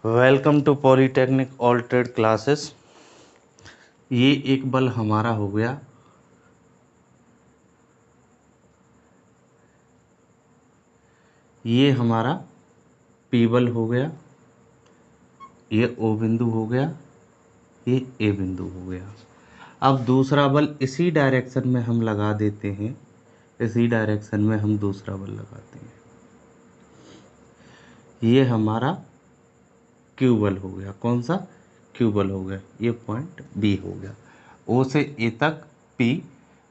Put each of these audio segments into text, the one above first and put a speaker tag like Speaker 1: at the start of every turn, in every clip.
Speaker 1: Welcome to polytechnic all trade classes. ये एक बल हमारा हो गया, ये हमारा पी बल हो गया, ये ओ बिंदु हो गया, ये ए बिंदु हो गया। अब दूसरा बल इसी डायरेक्शन में हम लगा देते हैं, इसी डायरेक्शन में हम दूसरा बल लगाते हैं। ये हमारा क्यू बल हो गया। कौन सा? क्यू बल हो गया। ये पॉइंट बी हो गया। ओ से ए तक पी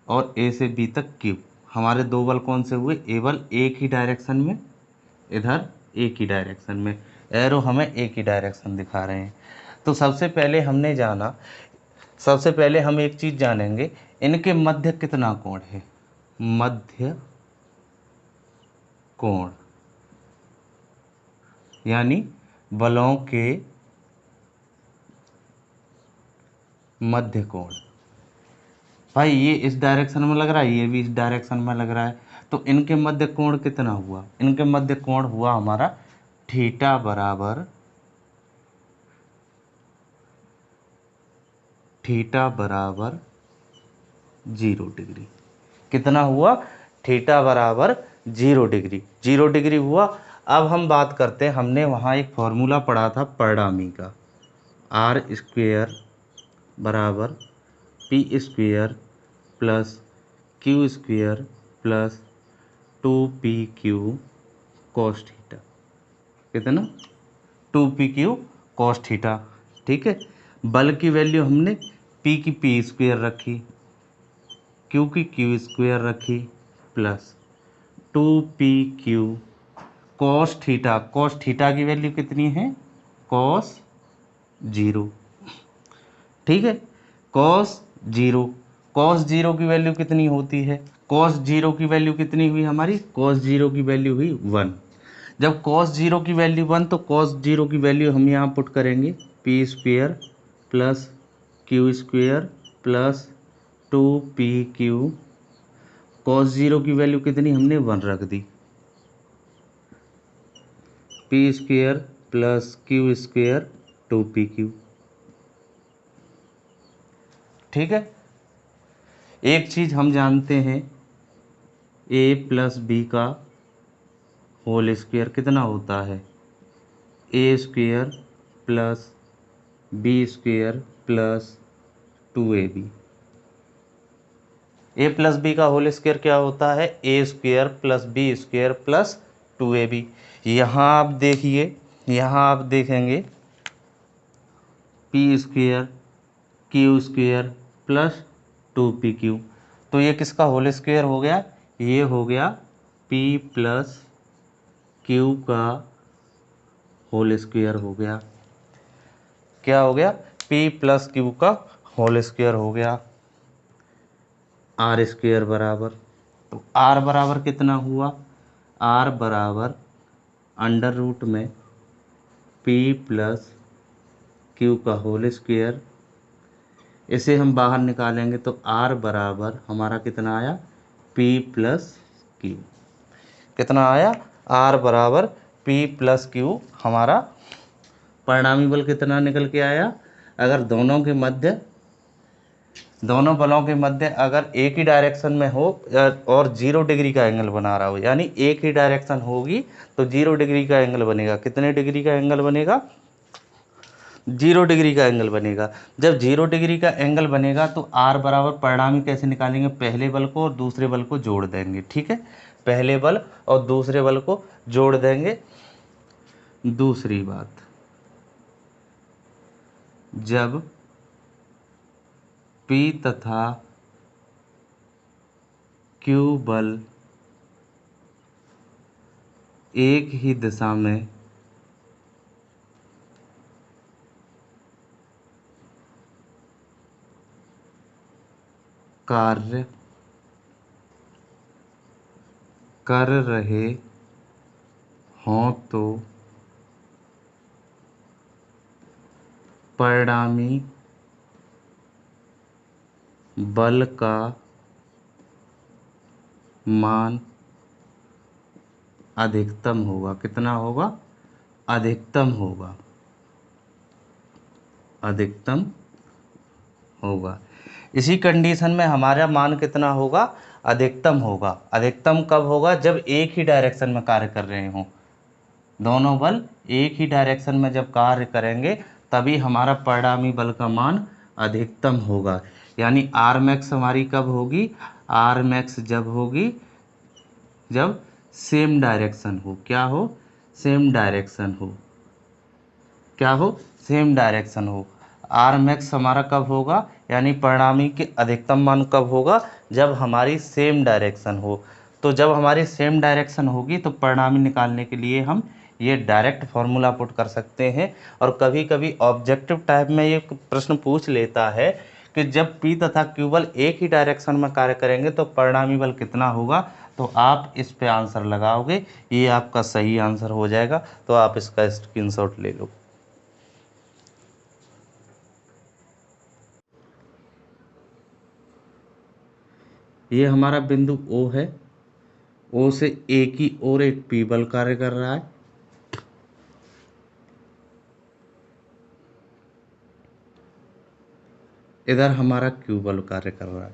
Speaker 1: और ए से बी तक क्यू। हमारे दो बल कौन से हुए? ए बल एक ही डायरेक्शन में, इधर एक ही डायरेक्शन में, एरो हमें एक ही डायरेक्शन दिखा रहे हैं। तो सबसे पहले हम एक चीज़ जानेंगे, इनके मध्य कितना कोण है? मध्य कोण यानी बलों के मध्य कोण। भाई ये इस डायरेक्शन में लग रहा है, ये भी इस डायरेक्शन में लग रहा है, तो इनके मध्य कोण कितना हुआ? इनके मध्य कोण हुआ हमारा थीटा बराबर 0 डिग्री। कितना हुआ? थीटा बराबर 0 डिग्री। 0 डिग्री हुआ। अब हम बात करते हैं, हमने वहाँ एक फॉर्मूला पढ़ा था परिणामी का, आर स्क्वेयर बराबर P square plus Q square plus 2pq cos theta. कितना? 2pq cos theta. ठीक है। बल की वैल्यू हमने p की पी स्क्वेयर रखी, q की क्यू स्क्वेयर रखी plus 2pq cos theta. Cos theta की वैल्यू कितनी है? कॉस 0। ठीक है। कॉस 0। कॉस 0 की वैल्यू कितनी होती है? कॉस 0 की वैल्यू कितनी हुई हमारी? कॉस 0 की वैल्यू हुई 1। जब कॉस 0 की वैल्यू 1, तो कॉस 0 की वैल्यू हम यहाँ पुट करेंगे p square plus Q square plus 2pq। Cos 0 की वैल्यू कितनी हमने 1 रख दी, p square plus Q square 2pq। ठीक है। एक चीज़ हम जानते हैं, a प्लस बी का होल स्क्वायर कितना होता है? A square plus b square plus 2ab। A plus b का होल स्क्वायर क्या होता है? A square plus b square plus 2ab। यहाँ आप देखिए, यहाँ आप देखेंगे P square Q square plus 2pq, तो ये किसका होल स्क्वायर हो गया? ये हो गया p प्लस क्यू का होल स्क्वायर हो गया। क्या हो गया? p प्लस क्यू का होल स्क्वायर हो गया। आर स्क्वायर बराबर, तो आर बराबर कितना हुआ? आर बराबर अंडर रूट में p प्लस क्यू का होल स्क्वायर। इसे हम बाहर निकालेंगे तो आर बराबर हमारा कितना आया? p plus Q. कितना आया? आर बराबर p प्लस क्यू। हमारा परिणामी बल कितना निकल के आया? अगर दोनों बलों के मध्य अगर एक ही डायरेक्शन में हो और 0 डिग्री का एंगल बना रहा हो, यानी एक ही डायरेक्शन होगी तो 0 डिग्री का एंगल बनेगा। कितने डिग्री का एंगल बनेगा? 0 डिग्री का एंगल बनेगा। जब 0 डिग्री का एंगल बनेगा तो आर बराबर परिणामी कैसे निकालेंगे? पहले बल को और दूसरे बल को जोड़ देंगे। ठीक है। पहले बल और दूसरे बल को जोड़ देंगे। दूसरी बात, जब P तथा Q बल एक ही दिशा में कार्य कर रहे हों तो परिणामी बल का मान अधिकतम होगा। कितना होगा? अधिकतम होगा। अधिकतम होगा। इसी कंडीशन में हमारा मान कितना होगा, अधिकतम होगा। अधिकतम कब होगा, जब एक ही डायरेक्शन में कार्य कर रहे हों, दोनों बल एक ही डायरेक्शन में जब कार्य करेंगे तभी हमारा परिणामी बल का मान अधिकतम होगा। यानी आर मैक्स हमारी कब होगी, आर मैक्स जब होगी जब सेम डायरेक्शन हो, क्या हो, सेम डायरेक्शन हो, क्या हो, सेम डायरेक्शन हो। आर मैक्स हमारा कब होगा, यानी परिणामी के अधिकतम मान कब होगा, जब हमारी सेम डायरेक्शन हो। तो जब हमारी सेम डायरेक्शन होगी तो परिणामी निकालने के लिए हम ये डायरेक्ट फार्मूला पुट कर सकते हैं। और कभी कभी ऑब्जेक्टिव टाइप में ये प्रश्न पूछ लेता है कि जब P तथा Q बल एक ही डायरेक्शन में कार्य करेंगे तो परिणामी बल कितना होगा। तो आप इस पे आंसर लगाओगे, ये आपका सही आंसर हो जाएगा। तो आप इसका स्क्रीनशॉट ले लो। ये हमारा बिंदु O है, O से A की ओर एक P बल कार्य कर रहा है। इधर हमारा Q बल कार्य कर रहा है।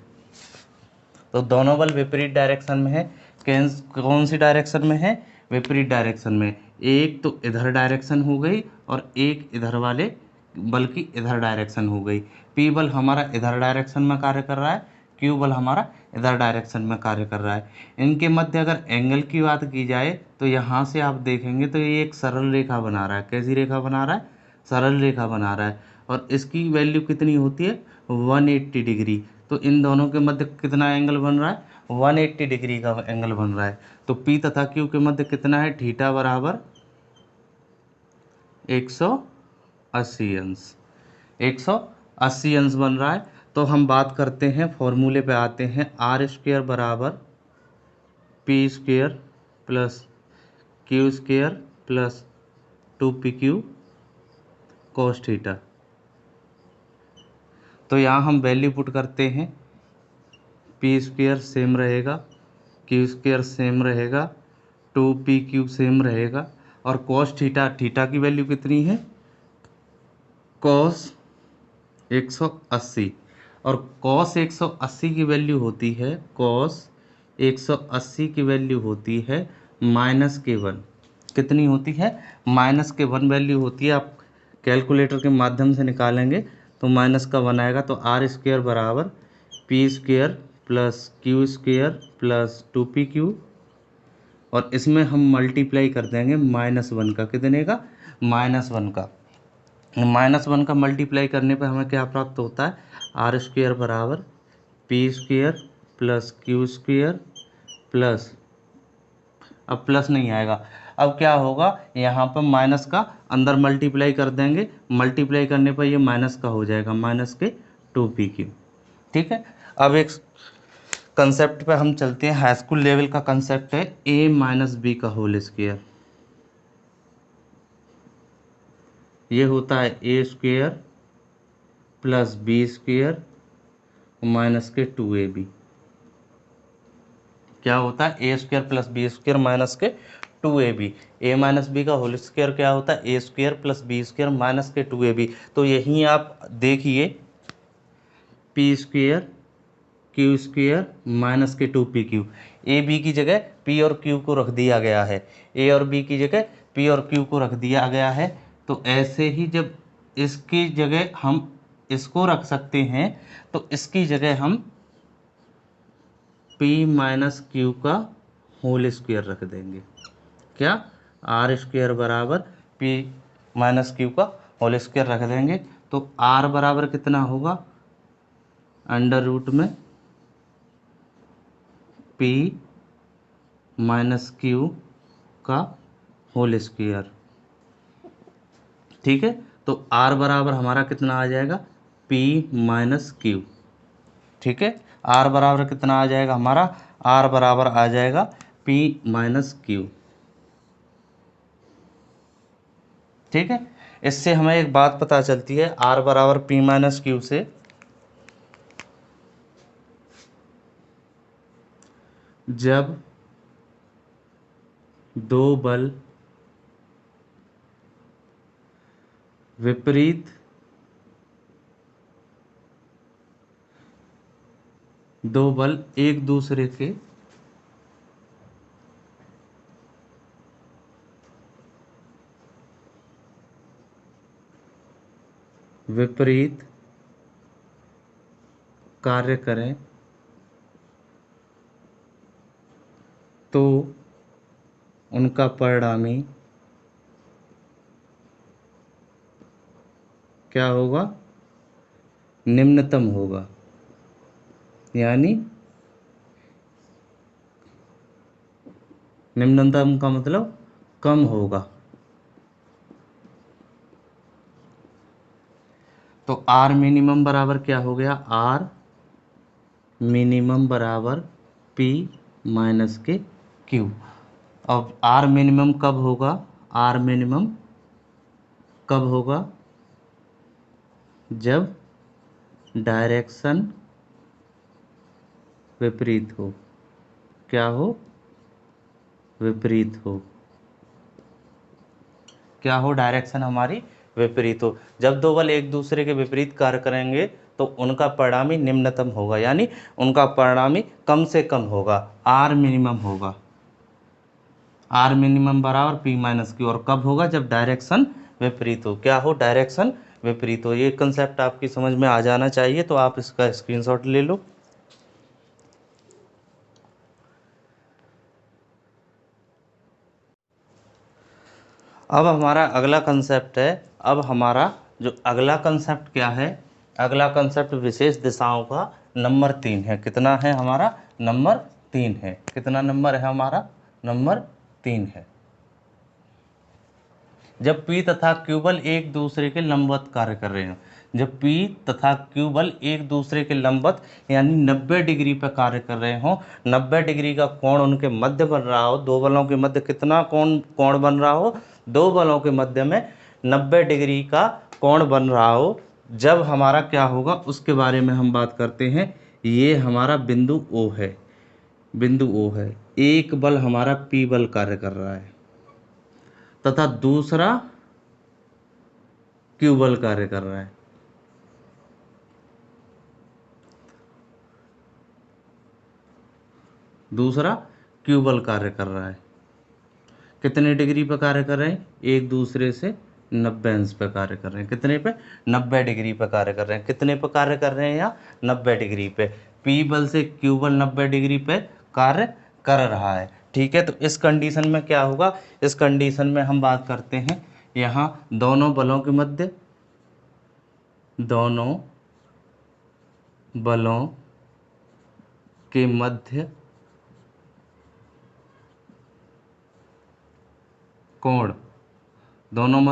Speaker 1: तो दोनों बल विपरीत डायरेक्शन में है। कौन सी डायरेक्शन में है, विपरीत डायरेक्शन में। एक तो इधर डायरेक्शन हो गई और एक इधर वाले बल की इधर डायरेक्शन हो गई। P बल हमारा इधर डायरेक्शन में कार्य कर रहा है, Q बल हमारा इधर डायरेक्शन में कार्य कर रहा है। इनके मध्य अगर एंगल की बात की जाए तो यहाँ से आप देखेंगे तो ये एक सरल रेखा बना रहा है। कैसी रेखा बना रहा है, सरल रेखा बना रहा है। और इसकी वैल्यू कितनी होती है, 180 डिग्री। तो इन दोनों के मध्य कितना एंगल बन रहा है, 180 डिग्री का एंगल बन रहा है। तो P तथा Q के मध्य कितना है, थीटा बराबर 180 अंश, 180 अंश बन रहा है। तो हम बात करते हैं, फॉर्मूले पे आते हैं। आर स्क्वेयर बराबर P square plus Q square plus 2PQ cos theta. तो यहाँ हम वैल्यू पुट करते हैं। पी स्क्वेयर सेम रहेगा, क्यू स्क्वेयर सेम रहेगा, 2PQ सेम रहेगा। और कॉस थीटा, थीटा की वैल्यू कितनी है, कॉस 180। और कॉस 180 की वैल्यू होती है, कॉस 180 की वैल्यू होती है -K1। कितनी होती है, -K1 वैल्यू होती है। आप कैलकुलेटर के माध्यम से निकालेंगे तो माइनस का 1 आएगा। तो आर स्क्वेयर बराबर P square plus Q square plus 2PQ। और इसमें हम मल्टीप्लाई कर देंगे -1 का, कितने का, -1 का। -1 का मल्टीप्लाई करने पर हमें क्या प्राप्त होता है, आर स्क्वेयर बराबर P square plus Q square plus, अब प्लस नहीं आएगा, अब क्या होगा, यहाँ पर माइनस का अंदर मल्टीप्लाई कर देंगे। मल्टीप्लाई करने पर ये माइनस का हो जाएगा, -2PQ। ठीक है। अब एक कंसेप्ट पे हम चलते हैं, हाई स्कूल लेवल का कंसेप्ट है A - B का होल स्क्वायर। ये होता है a square plus b square -2AB। क्या होता है, a square plus b square -2AB। A - B का होल स्क्वायर क्या होता है, a square plus b square -2AB। तो यहीं आप देखिए, p square Q square -2PQ। A b की जगह पी और क्यू को रख दिया गया है, ए और बी की जगह पी और क्यू को रख दिया गया है। तो ऐसे ही जब इसकी जगह हम इसको रख सकते हैं तो इसकी जगह हम P - Q का होल स्क्वायर रख देंगे। क्या, आर स्क्वायर बराबर P - Q का होल स्क्वायर रख देंगे। तो R बराबर कितना होगा, अंडर रूट में P - Q का होल स्क्वायर। ठीक है। तो R बराबर हमारा कितना आ जाएगा, P - Q। ठीक है। R बराबर कितना आ जाएगा हमारा, R बराबर आ जाएगा P - Q। ठीक है। इससे हमें एक बात पता चलती है, R बराबर P - Q से जब दो बल विपरीत दो बल एक दूसरे के विपरीत कार्य करें तो उनका परिणामी क्या होगा, निम्नतम होगा। यानी निम्नतम का मतलब कम होगा। तो आर मिनिमम बराबर क्या हो गया, आर मिनिमम बराबर पी माइनस के क्यू। अब आर मिनिमम कब होगा, आर मिनिमम कब होगा, जब डायरेक्शन विपरीत हो। क्या हो, विपरीत हो। क्या हो, डायरेक्शन हमारी विपरीत हो। जब दो बल एक दूसरे के विपरीत कार्य करेंगे तो उनका परिणामी निम्नतम होगा, यानी उनका परिणामी कम से कम होगा, आर मिनिमम होगा। आर मिनिमम बराबर पी माइनस क्यू। और कब होगा, जब डायरेक्शन विपरीत हो। क्या हो, डायरेक्शन विपरीत हो। ये कंसेप्ट आपकी समझ में आ जाना चाहिए, तो आप इसका स्क्रीनशॉट ले लो। अब हमारा अगला कंसेप्ट है, अब हमारा जो अगला कंसेप्ट क्या है, अगला कंसेप्ट विशेष दिशाओं का नंबर 3 है। कितना है हमारा, नंबर 3 है। कितना नंबर है हमारा, नंबर 3 है। जब P तथा Q बल एक दूसरे के लंबवत कार्य कर रहे हो, जब P तथा Q बल एक दूसरे के लंबवत यानी 90 डिग्री पर कार्य कर रहे हो, 90 डिग्री का कोण उनके मध्य बन रहा हो, दो बलों के मध्य कितना कोण बन रहा हो, दो बलों के मध्य में 90 डिग्री का कोण बन रहा हो, जब हमारा क्या होगा उसके बारे में हम बात करते हैं। ये हमारा बिंदु O है, बिंदु O है। एक बल हमारा P बल कार्य कर रहा है तथा दूसरा Q बल कार्य कर रहा है। दूसरा Q बल कार्य कर रहा है। कितने डिग्री पर कार्य कर रहे हैं, एक दूसरे से 90 अंश पे कार्य कर रहे हैं। कितने पे, 90 डिग्री पे कार्य कर रहे हैं। कितने पे कार्य कर रहे हैं यहाँ, 90 डिग्री पे। P बल से Q बल 90 डिग्री पे कार्य कर रहा है। ठीक है, तो इस कंडीशन में क्या होगा, इस कंडीशन में हम बात करते हैं यहाँ दोनों बलों के मध्य, दोनों बलों के मध्य कोण, दोनों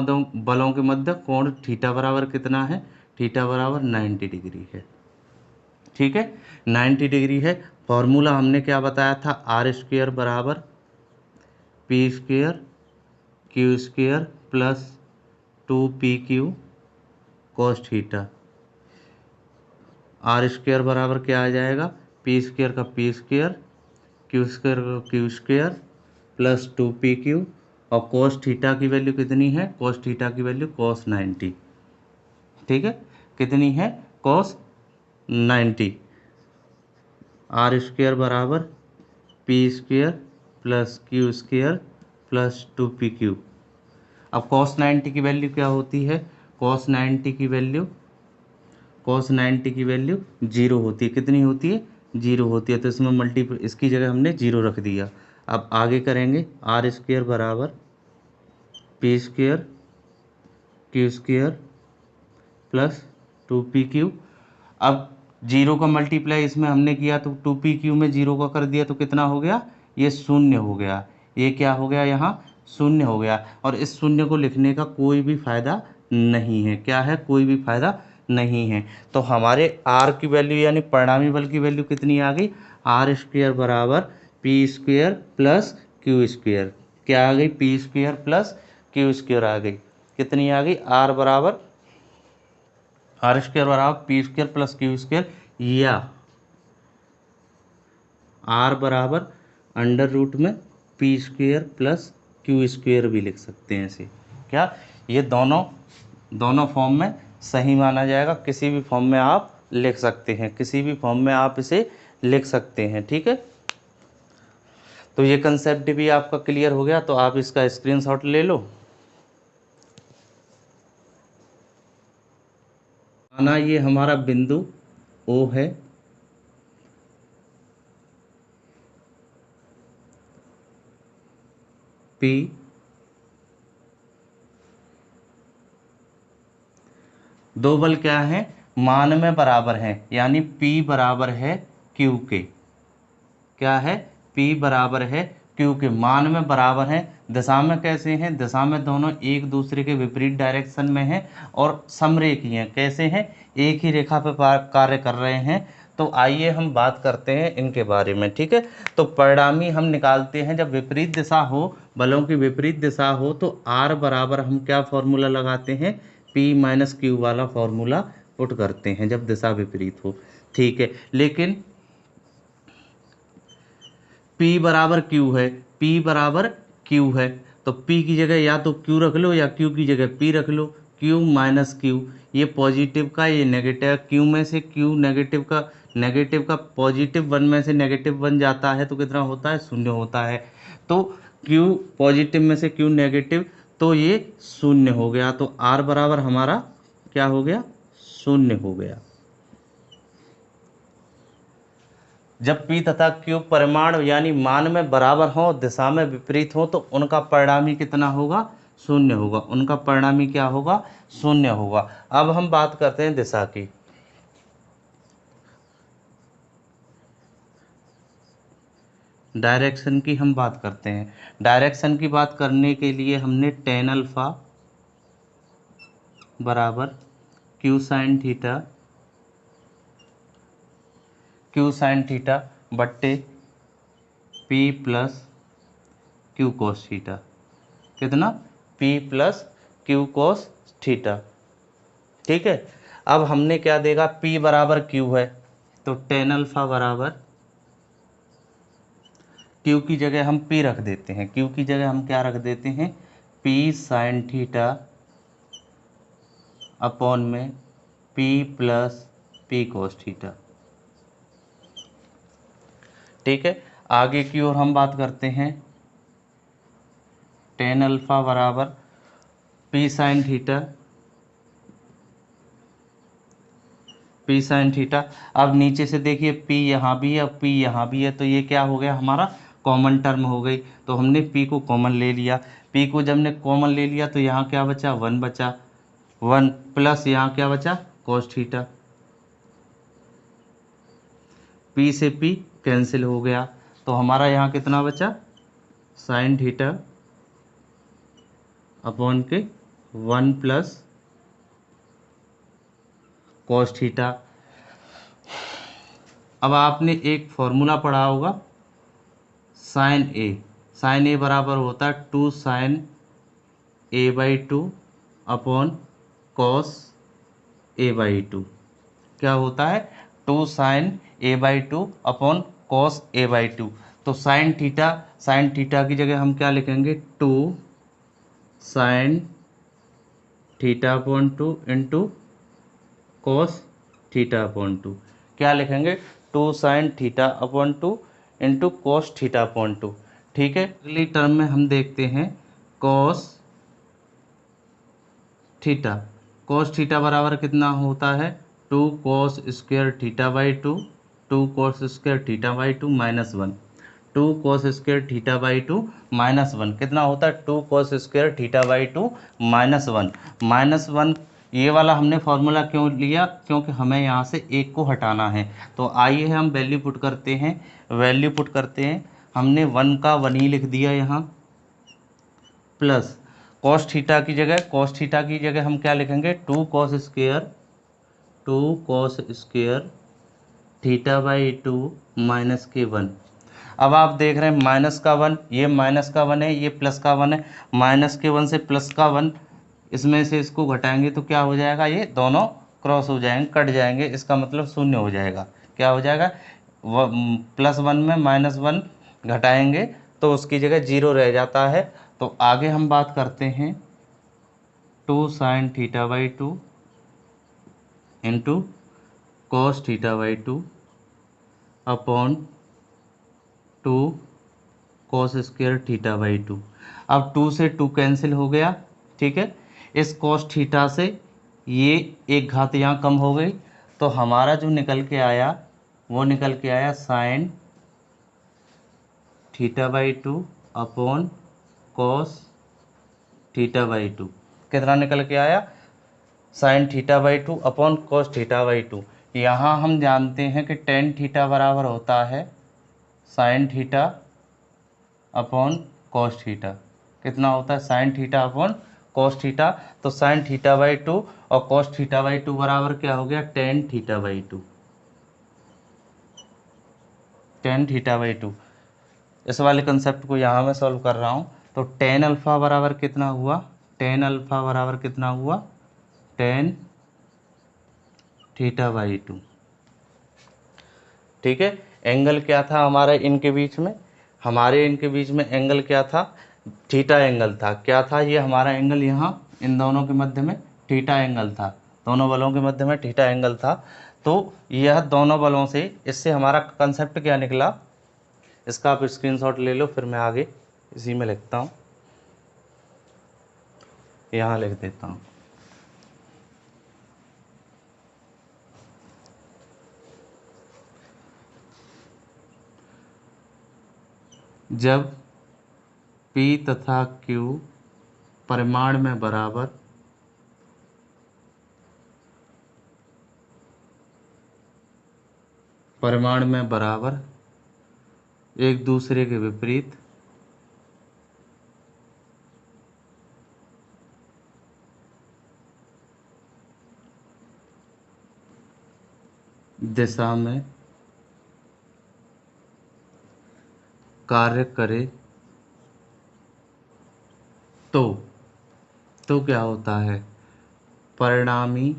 Speaker 1: बलों के मध्य कोण थीटा बराबर कितना है, थीटा बराबर 90 डिग्री है। ठीक है, 90 डिग्री है। फॉर्मूला हमने क्या बताया था, आर स्क्वेयर बराबर P square Q square plus 2pq cos theta. R square बराबर क्या आ जाएगा, पी स्क्वेयर का पी स्क्वेयर, क्यू स्क्वेयर का क्यू स्क्वेयर प्लस 2pq। और कॉस थीटा की वैल्यू कितनी है, कॉस थीटा की वैल्यू कॉस 90। ठीक है, कितनी है, कॉस 90। आर स्क्वेयर बराबर P square plus Q square plus 2pq। अब कॉस 90 की वैल्यू क्या होती है, कॉस 90 की वैल्यू, कॉस 90 की वैल्यू 0 होती है। कितनी होती है, 0 होती है। तो इसमें मल्टीपल, इसकी जगह हमने 0 रख दिया। अब आगे करेंगे, आर स्क्वेयर बराबर P square Q square plus 2pq। अब 0 का मल्टीप्लाई इसमें हमने किया तो 2pq में 0 का कर दिया तो कितना हो गया, ये शून्य हो गया। ये क्या हो गया, यहाँ शून्य हो गया। और इस शून्य को लिखने का कोई भी फायदा नहीं है। क्या है, कोई भी फायदा नहीं है। तो हमारे आर की वैल्यू यानी परिणामी बल की वैल्यू कितनी आ गई, आर स्क्वेयर बराबर P square plus Q square. क्या आ गई, p square plus Q square आ गई। कितनी आ गई, आर बराबर, आर स्क्वेयर बराबर P square plus Q square, या आर बराबर अंडर रूट में p square plus Q square भी लिख सकते हैं इसे। क्या, ये दोनों दोनों फॉर्म में सही माना जाएगा। किसी भी फॉर्म में आप लिख सकते हैं, किसी भी फॉर्म में आप इसे लिख सकते हैं। ठीक है, तो ये कंसेप्ट भी आपका क्लियर हो गया, तो आप इसका स्क्रीनशॉट ले लो। माना ये हमारा बिंदु ओ है, पी दो बल क्या है, मान में बराबर है, यानी P बराबर है Q के। क्या है, P बराबर है Q के, मान में बराबर है। दिशा में कैसे हैं, दिशा में दोनों एक दूसरे के विपरीत डायरेक्शन में हैं और समरेखी हैं। कैसे हैं, एक ही रेखा पर कार्य कर रहे हैं। तो आइए हम बात करते हैं इनके बारे में। ठीक है, तो परिणामी हम निकालते हैं, जब विपरीत दिशा हो, बलों की विपरीत दिशा हो, तो R बराबर हम क्या फॉर्मूला लगाते हैं, P माइनस क्यू वाला फॉर्मूला पुट करते हैं जब दिशा विपरीत हो। ठीक है, लेकिन P बराबर Q है, P बराबर Q है, तो P की जगह या तो Q रख लो या Q की जगह P रख लो। Q माइनस Q, ये पॉजिटिव का ये नेगेटिव, Q में से Q नेगेटिव का पॉजिटिव 1 में से नेगेटिव 1 जाता है तो कितना होता है, शून्य होता है। तो Q पॉजिटिव में से Q नेगेटिव, तो ये शून्य हो गया। तो R बराबर हमारा क्या हो गया, शून्य हो गया। जब P तथा Q परिमाण यानी मान में बराबर हो, दिशा में विपरीत हो, तो उनका परिणामी कितना होगा, शून्य होगा। उनका परिणामी क्या होगा, शून्य होगा। अब हम बात करते हैं दिशा की। डायरेक्शन की हम बात करते हैं। डायरेक्शन की बात करने के लिए हमने टेन अल्फा बराबर क्यू साइन थीटा बट्टे P plus Q cos theta, कितना, P प्लस क्यू कोस थीटा। ठीक है, अब हमने क्या देगा, P बराबर Q है, तो टेन अल्फा बराबर Q की जगह हम P रख देते हैं। Q की जगह हम क्या रख देते हैं, P साइन थीटा अपॉन में P प्लस P कोस थीटा। ठीक है, आगे की ओर हम बात करते हैं, टेन अल्फा बराबर P sine theta, P sine theta. अब नीचे से देखिए P यहाँ भी है, अब P यहाँ भी है, तो ये क्या हो गया, हमारा कॉमन टर्म हो गई। तो हमने P को कॉमन ले लिया। P को जब हमने कॉमन ले लिया तो यहाँ क्या बचा, 1 बचा, 1 प्लस यहाँ क्या बचा, कॉस थीटा। P से P कैंसिल हो गया, तो हमारा यहाँ कितना बचा, साइन थीटा अपॉन के 1 प्लस कॉस थीटा। अब आपने एक फॉर्मूला पढ़ा होगा, साइन ए बराबर होता है 2 sign A/2 upon cos A/2। क्या होता है, 2 sign A/2 upon cos A/2। तो साइन थीटा की जगह हम क्या लिखेंगे, 2 sign theta upon 2 into cos theta upon 2। क्या लिखेंगे, 2 sign theta upon 2 into cos theta upon 2। ठीक है, अगली टर्म में हम देखते हैं कॉस थीटा। कॉस थीटा बराबर कितना होता है, 2 cos square theta by 2, 2 cos square theta by 2 minus 1, 2 cos square theta by 2 minus 1 कितना होता है, 2 cos square theta by 2 minus 1, minus 1। ये वाला हमने फॉर्मूला क्यों लिया, क्योंकि हमें यहाँ से एक को हटाना है। तो आइए हम वैल्यू पुट करते हैं, हमने 1 का 1 ही लिख दिया यहाँ, प्लस कॉस थीटा की जगह हम क्या लिखेंगे, 2 cos square theta by 2 minus के 1। अब आप देख रहे हैं माइनस का 1, ये माइनस का 1 है, ये प्लस का 1 है, माइनस के 1 से प्लस का 1, इसमें से इसको घटाएंगे तो क्या हो जाएगा, ये दोनों क्रॉस हो जाएंगे, कट जाएंगे, इसका मतलब शून्य हो जाएगा। क्या हो जाएगा, प्लस 1 में माइनस 1 घटाएंगे तो उसकी जगह 0 रह जाता है। तो आगे हम बात करते हैं 2 sine theta by 2 into cos theta by 2 upon 2 cos square theta by 2। अब 2 से 2 कैंसिल हो गया, ठीक है। इस कॉस थीटा से ये एक घात यहाँ कम हो गई, तो हमारा जो निकल के आया वो निकल के आया sine theta by 2 upon cos theta by 2। कितना निकल के आया? Sine theta by 2 upon cos theta by 2। यहाँ हम जानते हैं कि टेन थीटा बराबर होता है sign theta upon cos theta. कितना होता है? Sign theta upon cos theta. तो साइन थीटा बाई 2 और कॉस थीटा बाई 2 बराबर क्या हो गया? Tan theta by 2। Tan theta by 2। इस वाले कंसेप्ट को यहाँ मैं सॉल्व कर रहा हूँ। तो टेन अल्फ़ा बराबर कितना हुआ? टेन अल्फ़ा बराबर कितना हुआ? Tan theta by 2। ठीक है। एंगल क्या था हमारा इनके बीच में? हमारे इनके बीच में एंगल क्या था? थीटा एंगल था। क्या था ये हमारा एंगल? यहाँ इन दोनों के मध्य में थीटा एंगल था। दोनों बलों के मध्य में थीटा एंगल था। तो यह दोनों बलों से इससे हमारा कंसेप्ट क्या निकला? इसका आप स्क्रीनशॉट ले लो, फिर मैं आगे इसी में लिखता हूँ। यहाँ लिख देता हूँ। जब P तथा Q परिमाण में बराबर एक दूसरे के विपरीत दिशा में कार्य करे तो क्या होता है? परिणामी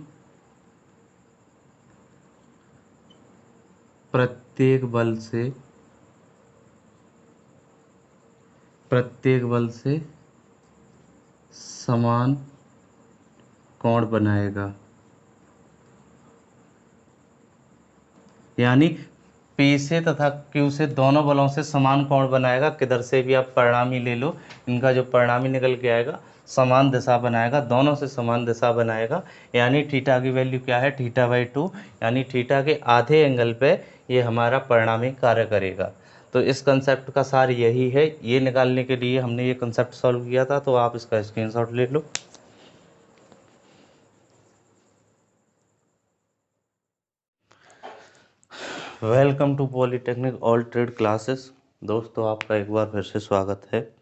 Speaker 1: प्रत्येक बल से समान कोण बनाएगा। यानी P से तथा Q से दोनों बलों से समान कोण बनाएगा। किधर से भी आप परिणामी ले लो, इनका जो परिणामी निकल के आएगा समान दिशा बनाएगा, दोनों से समान दिशा बनाएगा। यानी थीटा की वैल्यू क्या है? Theta by 2। यानी थीटा के आधे एंगल पे ये हमारा परिणामी कार्य करेगा। तो इस कंसेप्ट का सार यही है। ये निकालने के लिए हमने ये कंसेप्ट सॉल्व किया था। तो आप इसका स्क्रीनशॉट ले लो। Welcome to polytechnic all trade classes. दोस्तों, आपका एक बार फिर से स्वागत है।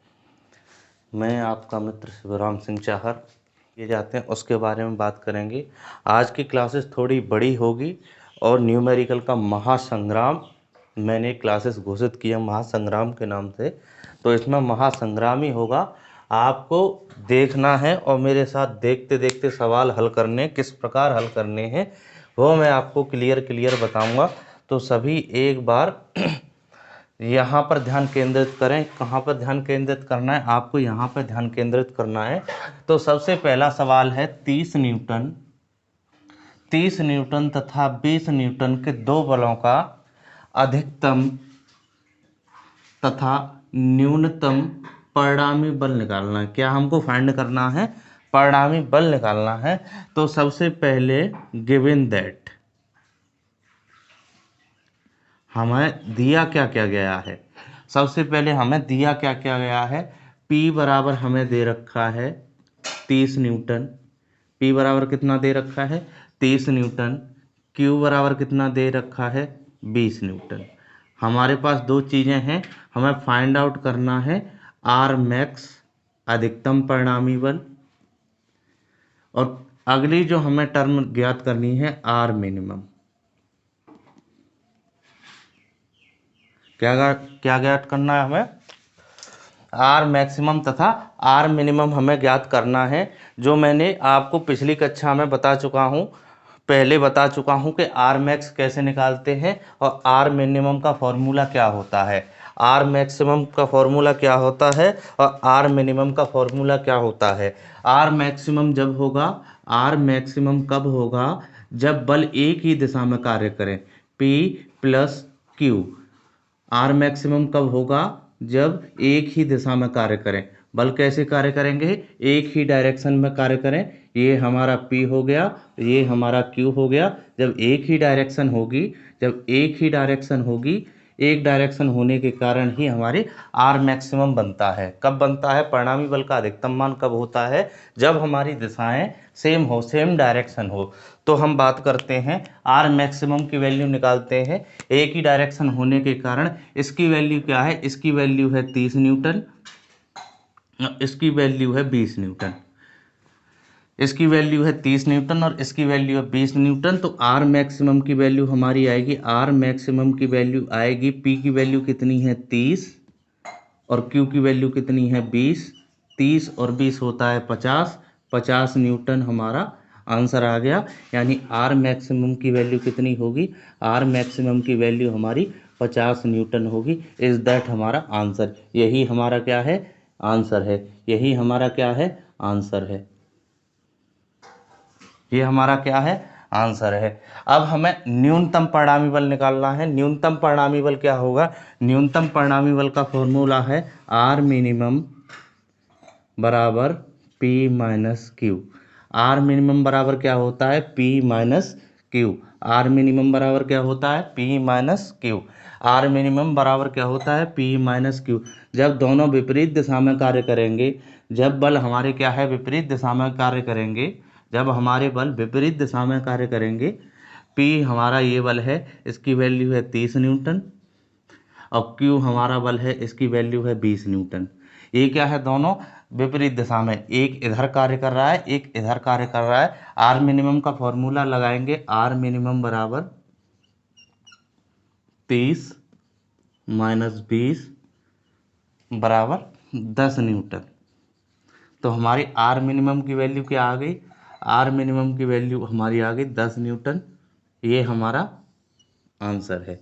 Speaker 1: मैं आपका मित्र शिवराम सिंह चाहर। ये जाते हैं उसके बारे में बात करेंगे। आज की क्लासेस थोड़ी बड़ी होगी और न्यूमेरिकल का महासंग्राम मैंने क्लासेस घोषित किया महासंग्राम के नाम से। तो इसमें महासंग्राम ही होगा। आपको देखना है और मेरे साथ देखते देखते सवाल हल करने, किस प्रकार हल करने हैं वो मैं आपको क्लियर बताऊंगा। तो सभी एक बार यहाँ पर ध्यान केंद्रित करें। कहाँ पर ध्यान केंद्रित करना है? आपको यहाँ पर ध्यान केंद्रित करना है। तो सबसे पहला सवाल है 30 न्यूटन तथा 20 न्यूटन के दो बलों का अधिकतम तथा न्यूनतम परिणामी बल निकालना है। क्या हमको फाइंड करना है? परिणामी बल निकालना है। तो सबसे पहले गिवन दैट हमें दिया क्या गया है? सबसे पहले हमें दिया क्या गया है? P बराबर हमें दे रखा है 30 न्यूटन। P बराबर कितना दे रखा है? 30 न्यूटन। Q बराबर कितना दे रखा है? 20 न्यूटन। हमारे पास दो चीज़ें हैं, हमें फाइंड आउट करना है आर मैक्स अधिकतम परिणामी बल, और अगली जो हमें टर्म ज्ञात करनी है आर मिनिमम। क्या ज्ञात करना है हमें? आर मैक्सिमम तथा आर मिनिमम हमें ज्ञात करना है। जो मैंने आपको पिछली कक्षा में बता चुका हूँ, पहले बता चुका हूँ कि आर मैक्स कैसे निकालते हैं और आर मिनिमम का फॉर्मूला क्या होता है। आर मैक्सिमम का फॉर्मूला क्या होता है और आर मिनिमम का फॉर्मूला क्या होता है। आर मैक्सिमम जब होगा, आर मैक्सिमम कब होगा? जब बल एक ही दिशा में कार्य करें। P plus Q. R maximum कब होगा? जब एक ही दिशा में कार्य करें। बल कैसे कार्य करेंगे? एक ही डायरेक्शन में कार्य करें। ये हमारा P हो गया, ये हमारा Q हो गया। जब एक ही डायरेक्शन होगी, जब एक ही डायरेक्शन होगी, एक डायरेक्शन होने के कारण ही हमारे आर मैक्सिमम बनता है। कब बनता है? परिणामी बल का अधिकतम मान कब होता है? जब हमारी दिशाएं सेम हो, सेम डायरेक्शन हो। तो हम बात करते हैं आर मैक्सिमम की वैल्यू निकालते हैं। एक ही डायरेक्शन होने के कारण इसकी वैल्यू क्या है? इसकी वैल्यू है 30 न्यूटन, इसकी वैल्यू है 20 न्यूटन। इसकी वैल्यू है 30 न्यूटन और इसकी वैल्यू है 20 न्यूटन। तो आर मैक्सिमम की वैल्यू हमारी आएगी, आर मैक्सिमम की वैल्यू आएगी, पी की वैल्यू कितनी है? 30 और क्यू की वैल्यू कितनी है? 20। 30 और 20 होता है 50। 50 न्यूटन हमारा आंसर आ गया। यानी आर मैक्सिमम की वैल्यू कितनी होगी? आर मैक्सिमम की वैल्यू हमारी 50 न्यूटन होगी। इज दैट हमारा आंसर। यही हमारा क्या है? आंसर है। यही हमारा क्या है? आंसर है। ये हमारा क्या है? आंसर है। अब हमें न्यूनतम परिणामी बल निकालना है। न्यूनतम परिणामी बल क्या होगा? न्यूनतम परिणामी बल का फॉर्मूला है आर मिनिमम बराबर P minus Q. R minimum बराबर क्या होता है? P minus Q. R minimum बराबर क्या होता है? P minus Q. R minimum बराबर क्या होता है? P minus Q. जब दोनों विपरीत दिशा में कार्य करेंगे, जब बल हमारे क्या है? विपरीत दिशा में कार्य करेंगे, जब हमारे बल विपरीत दिशा में कार्य करेंगे, P हमारा ये बल है, इसकी वैल्यू है 30 न्यूटन और Q हमारा बल है, इसकी वैल्यू है 20 न्यूटन। ये क्या है? दोनों विपरीत दिशा में, एक इधर कार्य कर रहा है, एक इधर कार्य कर रहा है। आर मिनिमम का फॉर्मूला लगाएंगे, आर मिनिमम बराबर 30 माइनस 20 बराबर 10 न्यूटन। तो हमारी आर मिनिमम की वैल्यू क्या आ गई? आर मिनिमम की वैल्यू हमारी आ गई 10 न्यूटन। ये हमारा आंसर है।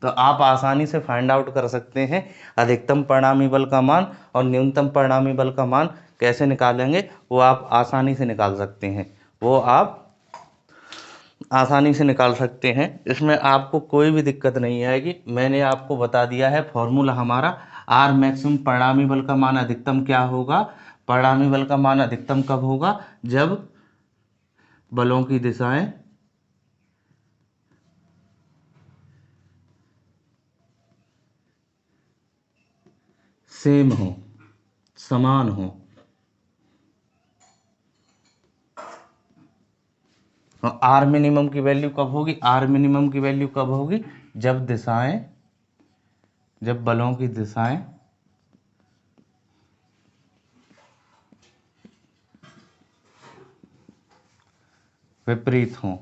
Speaker 1: तो आप आसानी से फाइंड आउट कर सकते हैं अधिकतम परिणामी बल का मान और न्यूनतम परिणामी बल का मान कैसे निकालेंगे, वो आप आसानी से निकाल सकते हैं। वो आप आसानी से निकाल सकते हैं। इसमें आपको कोई भी दिक्कत नहीं आएगी। मैंने आपको बता दिया है फॉर्मूला हमारा। आर मैक्सिमम परिणामी बल का मान अधिकतम क्या होगा? परिणामी बल का मान अधिकतम कब होगा? जब बलों की दिशाएं सेम हो, समान हो। और आर मिनिमम की वैल्यू कब होगी? आर मिनिमम की वैल्यू कब होगी? जब दिशाएं, जब बलों की दिशाएं विपरीत हों।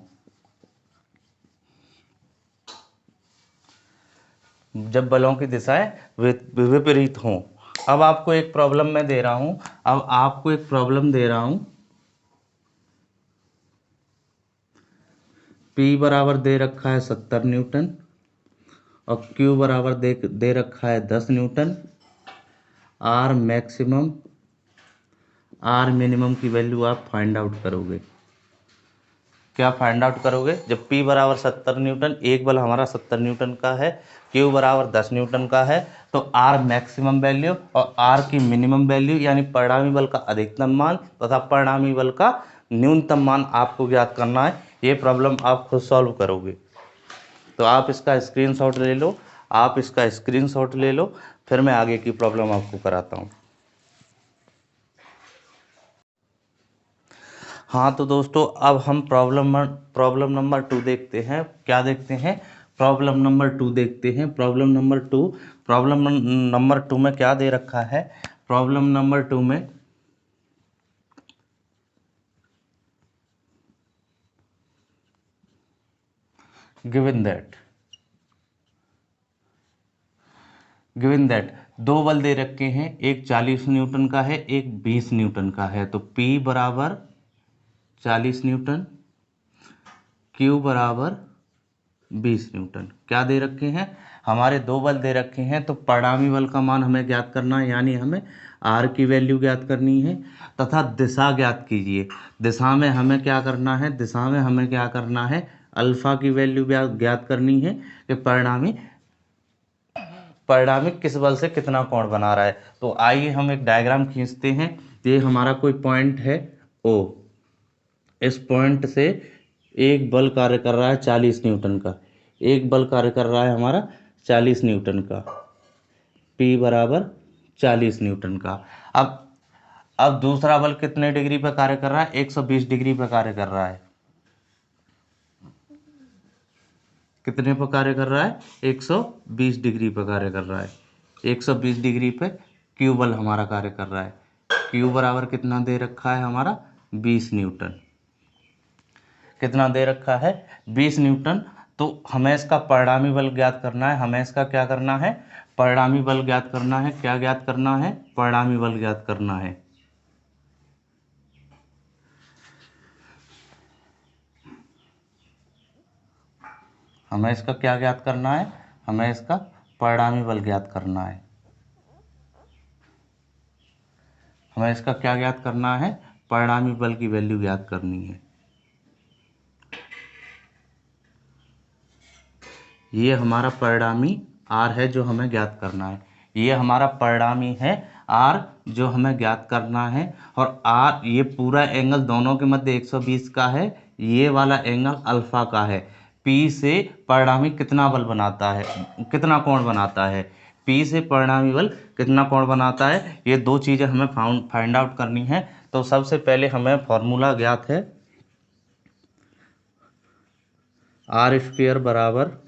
Speaker 1: जब बलों की दिशाएं विपरीत हों। अब आपको एक प्रॉब्लम मैं दे रहा हूं, अब आपको एक प्रॉब्लम दे रहा हूं। P बराबर दे रखा है 70 न्यूटन और Q बराबर दे रखा है 10 newton. R maximum, R minimum की वैल्यू आप फाइंड आउट करोगे। क्या फाइंड आउट करोगे? जब P बराबर 70 न्यूटन, एक बल हमारा 70 न्यूटन का है, Q बराबर 10 न्यूटन का है, तो R मैक्सिमम वैल्यू और R की मिनिमम वैल्यू यानी परिणामी बल का अधिकतम मान तथा परिणामी बल का न्यूनतम मान आपको ज्ञात करना है। ये प्रॉब्लम आप खुद सॉल्व करोगे। तो आप इसका स्क्रीनशॉट ले लो, आप इसका स्क्रीनशॉट ले लो, फिर मैं आगे की प्रॉब्लम आपको कराता हूँ। हाँ तो दोस्तों, अब हम प्रॉब्लम नंबर 2 देखते हैं। क्या देखते हैं? प्रॉब्लम नंबर 2 देखते हैं। प्रॉब्लम नंबर 2 में क्या दे रखा है? प्रॉब्लम नंबर 2 में गिवन दैट दो बल दे रखे हैं, एक 40 न्यूटन का है, एक 20 न्यूटन का है। तो P बराबर 40 न्यूटन, Q बराबर 20 न्यूटन। क्या दे रखे हैं? हमारे दो बल दे रखे हैं तो परिणामी बल का मान हमें ज्ञात करना है, यानी हमें आर की वैल्यू ज्ञात करनी है तथा दिशा ज्ञात कीजिए। दिशा में हमें क्या करना है, दिशा में हमें क्या करना है, अल्फा की वैल्यू ज्ञात करनी है कि परिणामी किस बल से कितना कोण बना रहा है। तो आइए हम एक डायग्राम खींचते हैं। ये हमारा कोई पॉइंट है ओ, इस पॉइंट से एक बल कार्य कर रहा है 40 न्यूटन का, एक बल कार्य कर रहा है हमारा 40 न्यूटन का, P बराबर 40 न्यूटन का। अब दूसरा बल कितने डिग्री पर कार्य कर रहा है, 120 डिग्री पर कार्य कर रहा है। कितने पर कार्य कर रहा है, 120 डिग्री पर कार्य कर रहा है। 120 डिग्री पे क्यू बल हमारा कार्य कर रहा है। क्यू बराबर कितना दे रखा है हमारा, 20 न्यूटन। कितना दे रखा है, 20 न्यूटन। तो हमें इसका परिणामी बल ज्ञात करना है। हमें इसका क्या करना है, परिणामी बल ज्ञात करना है। क्या ज्ञात करना है, परिणामी बल ज्ञात करना है। हमें इसका क्या ज्ञात करना है, हमें इसका परिणामी बल ज्ञात करना है। हमें इसका क्या ज्ञात करना है, परिणामी बल की वैल्यू ज्ञात करनी है। ये हमारा परिणामी आर है जो हमें ज्ञात करना है। ये हमारा परिणामी है आर जो हमें ज्ञात करना है। और आर, ये पूरा एंगल दोनों के मध्य 120 का है। ये वाला एंगल अल्फा का है। पी से परिणामी कितना बल बनाता है, कितना कोण बनाता है, पी से परिणामी बल कितना कोण बनाता है, ये दो चीज़ें हमें फाइंड आउट करनी है। तो सबसे पहले हमें फॉर्मूला ज्ञात है, आर स्क्वेयर बराबर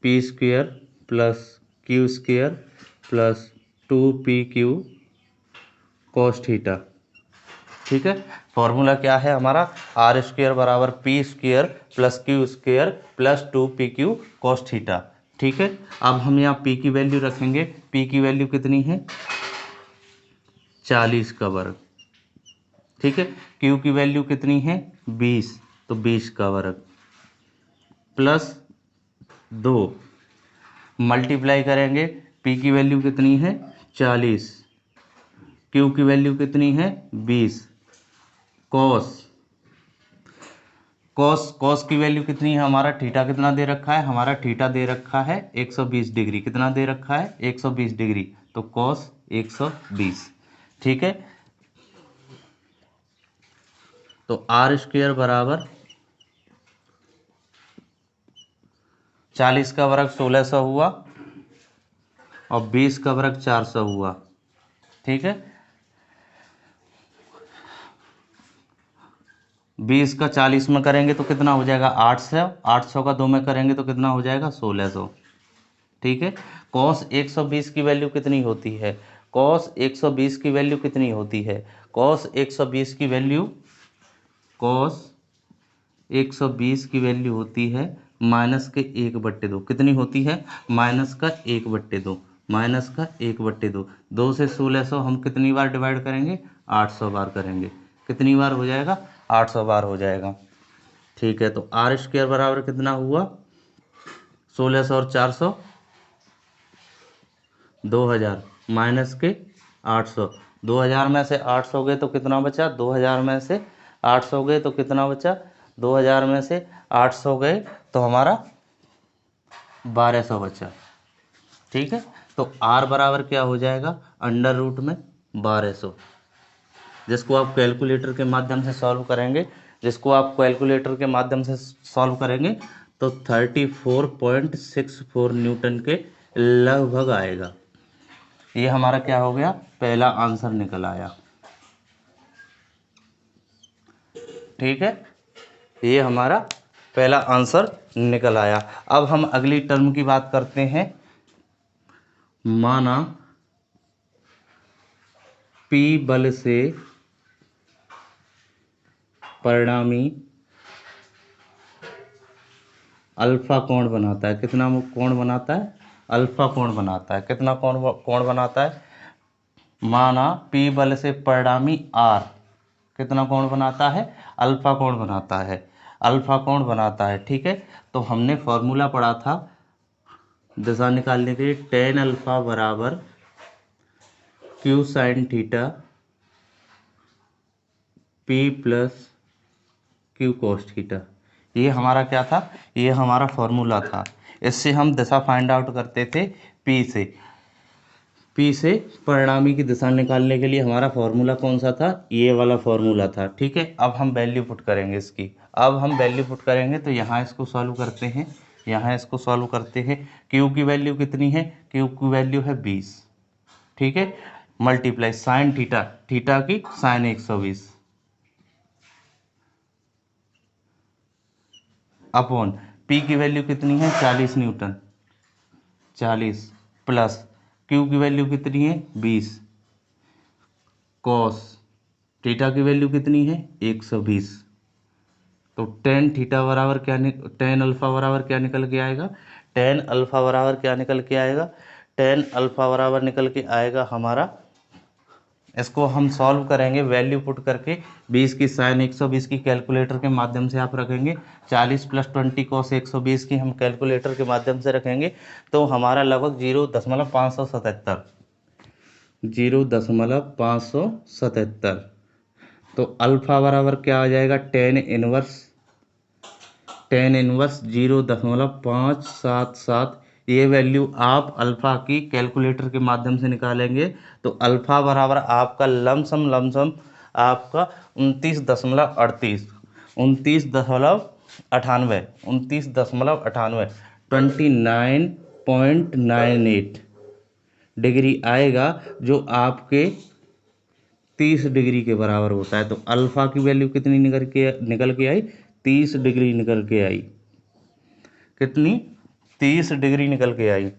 Speaker 1: P square plus Q square plus 2pq cos theta. ठीक है, फॉर्मूला क्या है हमारा, आर स्क्वेयर बराबर P square plus Q square plus 2pq cos theta. ठीक है, अब हम यहाँ p की वैल्यू रखेंगे। p की वैल्यू कितनी है, 40 का वर्ग। ठीक है, q की वैल्यू कितनी है, 20, तो 20 का वर्ग प्लस 2, मल्टीप्लाई करेंगे। p की वैल्यू कितनी है, 40, q की वैल्यू कितनी है, 20, कॉस की वैल्यू कितनी है, हमारा थीटा कितना दे रखा है, हमारा थीटा दे रखा है 120 डिग्री। कितना दे रखा है, 120 डिग्री, तो कॉस 120। ठीक है, तो आर स्क्वेयर बराबर 40 का वर्ग 1600 हुआ और 20 का वर्ग 400 हुआ। ठीक है, 20 का 40 में करेंगे तो कितना हो जाएगा, 800। 800 का 2 में करेंगे तो कितना हो जाएगा, 1600। ठीक है, कॉस 120 की वैल्यू कितनी होती है, कॉस 120 की वैल्यू कितनी होती है, कॉस 120 की वैल्यू, कॉस 120 की वैल्यू होती है माइनस के 1/2। कितनी होती है, माइनस का 1/2, माइनस का 1/2। 2 से 1600 हम कितनी बार डिवाइड करेंगे, 800 बार करेंगे। कितनी बार हो जाएगा, 800 बार हो जाएगा। ठीक है, तो आर स्क्वायर बराबर कितना हुआ, 1600 और 400, 2000 माइनस के 800। 2000 में से 800 गए तो कितना बचा, 2000 में से 800 गए तो कितना बचा, 2000 में से 800 गए तो हमारा 1200 बचा। ठीक है, तो आर बराबर क्या हो जाएगा, अंडर रूट में 1200, जिसको आप कैलकुलेटर के माध्यम से सॉल्व करेंगे, जिसको आप कैलकुलेटर के माध्यम से सॉल्व करेंगे तो 34.64 न्यूटन के लगभग आएगा। ये हमारा क्या हो गया, पहला आंसर निकल आया। ठीक है, ये हमारा पहला आंसर निकल आया। अब हम अगली टर्म की बात करते हैं। माना P बल से परिणामी अल्फा कोण बनाता है। कितना कोण बनाता है, अल्फा कोण बनाता है। कितना कोण बनाता है, माना P बल से परिणामी R कितना कोण बनाता है, अल्फा कोण बनाता है, अल्फा कोण बनाता है। ठीक है, तो हमने फॉर्मूला पढ़ा था दिशा निकालने के लिए टेन अल्फा बराबर Q sine theta P plus Q cos theta. ये हमारा क्या था, ये हमारा फॉर्मूला था। इससे हम दिशा फाइंड आउट करते थे पी से परिणामी की दिशा निकालने के लिए हमारा फॉर्मूला कौन सा था, ये वाला फॉर्मूला था। ठीक है, अब हम वैल्यू पुट करेंगे इसकी। अब हम वैल्यू पुट करेंगे तो यहाँ इसको सॉल्व करते हैं, यहाँ इसको सॉल्व करते हैं। क्यू की वैल्यू कितनी है, क्यू की वैल्यू है 20। ठीक है, मल्टीप्लाई साइन थीटा, थीटा की साइन 120 अपॉन पी की वैल्यू कितनी है 40 न्यूटन, 40 प्लस क्यू की वैल्यू कितनी है 20 कॉस थीटा की वैल्यू कितनी है 120। तो टेन थीटा बराबर क्या टेन अल्फा बराबर क्या निकल के आएगा, टेन अल्फा बराबर क्या निकल के आएगा, टेन अल्फा बराबर निकल के आएगा हमारा, इसको हम सॉल्व करेंगे वैल्यू पुट करके। 20 की साइन 120 की कैलकुलेटर के माध्यम से आप रखेंगे, 40 प्लस 20 कॉस 120 की हम कैलकुलेटर के माध्यम से रखेंगे, तो हमारा लगभग 0.577, 0.577। तो अल्फा बराबर क्या आ जाएगा, टेन इनवर्स 0.577। ये वैल्यु आप अल्फ़ा की कैलकुलेटर के माध्यम से निकालेंगे तो अल्फ़ा बराबर आपका लमसम आपका 29.38, 29.98, 29.98 डिग्री आएगा, जो आपके 30 डिग्री के बराबर होता है। तो अल्फ़ा की वैल्यू कितनी निकल के आई, 30 डिग्री निकल के आई। कितनी, 30 डिग्री निकल के आई।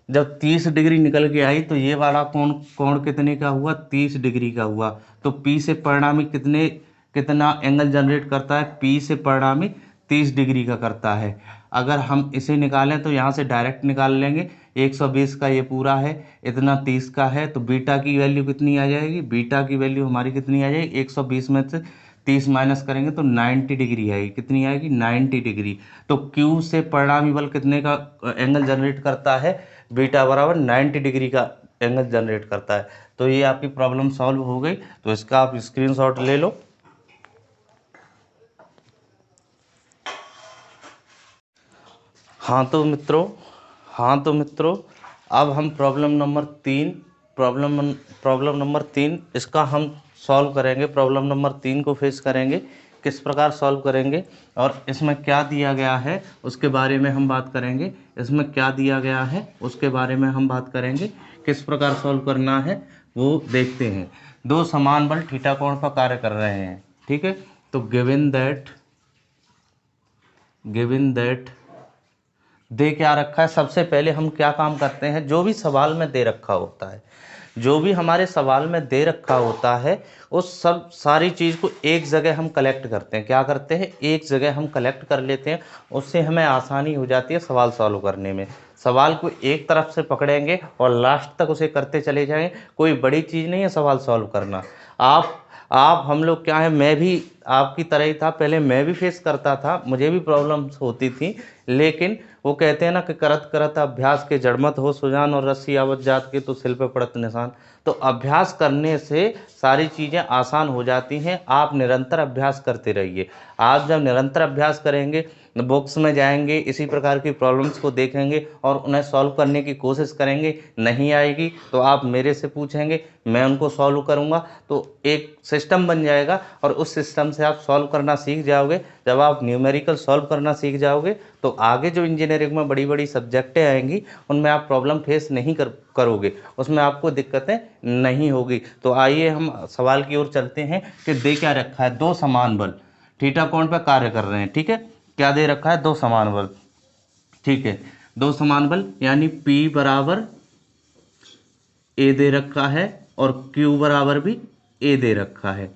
Speaker 1: जब 30 डिग्री निकल के आई तो ये वाला कोण कितने का हुआ, 30 डिग्री का हुआ। तो पी से परिणामी कितना एंगल जनरेट करता है, पी से परिणामी 30 डिग्री का करता है। अगर हम इसे निकालें तो यहाँ से डायरेक्ट निकाल लेंगे, 120 का ये पूरा है, इतना 30 का है, तो बीटा की वैल्यू कितनी आ जाएगी, बीटा की वैल्यू हमारी कितनी आ जाएगी, 120 में से 30 माइनस करेंगे तो 90 डिग्री आएगी। कितनी आएगी, 90 डिग्री। तो क्यू से परिणामी बल कितने का एंगल जनरेट करता है, बीटा बराबर 90 डिग्री का एंगल जनरेट करता है। तो ये आपकी प्रॉब्लम सॉल्व हो गई। तो इसका आप स्क्रीनशॉट ले लो। हाँ तो मित्रों अब हम प्रॉब्लम नंबर 3 इसका हम सॉल्व करेंगे। प्रॉब्लम नंबर 3 को फेस करेंगे, किस प्रकार सॉल्व करेंगे और इसमें क्या दिया गया है उसके बारे में हम बात करेंगे। इसमें क्या दिया गया है उसके बारे में हम बात करेंगे, किस प्रकार सॉल्व करना है वो देखते हैं। दो समान बल थीटा कोण पर कार्य कर रहे हैं। ठीक है, तो गिवन दैट दे क्या रखा है, सबसे पहले हम क्या काम करते हैं, जो भी सवाल में दे रखा होता है, जो भी हमारे सवाल में दे रखा होता है उस सब सारी चीज़ को एक जगह हम कलेक्ट करते हैं। क्या करते हैं, एक जगह हम कलेक्ट कर लेते हैं, उससे हमें आसानी हो जाती है सवाल सॉल्व करने में। सवाल को एक तरफ से पकड़ेंगे और लास्ट तक उसे करते चले जाएंगे। कोई बड़ी चीज़ नहीं है सवाल सॉल्व करना। आप हम लोग क्या है, मैं भी आपकी तरह ही था, पहले मैं भी फेस करता था, मुझे भी प्रॉब्लम्स होती थी, लेकिन वो कहते हैं ना कि करत करत अभ्यास के जड़मत हो सुजान, और रस्सी आवत जात के तो सिल पे पड़त निशान। तो अभ्यास करने से सारी चीज़ें आसान हो जाती हैं। आप निरंतर अभ्यास करते रहिए। आप जब निरंतर अभ्यास करेंगे, बुक्स में जाएंगे, इसी प्रकार की प्रॉब्लम्स को देखेंगे और उन्हें सॉल्व करने की कोशिश करेंगे, नहीं आएगी तो आप मेरे से पूछेंगे, मैं उनको सॉल्व करूंगा, तो एक सिस्टम बन जाएगा और उस सिस्टम से आप सॉल्व करना सीख जाओगे। जब आप न्यूमेरिकल सॉल्व करना सीख जाओगे तो आगे जो इंजीनियरिंग में बड़ी बड़ी सब्जेक्टें आएंगी उनमें आप प्रॉब्लम फेस नहीं करोगे, उसमें आपको दिक्कतें नहीं होगी। तो आइए हम सवाल की ओर चलते हैं कि दे क्या रखा है, दो समान बल थीटा कोण पर कार्य कर रहे हैं। ठीक है, क्या दे रखा है, दो समान बल। ठीक है, दो समान बल यानी P बराबर A दे रखा है और Q बराबर भी A दे रखा है।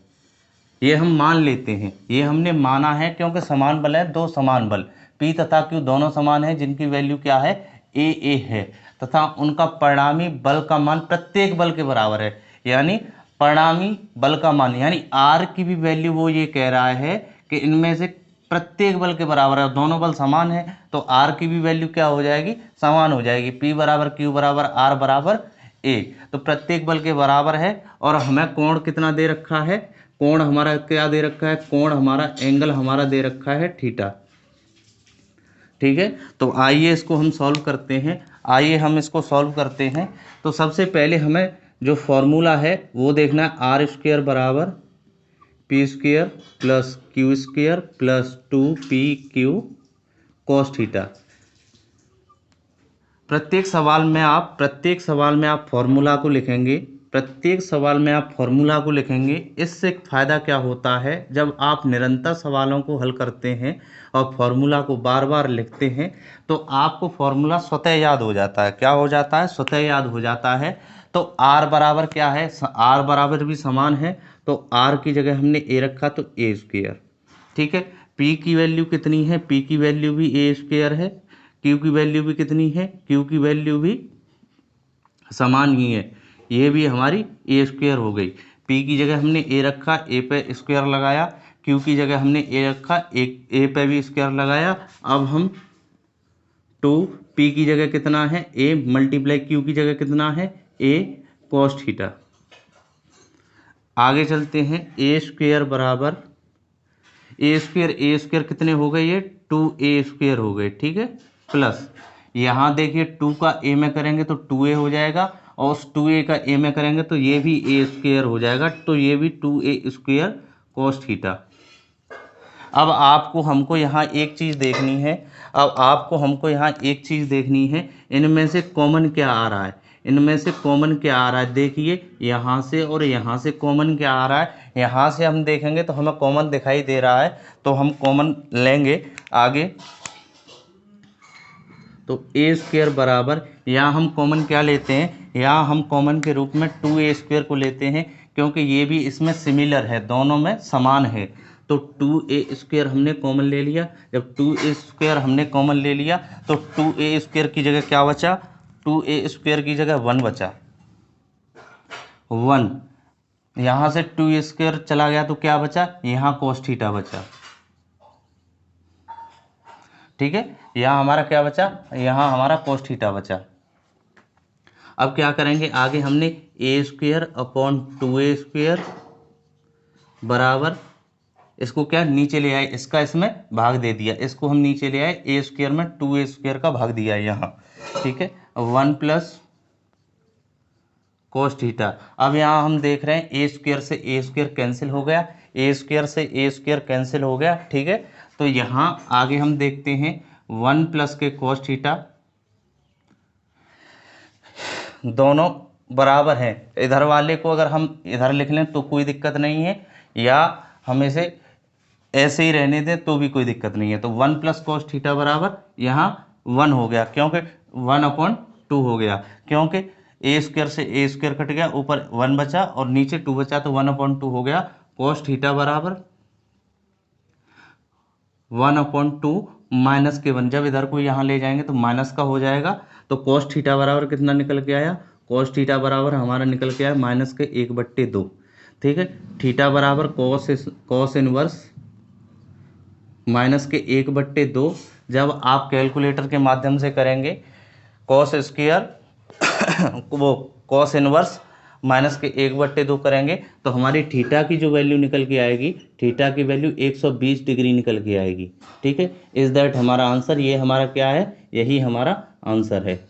Speaker 1: ये हम मान लेते हैं, ये हमने माना है क्योंकि समान बल है, दो समान बल P तथा Q दोनों समान है, जिनकी वैल्यू क्या है, A है, तथा उनका परिणामी बल का मान प्रत्येक बल के बराबर है। यानी परिणामी बल का मान यानी R की भी वैल्यू वो ये कह रहा है कि इनमें से प्रत्येक बल के बराबर है, दोनों बल समान है तो आर की भी वैल्यू क्या हो जाएगी, समान हो जाएगी। पी बराबर क्यू बराबर आर बराबर ए, तो प्रत्येक बल के बराबर है। और हमें कोण कितना दे रखा है, कोण हमारा क्या दे रखा है, कोण हमारा एंगल हमारा दे रखा है थीटा। ठीक है, तो आइए इसको हम सॉल्व करते हैं। आइए हम इसको सॉल्व करते हैं। तो सबसे पहले हमें जो फॉर्मूला है वो देखना है, आर स्क्वायर बराबर P square plus Q square plus 2pq cos theta. प्रत्येक सवाल में आप फॉर्मूला को लिखेंगे, प्रत्येक सवाल में आप फॉर्मूला को लिखेंगे। इससे फ़ायदा क्या होता है, जब आप निरंतर सवालों को हल करते हैं और फॉर्मूला को बार बार लिखते हैं तो आपको फॉर्मूला स्वतः याद हो जाता है। क्या हो जाता है, स्वतः याद हो जाता है। तो आर बराबर क्या है, आर बराबर भी समान है, तो आर की जगह हमने ए रखा तो ए स्क्वायर। ठीक है, पी की वैल्यू कितनी है, पी की वैल्यू भी ए स्क्वायर है, क्यू की वैल्यू भी कितनी है, क्यू की वैल्यू भी समान ही है, ये भी हमारी ए स्क्वायर हो गई। पी की जगह हमने ए रखा, ए पे स्क्वायर लगाया, क्यू की जगह हमने ए रखा, ए पे भी स्क्वायर लगाया। अब हम 2 पी की जगह कितना है, ए मल्टीप्लाई क्यू की जगह कितना है, ए कॉस थीटा। आगे चलते हैं, ए स्क्वायर बराबर ए स्क्वायर कितने हो गए, ये 2a² हो गए। ठीक है, प्लस यहाँ देखिए 2 का a में करेंगे तो 2a हो जाएगा, और उस 2a का a में करेंगे तो ये भी a² हो जाएगा, तो ये भी 2a² कॉस थीटा। अब आपको हमको यहाँ एक चीज़ देखनी है, इनमें से कॉमन क्या आ रहा है, इनमें से कॉमन क्या आ रहा है, देखिए यहाँ से और यहाँ से कॉमन क्या आ रहा है। यहाँ से हम देखेंगे तो हमें कॉमन दिखाई दे रहा है, तो हम कॉमन लेंगे आगे। तो a² बराबर, यहाँ हम कॉमन क्या लेते हैं, यहाँ हम कॉमन के रूप में 2a² को लेते हैं, क्योंकि ये भी इसमें सिमिलर है, दोनों में समान है। तो 2a² हमने कॉमन ले लिया। जब 2a² हमने कॉमन ले लिया तो 2a² की जगह क्या बचा, 2a² की जगह 1 बचा, 1। यहाँ से 2a² चला गया तो क्या बचा, यहाँ cos थीटा बचा। ठीक है, यहाँ हमारा क्या बचा, यहाँ हमारा cos थीटा बचा। अब क्या करेंगे, आगे हमने a² अपॉन 2a² बराबर, इसको क्या नीचे ले आए, इसका इसमें भाग दे दिया, इसको हम नीचे ले आए, a² में 2a² का भाग दिया यहाँ। ठीक है, 1 प्लस cos थीटा। अब यहाँ हम देख रहे हैं a² से a² कैंसिल हो गया, a² से a² कैंसिल हो गया। ठीक है, तो यहाँ आगे हम देखते हैं 1 प्लस के cos थीटा, दोनों बराबर हैं। इधर वाले को अगर हम इधर लिख लें तो कोई दिक्कत नहीं है, या हम इसे ऐसे ही रहने दें तो भी कोई दिक्कत नहीं है। तो 1 प्लस cos थीटा बराबर यहाँ 1 हो गया, क्योंकि 1/2 हो गया, क्योंकि a² से a² कट गया, ऊपर 1 बचा और नीचे 2 बचा, तो 1/2 हो गया। cos थीटा बराबर 1/2 माइनस के 1, जब इधर को यहाँ ले जाएंगे तो माइनस का हो जाएगा। तो cos थीटा बराबर कितना निकल के आया, cos थीटा बराबर हमारा निकल के आया माइनस के 1/2। ठीक है, थीटा बराबर cos इनवर्स माइनस के 1/2। जब आप कैलकुलेटर के माध्यम से करेंगे cos स्क्वायर वो cos इनवर्स माइनस के 1/2 करेंगे तो हमारी थीटा की जो वैल्यू निकल के आएगी, थीटा की वैल्यू 120 डिग्री निकल के आएगी। ठीक है, इज दैट हमारा आंसर, ये हमारा क्या है, यही हमारा आंसर है।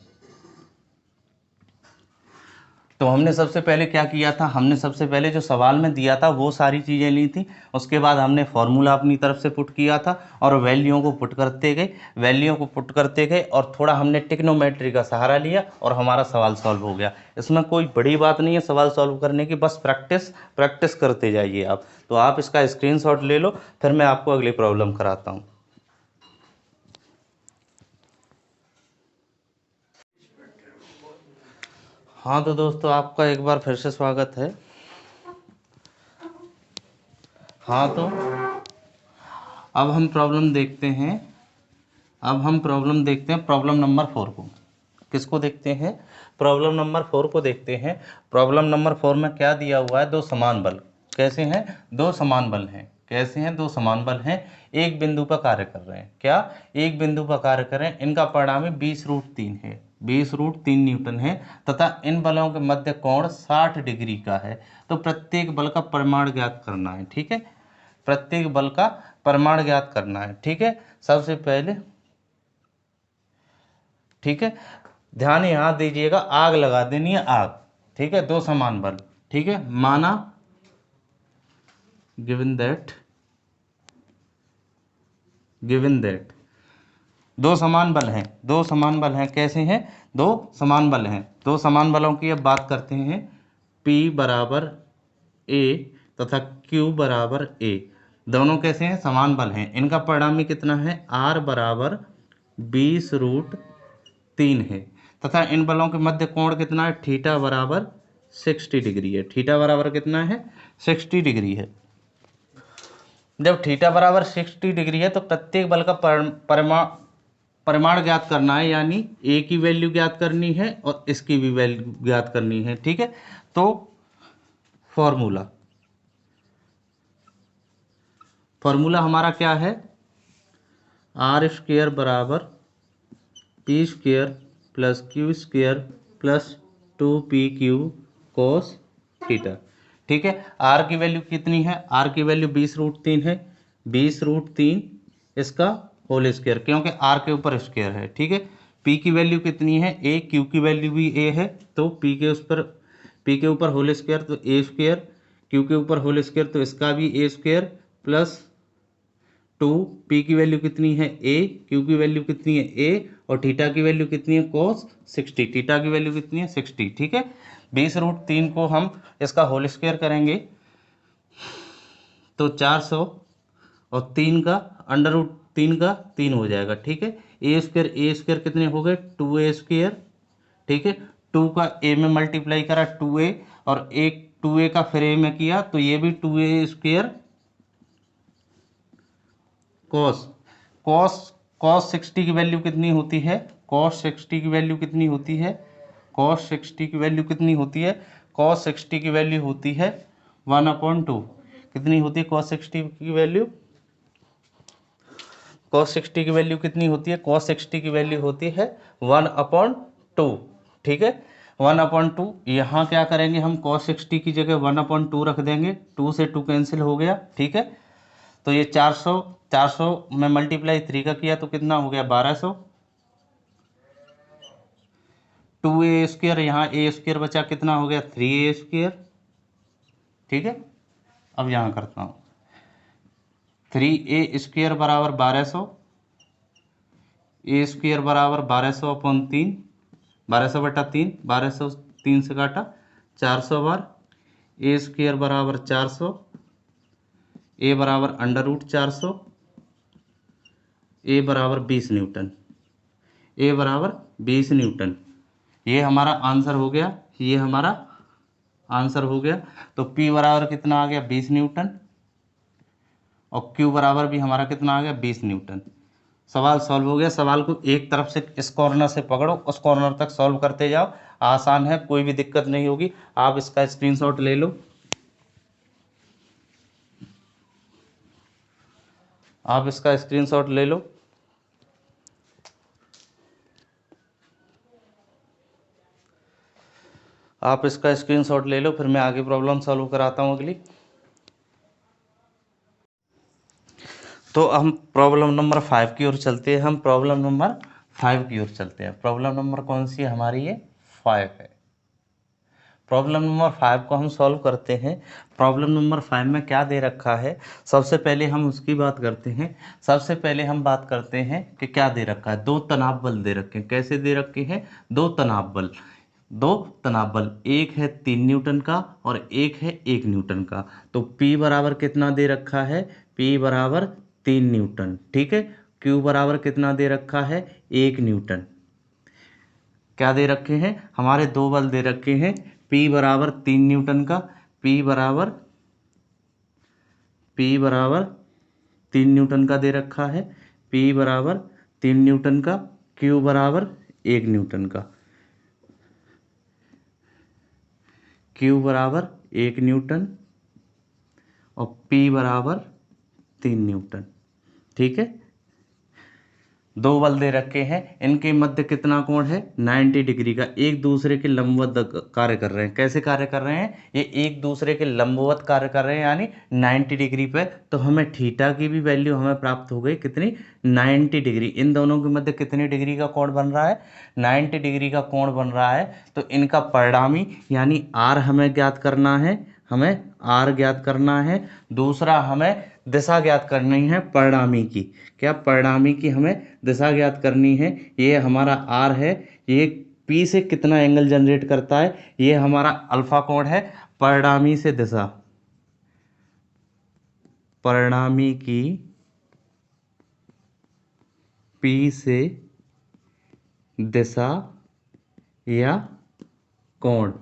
Speaker 1: तो हमने सबसे पहले क्या किया था, हमने सबसे पहले जो सवाल में दिया था वो सारी चीज़ें ली थी, उसके बाद हमने फॉर्मूला अपनी तरफ से पुट किया था और वैल्यूओं को पुट करते गए और थोड़ा हमने ट्रिग्नोमेट्री का सहारा लिया और हमारा सवाल सॉल्व हो गया। इसमें कोई बड़ी बात नहीं है सवाल सॉल्व करने की, बस प्रैक्टिस करते जाइए आप। तो आप इसका स्क्रीनशॉट ले लो, फिर मैं आपको अगली प्रॉब्लम कराता हूँ। हाँ तो दोस्तों, आपका एक बार फिर से स्वागत है। हाँ तो अब हम प्रॉब्लम देखते हैं, प्रॉब्लम नंबर 4 को। किसको देखते हैं, प्रॉब्लम नंबर 4 को देखते हैं। प्रॉब्लम नंबर 4 में क्या दिया हुआ है, दो समान बल। कैसे हैं, दो समान बल हैं। कैसे हैं? दो समान बल हैं, एक बिंदु पर कार्य कर रहे हैं। क्या? एक बिंदु पर कार्य कर रहे हैं। इनका परिणामी 20√3 है, 20√3 न्यूटन है तथा इन बलों के मध्य कोण 60 डिग्री का है। तो प्रत्येक बल का परिमाण ज्ञात करना है। ठीक है, प्रत्येक बल का परिमाण ज्ञात करना है। ठीक है, सबसे पहले, ठीक है, ध्यान यहाँ दीजिएगा, आग लगा देनी है, आग। ठीक है, दो समान बल। ठीक है, माना गिवन दैट दो समान बल हैं, दो समान बल हैं। कैसे हैं? दो समान बल हैं। दो समान बलों की अब बात करते हैं। P बराबर A तथा Q बराबर A, दोनों कैसे हैं? समान बल हैं। इनका परिणामी कितना है? R बराबर 20√3 है तथा इन बलों के मध्य कोण कितना है? थीटा बराबर 60 डिग्री है। थीटा बराबर कितना है? 60 डिग्री है। जब थीटा बराबर 60 डिग्री है तो प्रत्येक बल का परिमाण ज्ञात करना है, यानी ए की वैल्यू ज्ञात करनी है और इसकी भी वैल्यू ज्ञात करनी है। ठीक है, तो फॉर्मूला हमारा क्या है? आर स्क्वेयर बराबर P square plus Q square plus 2PQ cos theta. ठीक है, आर की वैल्यू कितनी है? आर की वैल्यू 20√3 है, 20√3 इसका होल स्क्वायर, क्योंकि आर के ऊपर स्क्वायर है। ठीक है, पी की वैल्यू कितनी है? ए। क्यू की वैल्यू भी ए है, तो पी के ऊपर होल स्क्वायर तो ए स्क्वायर, क्यू के ऊपर होल स्क्वायर तो इसका भी ए स्क्वायर प्लस 2। पी की वैल्यू कितनी है? ए। क्यू की वैल्यू कितनी है? ए। और थीटा की वैल्यू कितनी है? cos 60। थीटा की वैल्यू कितनी है? 60। ठीक है, 20√3 को हम इसका होल स्क्वायर करेंगे तो 400 और 3 का अंडर रूट 3 का 3 हो जाएगा। ठीक है, ए स्क्वायर कितने हो गए? 2A square. ठीक है, 2 का ए में मल्टीप्लाई करा 2A और एक 2A का फिर ए में किया तो ये भी 2A square cos cos cos 60 की वैल्यू कितनी होती है? कॉस 60 की वैल्यू कितनी होती है? कॉस 60 की वैल्यू कितनी होती है? कॉस 60 की वैल्यू होती है 1/2। कितनी होती है कॉस 60 की वैल्यू? कॉस 60 की वैल्यू कितनी होती है? कॉस 60 की वैल्यू होती है 1/2। ठीक है, 1/2। यहाँ क्या करेंगे हम? कॉस 60 की जगह 1/2 रख देंगे, 2 से 2 कैंसिल हो गया। ठीक है, तो ये 400 में मल्टीप्लाई 3 का किया तो कितना हो गया? 1200। 2A स्क्वायर, यहाँ ए स्क्वायर बचा, कितना हो गया? 3A square. ठीक है, अब यहाँ करता हूँ 3A स्क्वायर बराबर 1200, ए स्क्वायर बराबर 1200/3, 1200/3, 1200 3 से काटा 400 बार, ए स्क्वायर बराबर 400, ए बराबर √400, ए बराबर 20 न्यूटन, ए बराबर 20 न्यूटन। ये हमारा आंसर हो गया, ये हमारा आंसर हो गया। तो P बराबर कितना आ गया? 20 न्यूटन और Q बराबर भी हमारा कितना आ गया? 20 न्यूटन। सवाल सॉल्व हो गया। सवाल को एक तरफ से, इस कॉर्नर से पकड़ो, उस कॉर्नर तक सॉल्व करते जाओ। आसान है, कोई भी दिक्कत नहीं होगी। आप इसका स्क्रीनशॉट ले लो, आप इसका स्क्रीनशॉट ले लो। आप इसका स्क्रीनशॉट ले लो, फिर मैं आगे प्रॉब्लम सॉल्व कराता हूँ अगली। तो हम प्रॉब्लम नंबर 5 की ओर चलते हैं। हम प्रॉब्लम नंबर 5 की ओर चलते हैं। प्रॉब्लम नंबर कौन सी है हमारी? ये 5 है। प्रॉब्लम नंबर 5 को हम सॉल्व करते हैं। प्रॉब्लम नंबर 5 में क्या दे रखा है, सबसे पहले हम उसकी बात करते हैं। सबसे पहले हम बात करते हैं कि क्या दे रखा है। दो तनाव बल दे रखे हैं। कैसे दे रखे हैं? दो तनाव बल। दो तनाव बल, एक है 3 न्यूटन का और एक है 1 न्यूटन का। तो P बराबर कितना दे रखा है? P बराबर 3 न्यूटन। ठीक है, Q बराबर कितना दे रखा है? 1 न्यूटन। क्या दे रखे हैं? हमारे दो बल दे रखे हैं। P बराबर 3 न्यूटन का, P बराबर 3 न्यूटन का दे रखा है। P बराबर 3 न्यूटन का, Q बराबर 1 न्यूटन का। Q बराबर 1 न्यूटन और P बराबर 3 न्यूटन। ठीक है, दो बल दे रखे हैं, इनके मध्य कितना कोण है 90 डिग्री का, एक दूसरे के लंबवत कार्य कर रहे हैं। कैसे कार्य कर रहे हैं, ये एक दूसरे के लंबवत कार्य कर रहे हैं यानी 90 डिग्री पे। तो हमें थीटा की भी वैल्यू हमें प्राप्त हो गई कितनी, 90 डिग्री। इन दोनों के मध्य कितनी डिग्री का कोण बन रहा है, 90 डिग्री का कोण बन रहा है। तो इनका परिणामी यानी आर हमें ज्ञात करना है, हमें आर ज्ञात करना है। दूसरा हमें दिशा ज्ञात करनी है परिणामी की। क्या, परिणामी की हमें दिशा ज्ञात करनी है। ये हमारा आर है, ये पी से कितना एंगल जनरेट करता है, ये हमारा अल्फा कोण है। परिणामी से दिशा, परिणामी की पी से दिशा या कोण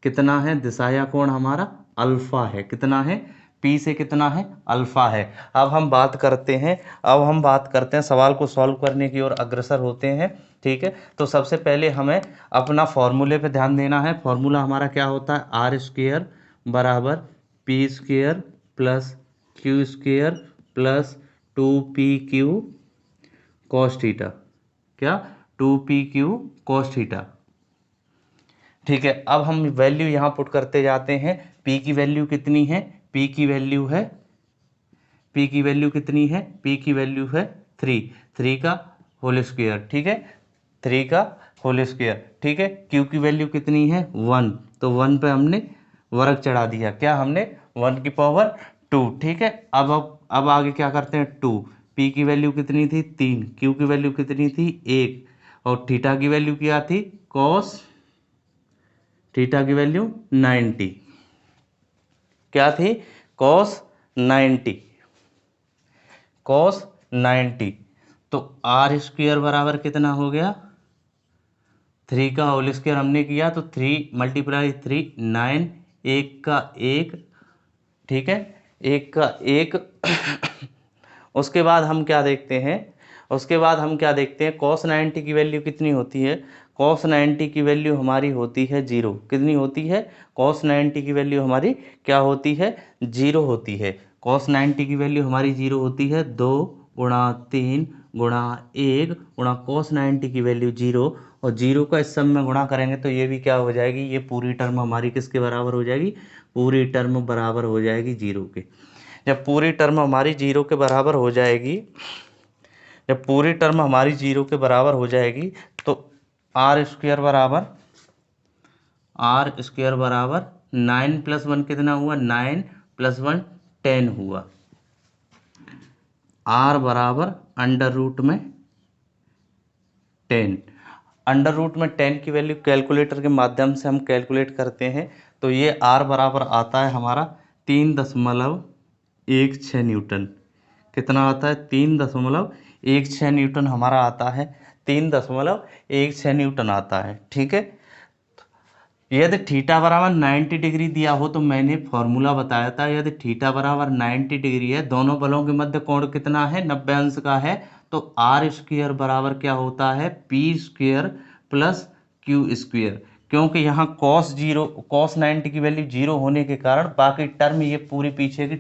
Speaker 1: कितना है, दिशा या कोण हमारा अल्फा है। कितना है, पी से कितना है, अल्फा है। अब हम बात करते हैं सवाल को सॉल्व करने की ओर अग्रसर होते हैं। ठीक है, तो सबसे पहले हमें अपना फॉर्मूले पे ध्यान देना है। फॉर्मूला हमारा क्या होता है, आर स्क्वेयर बराबर P square plus Q square plus 2pq cos theta. क्या, 2pq कॉस थीटा। ठीक है, अब हम वैल्यू यहाँ पुट करते जाते हैं। p की वैल्यू कितनी है, p की वैल्यू है, p की वैल्यू कितनी है, p की वैल्यू है 3 का होल स्क्वायर। ठीक है, 3 का होल स्क्वायर। ठीक है, q की वैल्यू कितनी है 1, तो 1 पे हमने वर्ग चढ़ा दिया। क्या, हमने 1 की पावर 2। ठीक है, अब आगे क्या करते हैं, 2, p की वैल्यू कितनी थी 3, q की वैल्यू कितनी थी 1 और थीटा की वैल्यू क्या थी, कॉस थीटा की वैल्यू 90। क्या थी, कॉस 90, कॉस 90। तो आर स्क्वायर बराबर कितना हो गया, 3 का होल स्क्वायर हमने किया तो 3 मल्टीप्लाई 3 9, एक का एक। ठीक है, एक का एक। उसके बाद हम क्या देखते हैं, कॉस 90 की वैल्यू कितनी होती है, कॉस 90 की वैल्यू हमारी होती है 0। कितनी होती है, कॉस 90 की वैल्यू हमारी क्या होती है, 0 होती है। कॉस 90 की वैल्यू हमारी 0 होती है, 2 गुणा 3 गुणा 1 गुणा कॉस 90 की वैल्यू 0 और 0 का इस सब में गुणा करेंगे तो ये भी क्या हो जाएगी, ये पूरी टर्म हमारी किसके बराबर हो जाएगी, पूरी टर्म बराबर हो जाएगी 0 के। जब पूरी टर्म हमारी 0 के बराबर हो जाएगी, जब पूरी टर्म हमारी 0 के बराबर हो जाएगी तो आर स्क्वायर बराबर 9 + 1 कितना हुआ, 9 + 1 10 हुआ। आर बराबर √10। √10 की वैल्यू कैलकुलेटर के माध्यम से हम कैलकुलेट करते हैं तो ये आर बराबर आता है हमारा 3.16 न्यूटन। कितना आता है, 3.16 न्यूटन हमारा आता है, 3.16 न्यूटन आता है। ठीक है, यदि थीटा बराबर 90 डिग्री दिया हो तो मैंने फॉर्मूला बताया था, यदि थीटा बराबर 90 डिग्री है, दोनों बलों के मध्य कोण कितना है, 90 अंश का है, तो आर स्क्वायर बराबर क्या होता है, P square plus Q square. क्योंकि यहाँ कॉस 90 की वैल्यू 0 होने के कारण बाकी टर्म ये पूरी पीछे की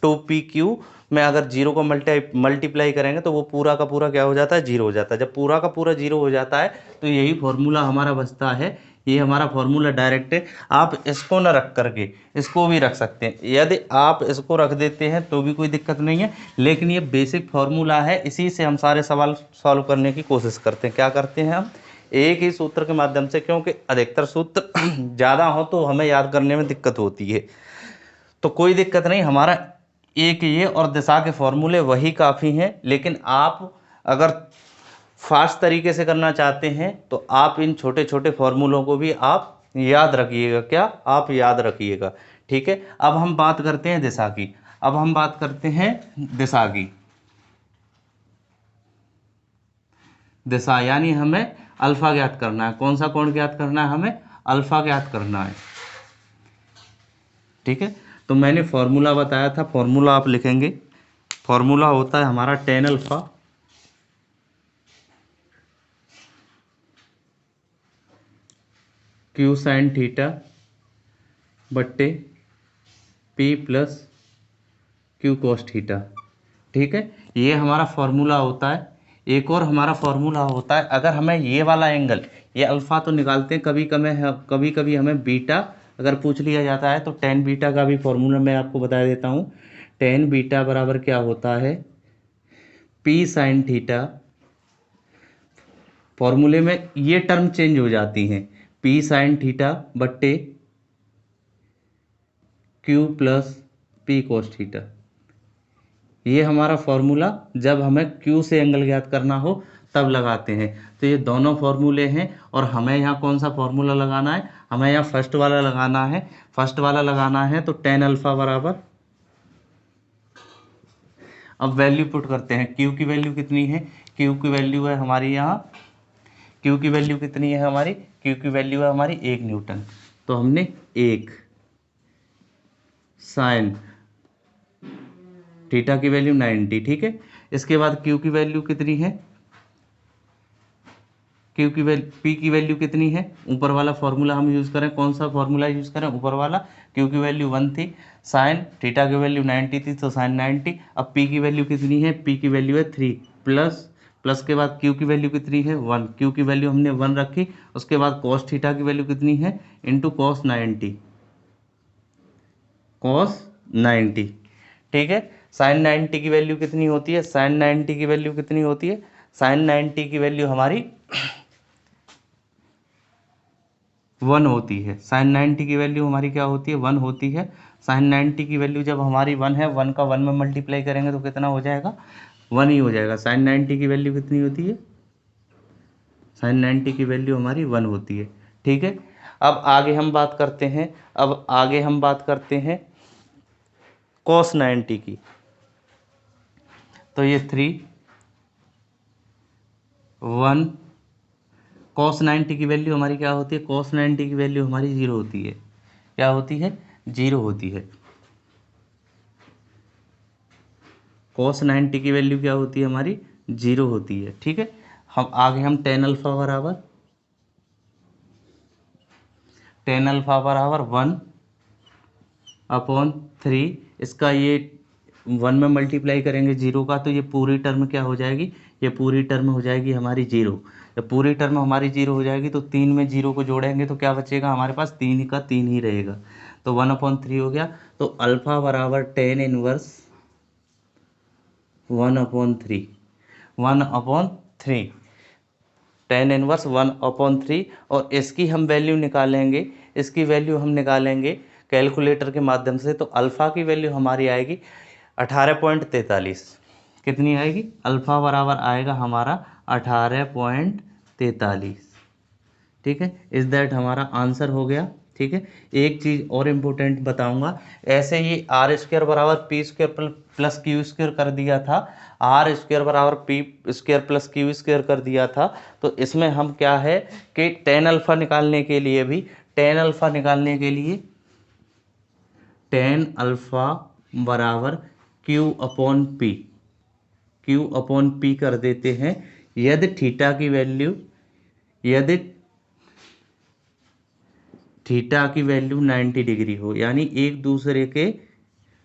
Speaker 1: 2pq में अगर 0 को मल्टीप्लाई करेंगे तो वो पूरा का पूरा क्या हो जाता है, 0 हो जाता है। जब पूरा का पूरा 0 हो जाता है तो यही फॉर्मूला हमारा बचता है। ये हमारा फॉर्मूला डायरेक्ट है। आप इसको न रख करके इसको भी रख सकते हैं, यदि आप इसको रख देते हैं तो भी कोई दिक्कत नहीं है, लेकिन ये बेसिक फॉर्मूला है, इसी से हम सारे सवाल सॉल्व करने की कोशिश करते हैं। क्या करते हैं हम, एक ही सूत्र के माध्यम से, क्योंकि अधिकतर सूत्र ज़्यादा हो तो हमें याद करने में दिक्कत होती है, तो कोई दिक्कत नहीं, हमारा एक ये और दिशा के फॉर्मूले वही काफ़ी हैं। लेकिन आप अगर फास्ट तरीके से करना चाहते हैं तो आप इन छोटे छोटे फॉर्मूलों को भी आप याद रखिएगा। क्या, आप याद रखिएगा। ठीक है, अब हम बात करते हैं दिशा की। अब हम बात करते हैं दिशा की। दिशा यानी हमें अल्फा ज्ञात करना है। कौन सा कोण ज्ञात करना है, हमें अल्फा ज्ञात करना है। ठीक है, तो मैंने फॉर्मूला बताया था, फॉर्मूला आप लिखेंगे। फॉर्मूला होता है हमारा tan alpha Q sine theta बट्टे p + क्यू कॉस थीटा। ठीक है, ये हमारा फॉर्मूला होता है। एक और हमारा फॉर्मूला होता है, अगर हमें ये वाला एंगल, ये अल्फ़ा तो निकालते हैं, कभी कभी हमें बीटा अगर पूछ लिया जाता है तो टेन बीटा का भी फॉर्मूला मैं आपको बता देता हूँ। टेन बीटा बराबर क्या होता है, पी साइन थीटा। फॉर्मूले में ये टर्म चेंज हो जाती हैं, पी साइन थीटा बट्टे Q plus P cos theta. ये हमारा फॉर्मूला जब हमें क्यू से एंगल ज्ञात करना हो तब लगाते हैं। तो ये दोनों फॉर्मूले हैं, और हमें यहाँ कौन सा फॉर्मूला लगाना है, हमें यहाँ फर्स्ट वाला लगाना है। फर्स्ट वाला लगाना है तो टेन अल्फ़ा बराबर, अब वैल्यू पुट करते हैं। क्यू की वैल्यू कितनी है, क्यू की वैल्यू है हमारी यहाँ, क्यू की वैल्यू कितनी है हमारी, क्यू की वैल्यू है हमारी 1 न्यूटन। तो हमने 1 साइन थीटा की वैल्यू 90। ठीक है, इसके बाद क्यू की वैल्यू कितनी है, क्यू की वैल्यू, पी की वैल्यू कितनी है, ऊपर वाला फॉर्मूला हम यूज़ करें, कौन सा फॉर्मूला यूज़ करें, ऊपर वाला। क्यू की वैल्यू 1 थी, साइन थीटा की वैल्यू 90 थी, तो साइन 90। अब पी की वैल्यू कितनी है, पी की वैल्यू है 3, प्लस प्लस के बाद क्यू की वैल्यू कितनी है 1, क्यू की वैल्यू हमने 1 रखी। उसके बाद कॉस थीटा की वैल्यू कितनी है, इंटू कॉस 90, कॉस 90। ठीक है, साइन 90 की वैल्यू कितनी होती है, साइन 90 की वैल्यू कितनी होती है, साइन 90 की वैल्यू हमारी 1 होती है। साइन 90 की वैल्यू हमारी क्या होती है, 1 होती है। साइन 90 की वैल्यू जब हमारी 1 है, 1 का 1 में मल्टीप्लाई करेंगे तो कितना हो जाएगा, 1 ही हो जाएगा। साइन 90 की वैल्यू कितनी होती है, साइन 90 की वैल्यू हमारी 1 होती है। ठीक है, अब आगे हम बात करते हैं, अब आगे हम बात करते हैं कॉस 90 की। तो ये 3 1, कॉस 90 की वैल्यू हमारी क्या होती है, कॉस 90 की वैल्यू हमारी 0 होती है। क्या होती है, 0 होती है। कॉस 90 की वैल्यू क्या होती है हमारी, 0 होती है। ठीक है, हम आगे हम टेन अल्फा बराबर 1/3, इसका ये 1 में मल्टीप्लाई करेंगे 0 का, तो ये पूरी टर्म क्या हो जाएगी, ये पूरी टर्म हो जाएगी हमारी 0। जब पूरी टर्म हमारी 0 हो जाएगी तो 3 में 0 को जोड़ेंगे तो क्या बचेगा हमारे पास, 3 का 3 ही रहेगा, तो 1/3 हो गया। तो अल्फ़ा बराबर टेन इनवर्स 1/3, 1/3, टेन इनवर्स 1/3। और इसकी हम वैल्यू निकालेंगे, इसकी वैल्यू हम निकालेंगे कैलकुलेटर के माध्यम से। तो अल्फ़ा की वैल्यू हमारी आएगी 18.43। कितनी आएगी, अल्फ़ा बराबर आएगा हमारा 18.43। ठीक है, इस दैट हमारा आंसर हो गया। ठीक है, एक चीज़ और इम्पोर्टेंट बताऊंगा, ऐसे ही आर स्क्वायर बराबर P square plus Q square कर दिया था, आर स्क्वायर बराबर P square plus Q square कर दिया था। तो इसमें हम क्या है कि टेन अल्फ़ा निकालने के लिए भी, टेन अल्फ़ा निकालने के लिए टेन अल्फ़ा बराबर Q upon P, Q upon P कर देते हैं। यदि थीटा की वैल्यू, यदि थीटा की वैल्यू 90 डिग्री हो, यानी एक दूसरे के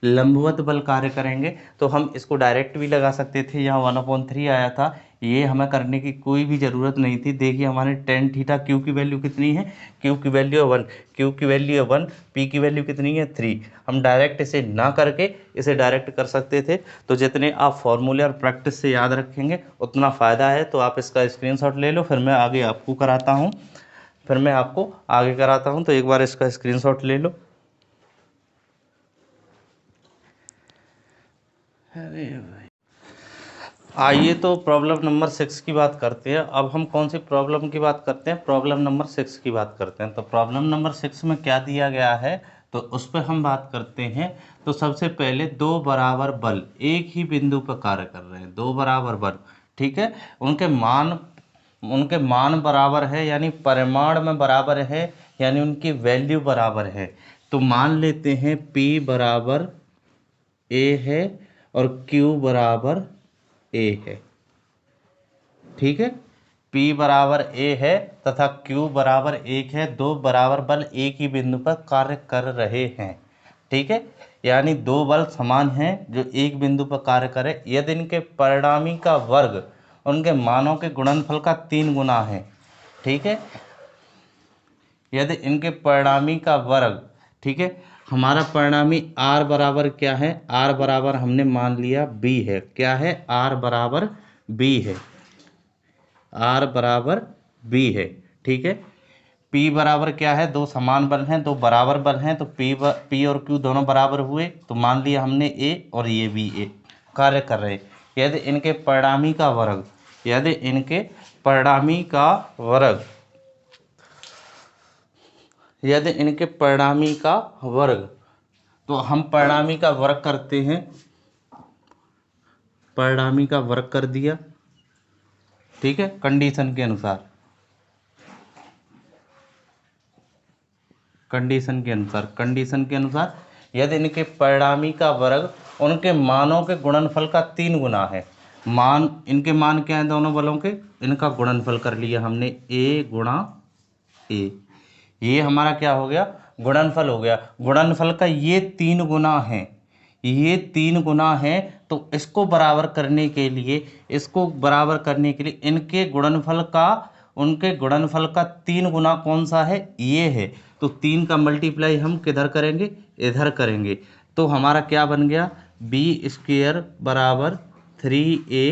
Speaker 1: लंबवत बल कार्य करेंगे, तो हम इसको डायरेक्ट भी लगा सकते थे। यहाँ 1/3 आया था, ये हमें करने की कोई भी ज़रूरत नहीं थी। देखिए हमारे टेन थीटा, क्यू की वैल्यू कितनी है, क्यू की वैल्यू है 1, क्यू की वैल्यू है 1, पी की वैल्यू कितनी है 3। हम डायरेक्ट इसे ना करके इसे डायरेक्ट कर सकते थे। तो जितने आप फॉर्मूले और प्रैक्टिस से याद रखेंगे उतना फ़ायदा है। तो आप इसका स्क्रीनशॉट ले लो, फिर मैं आगे आपको कराता हूँ, फिर मैं आपको आगे कराता हूँ। तो एक बार इसका स्क्रीनशॉट ले लो। अरे भाई, आइए तो प्रॉब्लम नंबर 6 की बात करते हैं। अब हम कौन सी प्रॉब्लम की बात करते हैं, प्रॉब्लम नंबर 6 की बात करते हैं। तो प्रॉब्लम नंबर 6 में क्या दिया गया है, तो उस पर हम बात करते हैं। तो सबसे पहले दो बराबर बल एक ही बिंदु पर कार्य कर रहे हैं, दो बराबर बल। ठीक है, उनके मान बराबर है, यानी परिमाण में बराबर है, यानी उनकी वैल्यू बराबर है। तो मान लेते हैं P बराबर A है और Q बराबर A है। ठीक है, P बराबर A है तथा Q बराबर 1 है। दो बराबर बल एक ही बिंदु पर कार्य कर रहे हैं। ठीक है, यानी दो बल समान हैं जो एक बिंदु पर कार्य करें यदि इनके परिणामी का वर्ग उनके मानों के गुणनफल का 3 गुना है। ठीक है, यदि इनके परिणामी का वर्ग, ठीक है, हमारा परिणामी r बराबर क्या है, r बराबर हमने मान लिया b है। क्या है, r बराबर b है, r बराबर b है। ठीक है, p बराबर क्या है, दो समान बल हैं, दो बराबर बल हैं, तो p और q दोनों बराबर हुए, तो मान लिया हमने a और ये भी a कार्य कर रहे हैं। यदि इनके परिणामी का वर्ग, यदि इनके परिणामी का वर्ग, यदि इनके परिणामी का वर्ग, तो हम परिणामी का वर्ग करते हैं, परिणामी का वर्ग कर दिया। ठीक है, कंडीशन के अनुसार, कंडीशन के अनुसार यदि इनके परिणामी का वर्ग उनके मानों के गुणनफल का 3 गुना है। मान, इनके मान क्या है दोनों बलों के, इनका गुणनफल कर लिया हमने a गुणा a, ये हमारा क्या हो गया, गुणनफल हो गया। गुणनफल का ये 3 गुना है, ये 3 गुना है, तो इसको बराबर करने के लिए, इसको बराबर करने के लिए इनके गुणनफल का, उनके गुणनफल का 3 गुना कौन सा है, ये है। तो 3 का मल्टीप्लाई हम किधर करेंगे, इधर करेंगे। तो हमारा क्या बन गया, बी स्क्वेयर बराबर 3a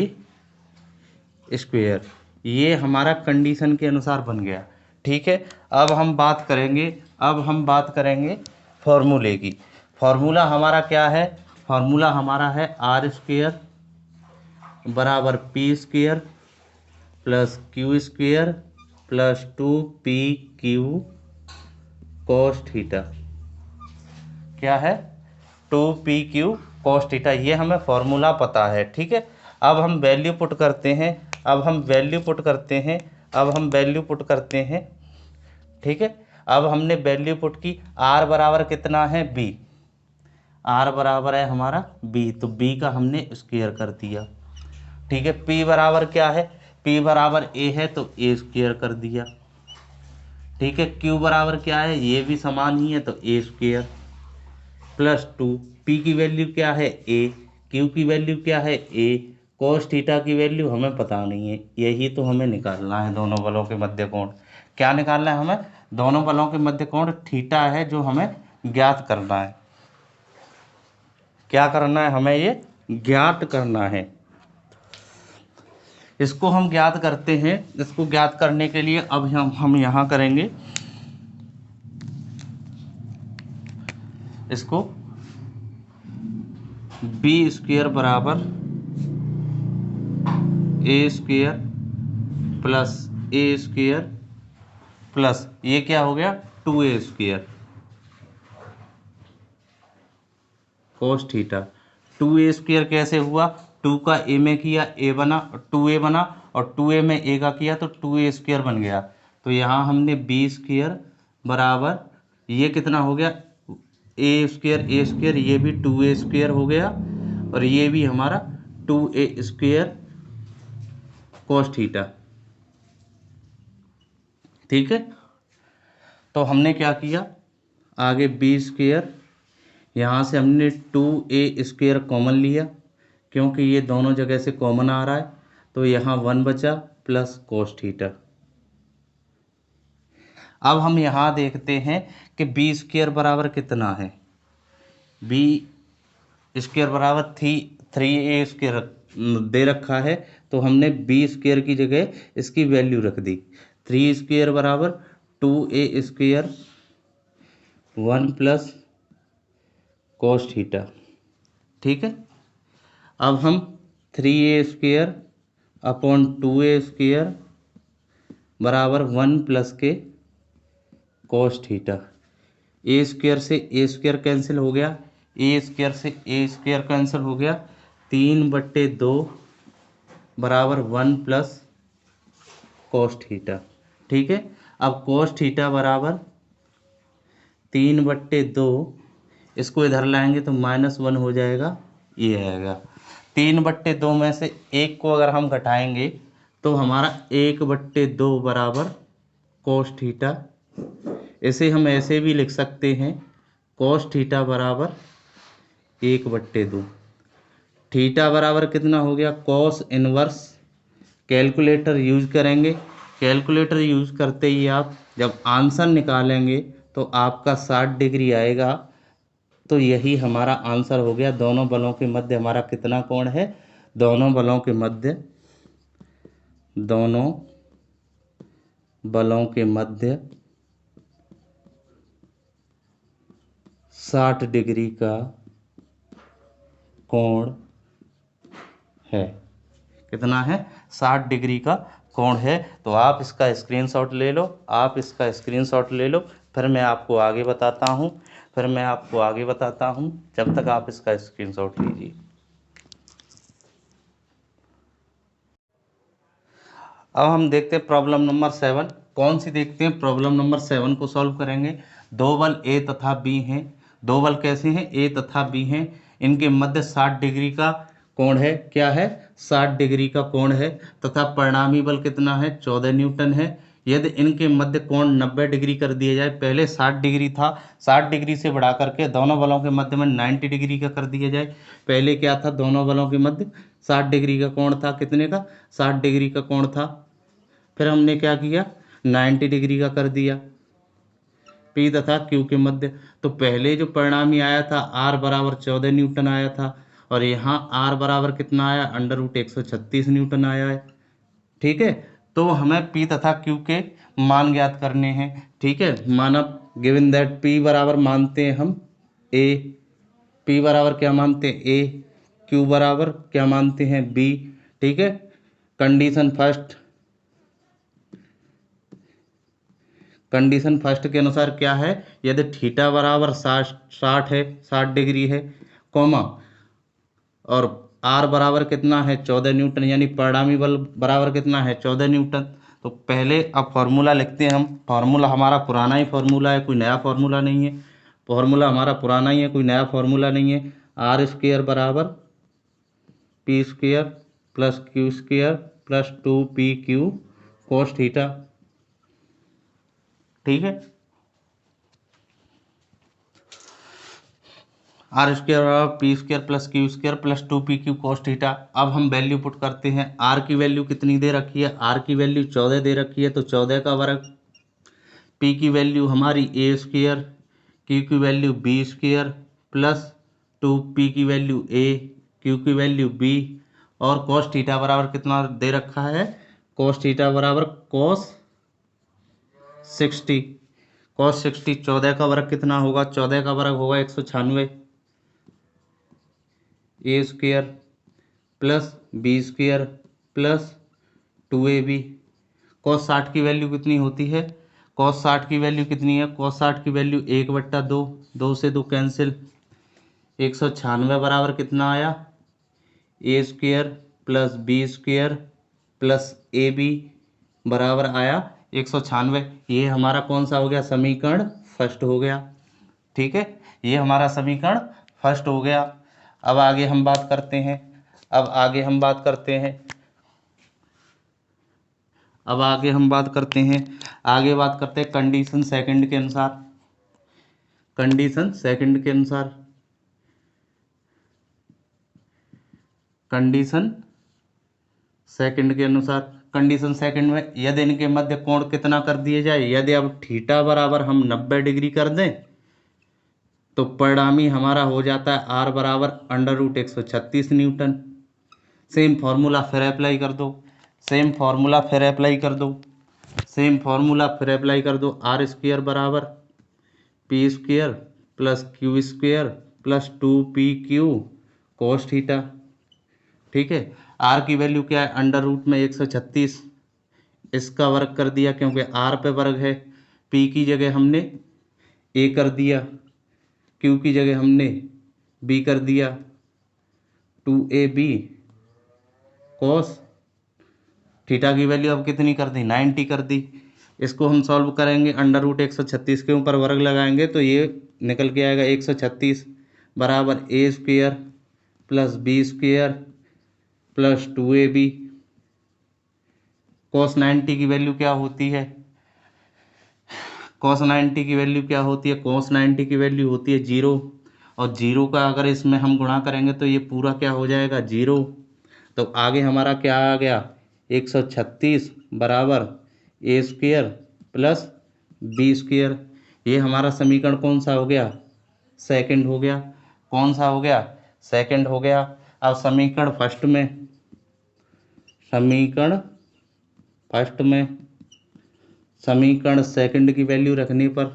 Speaker 1: स्क्वेयर, ये हमारा कंडीशन के अनुसार बन गया। ठीक है, अब हम बात करेंगे, अब हम बात करेंगे फॉर्मूले की। फॉर्मूला हमारा क्या है, फॉर्मूला हमारा है आर स्क्वेयर बराबर P square plus Q square plus 2pq cos theta. क्या है, 2pq कॉस थीटा, ये हमें फॉर्मूला पता है। ठीक है, अब हम वैल्यू पुट करते हैं, अब हम वैल्यू पुट करते हैं, अब हम वैल्यू पुट करते हैं। ठीक है, अब हमने वैल्यू पुट की, r बराबर कितना है, b, r बराबर है हमारा b, तो b का हमने स्क्वायर कर दिया। ठीक है, p बराबर क्या है, p बराबर a है, तो a स्क्वायर कर दिया। ठीक है, q बराबर क्या है, ये भी समान ही है, तो a स्क्वायर प्लस 2, p की वैल्यू क्या है a, q की वैल्यू क्या है a, cos थीटा की वैल्यू हमें पता नहीं है, यही तो हमें निकालना है, दोनों बलों के मध्य कोण। क्या निकालना है हमें, दोनों बलों के मध्य कोण थीटा है जो हमें ज्ञात करना है। क्या करना है, हमें ये ज्ञात करना है। इसको हम ज्ञात करते हैं, इसको ज्ञात करने के लिए अब हम यहाँ करेंगे, इसको बी स्क्वेयर बराबर a square plus A square plus ये क्या हो गया 2a square cos theta. 2a square कैसे हुआ, 2 का a में किया a बना, 2a बना, और 2a में a का किया तो 2a स्क्वेयर बन गया। तो यहाँ हमने b स्क्वेयर बराबर ये कितना हो गया a स्क्वेयर, ये भी 2a स्क्वेयर हो गया, और ये भी हमारा 2a स्क्वेयर कोस थीटा। ठीक है, तो हमने क्या किया, आगे बी स्क्वेयर, यहाँ से हमने 2a स्क्वेयर कॉमन लिया, क्योंकि ये दोनों जगह से कॉमन आ रहा है, तो यहाँ 1 बचा प्लस कोस थीटा। अब हम यहाँ देखते हैं कि बी स्क्वेयर बराबर कितना है, बी स्क्वेयर बराबर 3a स्क्वेयर दे रखा है, तो हमने बी स्क्वेयर की जगह इसकी वैल्यू रख दी। 3 स्क्वेयर बराबर 2a square 1 plus cos theta. ठीक है, अब हम 3a square upon 2a square बराबर 1 प्लस के कोस थीटा। ए स्क्वेयर से ए स्क्वेयर कैंसिल हो गया, ए स्क्वेयर से ए स्क्वेयर कैंसिल हो गया, 3/2 बराबर 1 प्लस कोस थीटा। ठीक है, अब कोस थीटा बराबर 3/2, इसको इधर लाएंगे तो -1 हो जाएगा, ये आएगा। 3/2 में से 1 को अगर हम घटाएंगे तो हमारा 1/2 बराबर कोस थीटा। इसे हम ऐसे भी लिख सकते हैं कॉस थीटा बराबर 1/2। थीटा बराबर कितना हो गया, कॉस इनवर्स। कैलकुलेटर यूज करेंगे, कैलकुलेटर यूज करते ही आप जब आंसर निकालेंगे तो आपका 60 डिग्री आएगा। तो यही हमारा आंसर हो गया। दोनों बलों के मध्य हमारा कितना कोण है, दोनों बलों के मध्य, दोनों बलों के मध्य 60 डिग्री का कोण है। कितना है, 60 डिग्री का कोण है। तो आप इसका स्क्रीनशॉट ले लो, आप इसका स्क्रीनशॉट ले लो, फिर मैं आपको आगे बताता हूँ, फिर मैं आपको आगे बताता हूँ। जब तक आप इसका स्क्रीनशॉट लीजिए। अब हम देखते हैं प्रॉब्लम नंबर 7। कौन सी देखते हैं, प्रॉब्लम नंबर 7 को सॉल्व करेंगे। दो बल ए तथा बी हैं। दो बल कैसे हैं, ए तथा बी हैं। इनके मध्य 60 डिग्री का कोण है। क्या है, 60 डिग्री का कोण है। तथा परिणामी बल कितना है, 14 न्यूटन है। यदि इनके मध्य कोण 90 डिग्री कर दिया जाए, पहले 60 डिग्री था, 60 डिग्री से बढ़ा करके दोनों बलों के मध्य में 90 डिग्री का कर दिया जाए। पहले क्या था, दोनों बलों के मध्य 60 डिग्री का कोण था। कितने का, 60 डिग्री का कोण था। फिर हमने क्या किया, 90 डिग्री का कर दिया पी तथा क्यू के मध्य। तो पहले जो परिणामी आया था आर बराबर 14 न्यूटन आया था, और यहाँ आर बराबर कितना आया, √136 न्यूटन आया है। ठीक है, तो हमें पी तथा क्यू के मान ज्ञात करने हैं। ठीक है, माना गिवन दैट पी बराबर मानते हैं हम ए, पी बराबर क्या मानते हैं ए, क्यू बराबर क्या मानते हैं बी। ठीक है, कंडीशन फर्स्ट, कंडीशन फर्स्ट के अनुसार क्या है, यदि थीटा बराबर 60 है, 60 डिग्री है, कॉमा, और आर बराबर कितना है 14 न्यूटन, यानी परिणामी बल बराबर कितना है 14 न्यूटन। तो पहले अब फॉर्मूला लिखते हैं हम। फॉर्मूला हमारा पुराना ही फॉर्मूला है, कोई नया फॉर्मूला नहीं है। फॉर्मूला हमारा पुराना ही है, कोई नया फॉर्मूला नहीं है। आर स्क्वेयर बराबर P square plus Q square plus 2pq cos theta. ठीक है, R square P square plus Q square plus 2pq cos theta. अब हम वैल्यू पुट करते हैं। आर की वैल्यू कितनी दे रखी है, आर की वैल्यू 14 दे रखी है, तो 14 का वर्ग। पी की वैल्यू हमारी ए स्क्र, क्यू की value B square plus 2p की वैल्यू ए, क्यू की वैल्यू बी, और कोस थीटा बराबर कितना दे रखा है, कोस थीटा बराबर कोस 60। कोस 60, 14 का वर्ग कितना होगा, 14 का वर्ग होगा 196 a square plus b square plus 2ab। Cos 60 की वैल्यू कितनी होती है, कॉस 60 की वैल्यू कितनी है, कॉस 60 की वैल्यू 1/2, 2 से 2 कैंसिल, 196 बराबर कितना आया, a square plus b square plus a b बराबर आया 196। ये हमारा कौन सा हो गया, समीकरण फर्स्ट हो गया। ठीक है, ये हमारा समीकरण फर्स्ट हो गया। अब आगे हम बात करते हैं, अब आगे हम बात करते हैं, अब आगे हम बात करते हैं, आगे बात करते हैं कंडीशन सेकंड के अनुसार। कंडीशन सेकंड के अनुसार, कंडीशन सेकंड के अनुसार, कंडीशन सेकंड में यदि इनके मध्य कोण कितना कर दिया जाए, यदि अब थीटा बराबर हम 90 डिग्री कर दें, तो परिणामी हमारा हो जाता है आर बराबर √136 न्यूटन। सेम फार्मूला फिर अप्लाई कर दो, सेम फार्मूला फिर अप्लाई कर दो, सेम फार्मूला फिर अप्लाई कर दो। आर स्क्वेयर बराबर P square plus Q square plus 2pq cos theta. ठीक है, आर की वैल्यू क्या है, √136, इसका वर्ग कर दिया क्योंकि आर पे वर्ग है। पी की जगह हमने ए कर दिया, क्यू की जगह हमने बी कर दिया, 2ab कोस थीटा की वैल्यू अब कितनी कर दी, 90 कर दी। इसको हम सॉल्व करेंगे, √136 के ऊपर वर्ग लगाएंगे तो ये निकल के आएगा 136 बराबर a square plus b square plus 2ab। Cos 90 की वैल्यू क्या होती है, cos 90 की वैल्यू क्या होती है? cos 90 की वैल्यू होती है 0, और 0 का अगर इसमें हम गुणा करेंगे तो ये पूरा क्या हो जाएगा? 0। तो आगे हमारा क्या आ गया? 136 बराबर a square plus b square. ये हमारा समीकरण कौन सा हो गया? सेकंड हो गया। कौन सा हो गया? सेकंड हो गया। अब समीकरण फर्स्ट में समीकरण सेकंड की वैल्यू रखने पर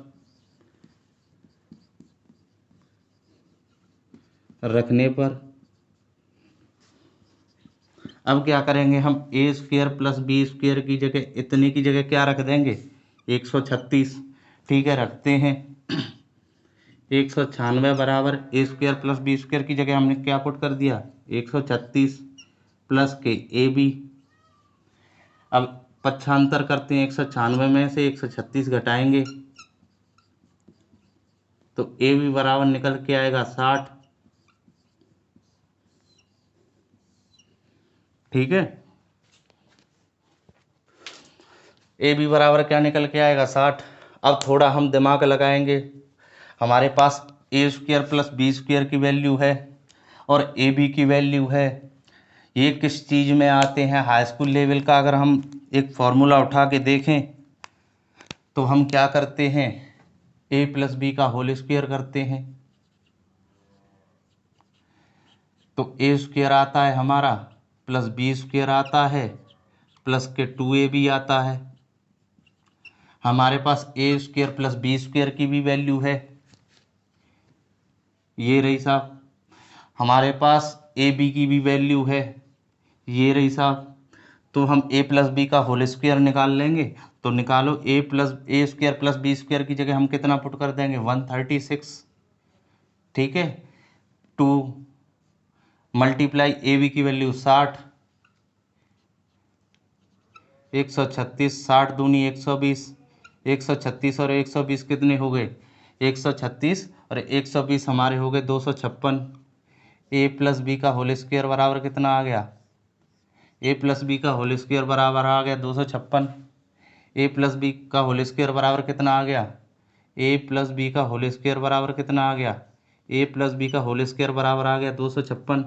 Speaker 1: अब क्या करेंगे हम? ए स्क्वेयर प्लस बी स्क्वेयर की जगह, इतने की जगह क्या रख देंगे? 136। ठीक है, रखते हैं। 196 बराबर a square plus b square की जगह हमने क्या पुट कर दिया? 136 प्लस के ए बी। अब पक्षांतर करते हैं, 196 में से 136 घटाएंगे तो ए बी बराबर निकल के आएगा 60। ठीक है, ए बी बराबर क्या निकल के आएगा? 60। अब थोड़ा हम दिमाग लगाएंगे। हमारे पास ए स्क्वेयर प्लस बी स्क्वेयर की वैल्यू है और ए बी की वैल्यू है। ये किस चीज़ में आते हैं? हाई स्कूल लेवल का अगर हम एक फॉर्मूला उठा के देखें तो हम क्या करते हैं? ए प्लस बी का होल स्क्वायर करते हैं। तो ए स्क्वायर आता है हमारा प्लस बी स्क्वायर आता है प्लस के 2ab आता है। हमारे पास ए स्क्वायर प्लस बी स्क्वायर की भी वैल्यू है, ये रही साहब। हमारे पास ए बी की भी वैल्यू है, ये रही साहब। तो हम ए प्लस बी का होल स्क्वायर निकाल लेंगे। तो निकालो, ए स्क्वायर प्लस बी स्क्वायर की जगह हम कितना पुट कर देंगे? 136। ठीक है, 2 मल्टीप्लाई ए बी की वैल्यू 60, 136, 60 दूनी 120, 136 और 120 कितने हो गए? 136 और 120 हमारे हो गए 256। ए प्लस बी का होल स्क्वायर बराबर कितना आ गया? ए प्लस बी का होल स्क्वायर बराबर आ गया 256। ए प्लस बी का होल स्क्वायर बराबर कितना आ गया? ए प्लस बी का होल स्क्वायर बराबर कितना आ गया? ए प्लस बी का होल स्क्वायर बराबर आ गया 256।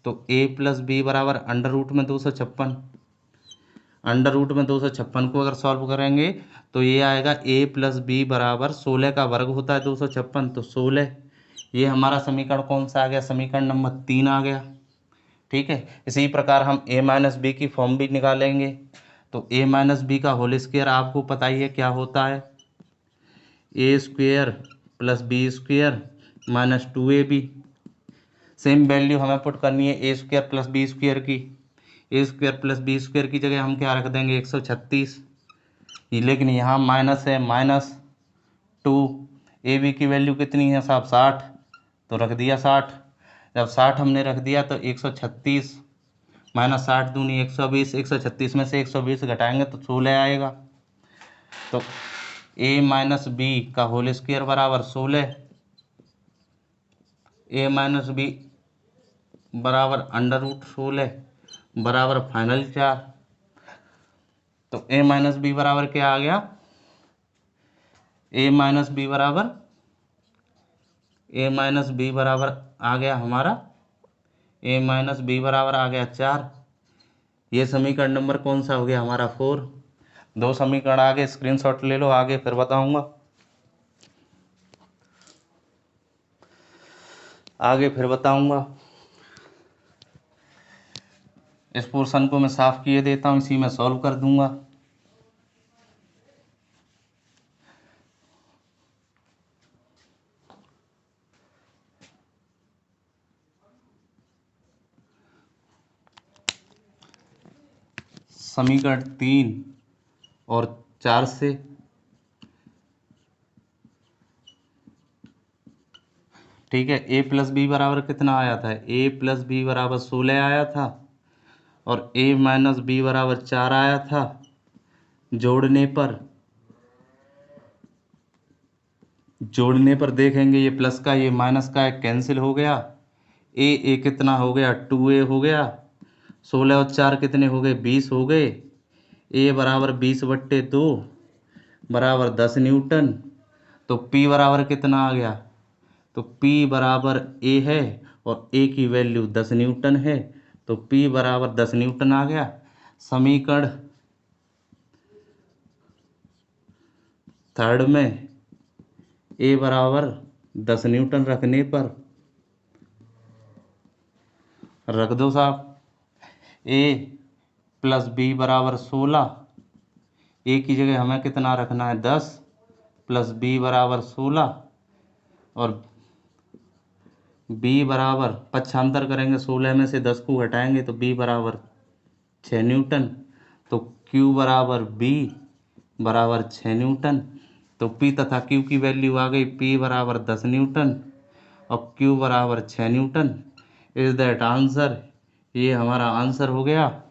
Speaker 1: तो ए प्लस बी बराबर अंडर रूट में 256। अंडर रूट में 256 को अगर सॉल्व करेंगे तो ये आएगा ए प्लस बी बराबर 16 का वर्ग होता है 256, तो 16। ये हमारा समीकरण कौन सा आ गया? समीकरण नंबर 3 आ गया। ठीक है, इसी प्रकार हम ए माइनस बी की फॉर्म भी निकालेंगे। तो ए माइनस बी का होल स्क्वायर आपको पता ही है क्या होता है? A square plus b square minus 2ab। Same value हमें पुट करनी है a square plus b square की। A square plus b square की जगह हम क्या रख देंगे? 136। लेकिन यहाँ माइनस है, -2। ए बी की वैल्यू कितनी है साहब? 60, तो रख दिया 60। जब 60 हमने रख दिया तो 136 माइनस 60 दूनी 120, 136 में से 120 घटाएंगे तो 16 आएगा। तो ए माइनस बी का होल स्क्वायर बराबर 16, ए माइनस बी बराबर अंडर रूट 16 बराबर फाइनल 4। तो ए माइनस बी बराबर क्या आ गया? ए माइनस बी बराबर आ गया हमारा, ए माइनस बी बराबर आ गया 4। ये समीकरण नंबर कौन सा हो गया हमारा? 4। 2 समीकरण आगे स्क्रीनशॉट ले लो, आगे फिर बताऊंगा। इस पोर्शन को मैं साफ किए देता हूँ, इसी में सॉल्व कर दूंगा। समीकरण 3 और 4 से ठीक है, ए प्लस बी बराबर कितना आया था? ए प्लस बी बराबर 16 आया था और ए माइनस बी बराबर 4 आया था। जोड़ने पर देखेंगे ये प्लस का ये माइनस का कैंसिल हो गया। ए कितना हो गया? 2a हो गया। 16 और 4 कितने हो गए? 20 हो गए। ए बराबर 20/2 बराबर 10 न्यूटन। तो P बराबर कितना आ गया? तो P बराबर A है और A की वैल्यू 10 न्यूटन है, तो P बराबर 10 न्यूटन आ गया। समीकरण थर्ड में A बराबर 10 न्यूटन रखने पर रख दो साहब, A प्लस बी बराबर 16। ए की जगह हमें कितना रखना है? 10 प्लस बी बराबर 16 और बी बराबर पक्षांतर करेंगे, 16 में से 10 को घटाएंगे तो बी बराबर 6 न्यूटन। तो क्यू बराबर बी बराबर 6 न्यूटन। तो पी तथा क्यू की वैल्यू आ गई, पी बराबर 10 न्यूटन और क्यू बराबर 6 न्यूटन। Is that answer? ये हमारा आंसर हो गया।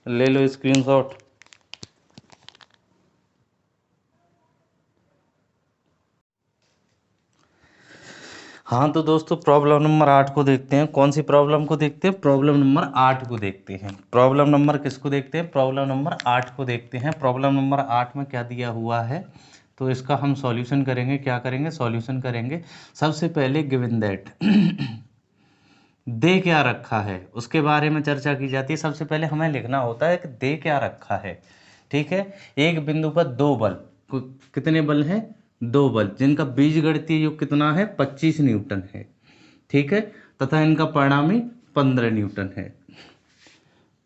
Speaker 1: ले लो स्क्रीनशॉट। हाँ तो दोस्तों प्रॉब्लम नंबर 8 को देखते हैं। कौन सी प्रॉब्लम को देखते हैं? प्रॉब्लम नंबर 8 को देखते हैं। प्रॉब्लम नंबर किसको देखते हैं? प्रॉब्लम नंबर 8 को देखते हैं। प्रॉब्लम नंबर 8 में क्या दिया हुआ है, तो इसका हम सॉल्यूशन करेंगे। क्या करेंगे? सॉल्यूशन करेंगे। सबसे पहले गिवन दैट दे क्या रखा है उसके बारे में चर्चा की जाती है। सबसे पहले हमें लिखना होता है कि दे क्या रखा है। ठीक है, एक बिंदु पर दो बल, कितने बल हैं? दो बल, जिनका बीजगणितीय योग कितना है? 25 न्यूटन है। ठीक है, तथा इनका परिणामी 15 न्यूटन है।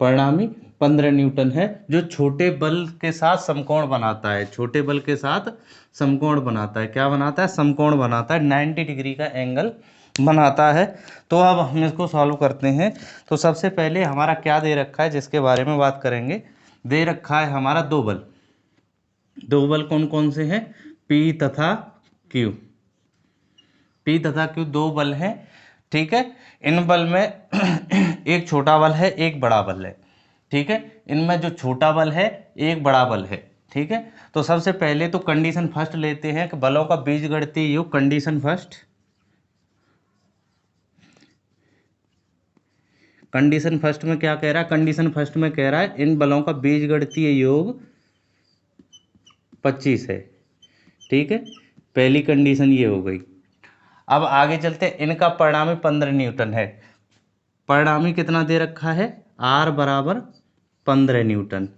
Speaker 1: परिणामी 15 न्यूटन है, जो छोटे बल के साथ समकोण बनाता है। छोटे बल के साथ समकोण बनाता है। क्या बनाता है? समकोण बनाता है, 90 डिग्री का एंगल बनाता है। तो अब हम इसको सॉल्व करते हैं। तो सबसे पहले हमारा क्या दे रखा है जिसके बारे में बात करेंगे। दे रखा है हमारा दो बल। दो बल कौन कौन से हैं? P तथा Q। P तथा Q दो बल हैं। ठीक है, इन बल में एक छोटा बल है, एक बड़ा बल है। ठीक है, इनमें जो छोटा बल है, एक बड़ा बल है। ठीक है, तो सबसे पहले तो कंडीशन फर्स्ट लेते हैं कि बलों का बीजगणितीय योग। कंडीशन फर्स्ट, कंडीशन फर्स्ट में क्या कह रहा है? कंडीशन फर्स्ट में कह रहा है इन बलों का बीजगणितीय योग 25 है। ठीक है, पहली कंडीशन ये हो गई। अब आगे चलते हैं। इनका परिणामी 15 न्यूटन है। परिणामी कितना दे रखा है? आर बराबर 15 न्यूटन।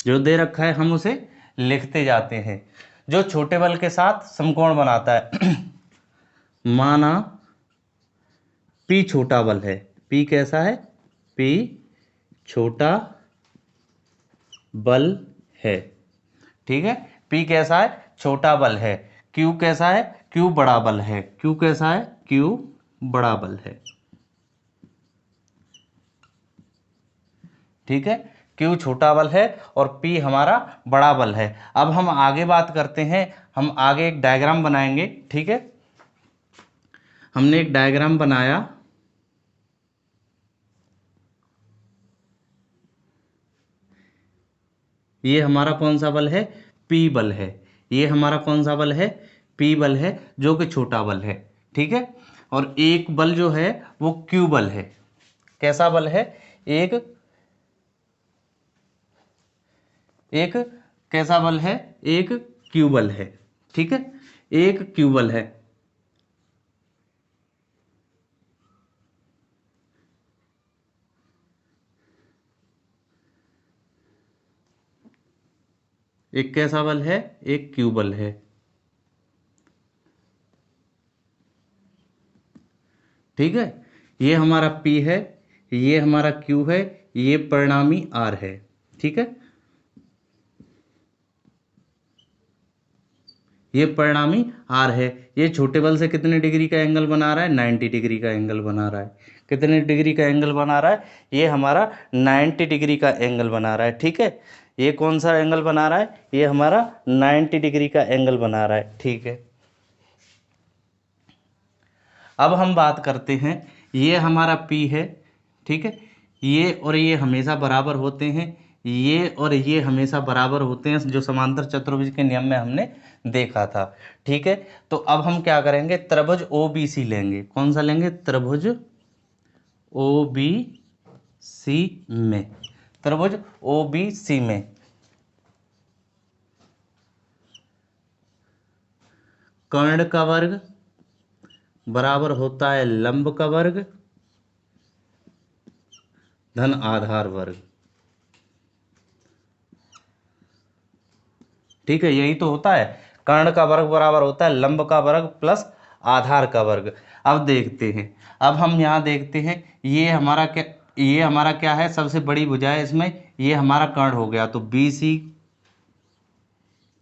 Speaker 1: जो दे रखा है हम उसे लिखते जाते हैं। जो छोटे बल के साथ समकोण बनाता है माना P छोटा बल है। P कैसा है? P छोटा बल है। ठीक है, P कैसा है? छोटा बल है। Q कैसा है? Q बड़ा बल है। Q कैसा है? Q बड़ा बल है। ठीक है, Q छोटा बल है और P हमारा बड़ा बल है। अब हम आगे बात करते हैं। हम आगे एक डायग्राम बनाएंगे। ठीक है, हमने एक डायग्राम बनाया। ये हमारा कौन सा बल है? P बल है। ये हमारा कौन सा बल है? P बल है, जो कि छोटा बल है। ठीक है, और एक बल जो है वो Q बल है। कैसा बल है? एक एक कैसा बल है? एक Q बल है। ठीक है, एक Q बल है। एक कैसा बल है? एक Q बल है। ठीक है, ये हमारा P है, ये हमारा Q है, ये परिणामी R है। ठीक है, ये परिणामी R है। ये छोटे बल से कितने डिग्री का एंगल बना रहा है? 90 डिग्री का एंगल बना रहा है। कितने डिग्री का एंगल बना रहा है? ये हमारा 90 डिग्री का एंगल बना रहा है। ठीक है, ये कौन सा एंगल बना रहा है? ये हमारा 90 डिग्री का एंगल बना रहा है। ठीक है, अब हम बात करते हैं। ये हमारा P है। ठीक है, ये और ये हमेशा बराबर होते हैं। ये और ये हमेशा बराबर होते हैं, जो समांतर चतुर्भुज के नियम में हमने देखा था। ठीक है, तो अब हम क्या करेंगे? त्रिभुज OBC लेंगे। कौन सा लेंगे? त्रिभुज OBC में त्रिभुज ओ बी सी में कर्ण का वर्ग बराबर होता है लंब का वर्ग धन आधार वर्ग। ठीक है, यही तो होता है, कर्ण का वर्ग बराबर होता है लंब का वर्ग प्लस आधार का वर्ग। अब देखते हैं, अब हम यहाँ देखते हैं, ये हमारा क्या है, सबसे बड़ी भुजा है इसमें, ये हमारा कर्ण हो गया, तो बी सी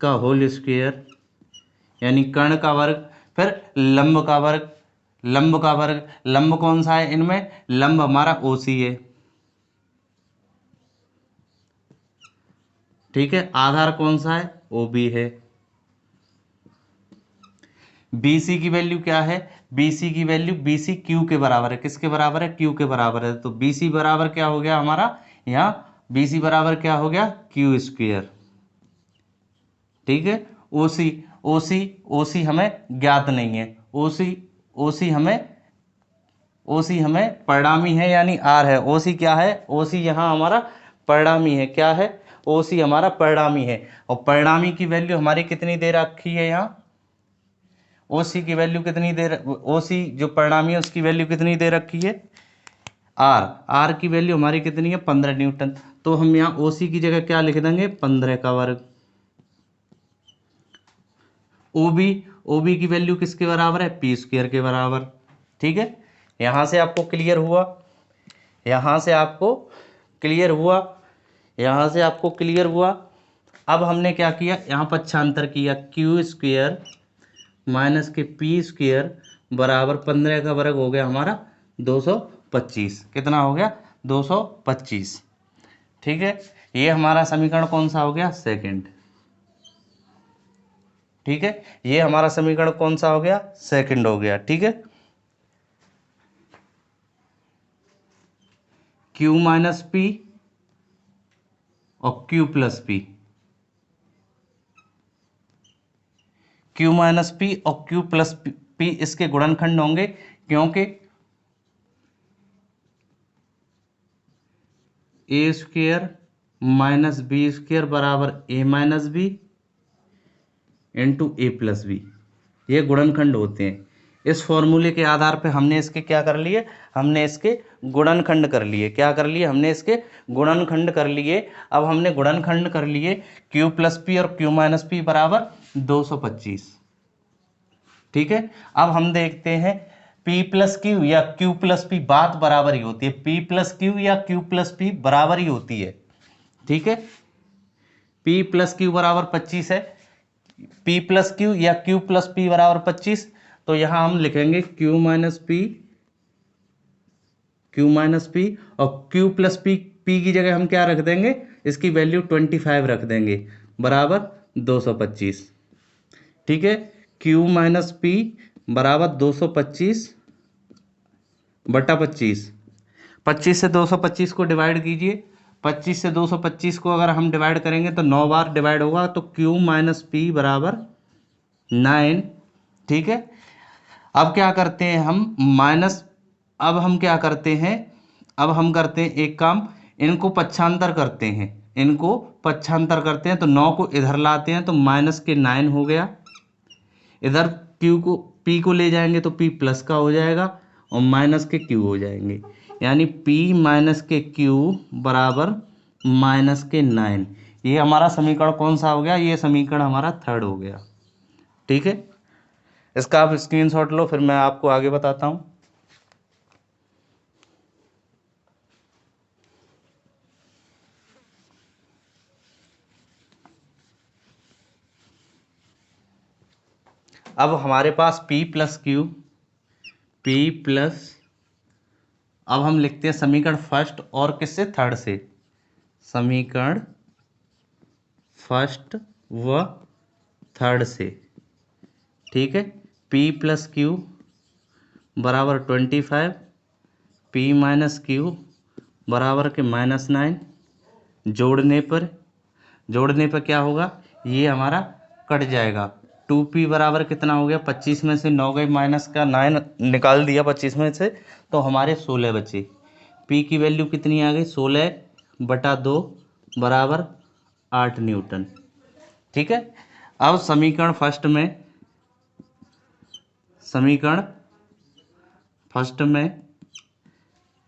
Speaker 1: का होल स्क्वायर यानी कर्ण का वर्ग, फिर लंब का वर्ग, लंब का वर्ग, लंब कौन सा है इनमें, लंब हमारा ओ सी है। ठीक है, आधार कौन सा है, ओ बी है। बी सी की वैल्यू क्या है, बी सी की वैल्यू, बी सी क्यू के बराबर है, किसके बराबर है, क्यू के बराबर है, तो बी सी बराबर क्या हो गया हमारा, यहाँ बी सी बराबर क्या हो गया, क्यू स्क्वायर। ठीक है, ओ सी, ओ सी, ओ सी हमें ज्ञात नहीं है, ओ सी, ओ सी हमें, ओ सी हमें परिणामी है यानी आर है, ओ सी क्या है, ओ सी यहाँ हमारा परिणामी है, क्या है, ओ सी हमारा परिणामी है, और परिणामी की वैल्यू हमारी कितनी दे रखी है यहाँ, ओ सी की वैल्यू कितनी दे, ओ सी जो परिणामी है उसकी वैल्यू कितनी दे रखी है, आर, आर की वैल्यू हमारी कितनी है 15 न्यूटन, तो हम यहाँ ओ सी की जगह क्या लिख देंगे 15 का वर्ग। ओ बी, ओ बी की वैल्यू किसके बराबर है, पी स्क्वायर के बराबर। ठीक है, यहाँ से आपको क्लियर हुआ, यहाँ से आपको क्लियर हुआ, यहाँ से आपको क्लियर हुआ। अब हमने क्या किया, यहाँ पक्षांतर किया, क्यू स्क्वायर माइनस के पी स्क्वायर बराबर 15 का वर्ग हो गया हमारा 225, कितना हो गया 225। ठीक है, ये हमारा समीकरण कौन सा हो गया, सेकंड। ठीक है, ये हमारा समीकरण कौन सा हो गया, सेकंड हो गया। ठीक है, क्यू माइनस पी और Q plus P, Q minus P और क्यू प्लस पी इसके गुणनखंड होंगे, क्योंकि ए स्क्वेयर माइनस बी स्क्वेयर बराबर ए माइनस बी इंटू ए प्लस बी, ये गुणनखंड होते हैं। इस फॉर्मूले के आधार पे हमने इसके क्या कर लिए, हमने इसके गुणनखंड कर लिए, क्या कर लिए, हमने इसके गुणनखंड कर लिए। अब हमने गुणनखंड कर लिए, क्यू प्लस पी और क्यू माइनस पी बराबर 225। ठीक है, अब हम देखते हैं P प्लस क्यू या Q प्लस पी, बात बराबर ही होती है, P प्लस क्यू या Q प्लस पी बराबर ही होती है। ठीक है, P प्लस क्यू बराबर 25 है, P प्लस क्यू या Q प्लस पी बराबर 25, तो यहां हम लिखेंगे Q minus P, Q minus P, और Q प्लस पी, P की जगह हम क्या रख देंगे, इसकी वैल्यू 25 रख देंगे बराबर 225। ठीक है, Q माइनस पी बराबर 225 बटा 25, 25 से 225 को डिवाइड कीजिए, 25 से 225 को अगर हम डिवाइड करेंगे तो 9 बार डिवाइड होगा, तो Q माइनस पी बराबर 9। ठीक है, अब क्या करते हैं हम माइनस, अब हम क्या करते हैं, अब हम करते हैं एक काम, इनको पक्षांतर करते हैं, इनको पक्षांतर करते हैं, तो 9 को इधर लाते हैं तो माइनस के 9 हो गया, इधर Q को P को ले जाएंगे तो P प्लस का हो जाएगा और माइनस के Q हो जाएंगे, यानी P माइनस के Q बराबर माइनस के 9। ये हमारा समीकरण कौन सा हो गया, ये समीकरण हमारा थर्ड हो गया। ठीक है, इसका आप स्क्रीनशॉट लो, फिर मैं आपको आगे बताता हूँ। अब हमारे पास P plus Q, P plus, अब हम लिखते हैं समीकरण फर्स्ट और किससे, थर्ड से, समीकरण फर्स्ट व थर्ड से। ठीक है, P प्लस क्यू बराबर 25, P माइनस क्यू बराबर के -9, जोड़ने पर क्या होगा, ये हमारा कट जाएगा, 2P बराबर कितना हो गया, 25 में से 9 गए, माइनस का 9 निकाल दिया 25 में से, तो हमारे 16 बचे। P की वैल्यू कितनी आ गई, 16, बटा 2 बराबर 8 न्यूटन। ठीक है। अब समीकरण फर्स्ट में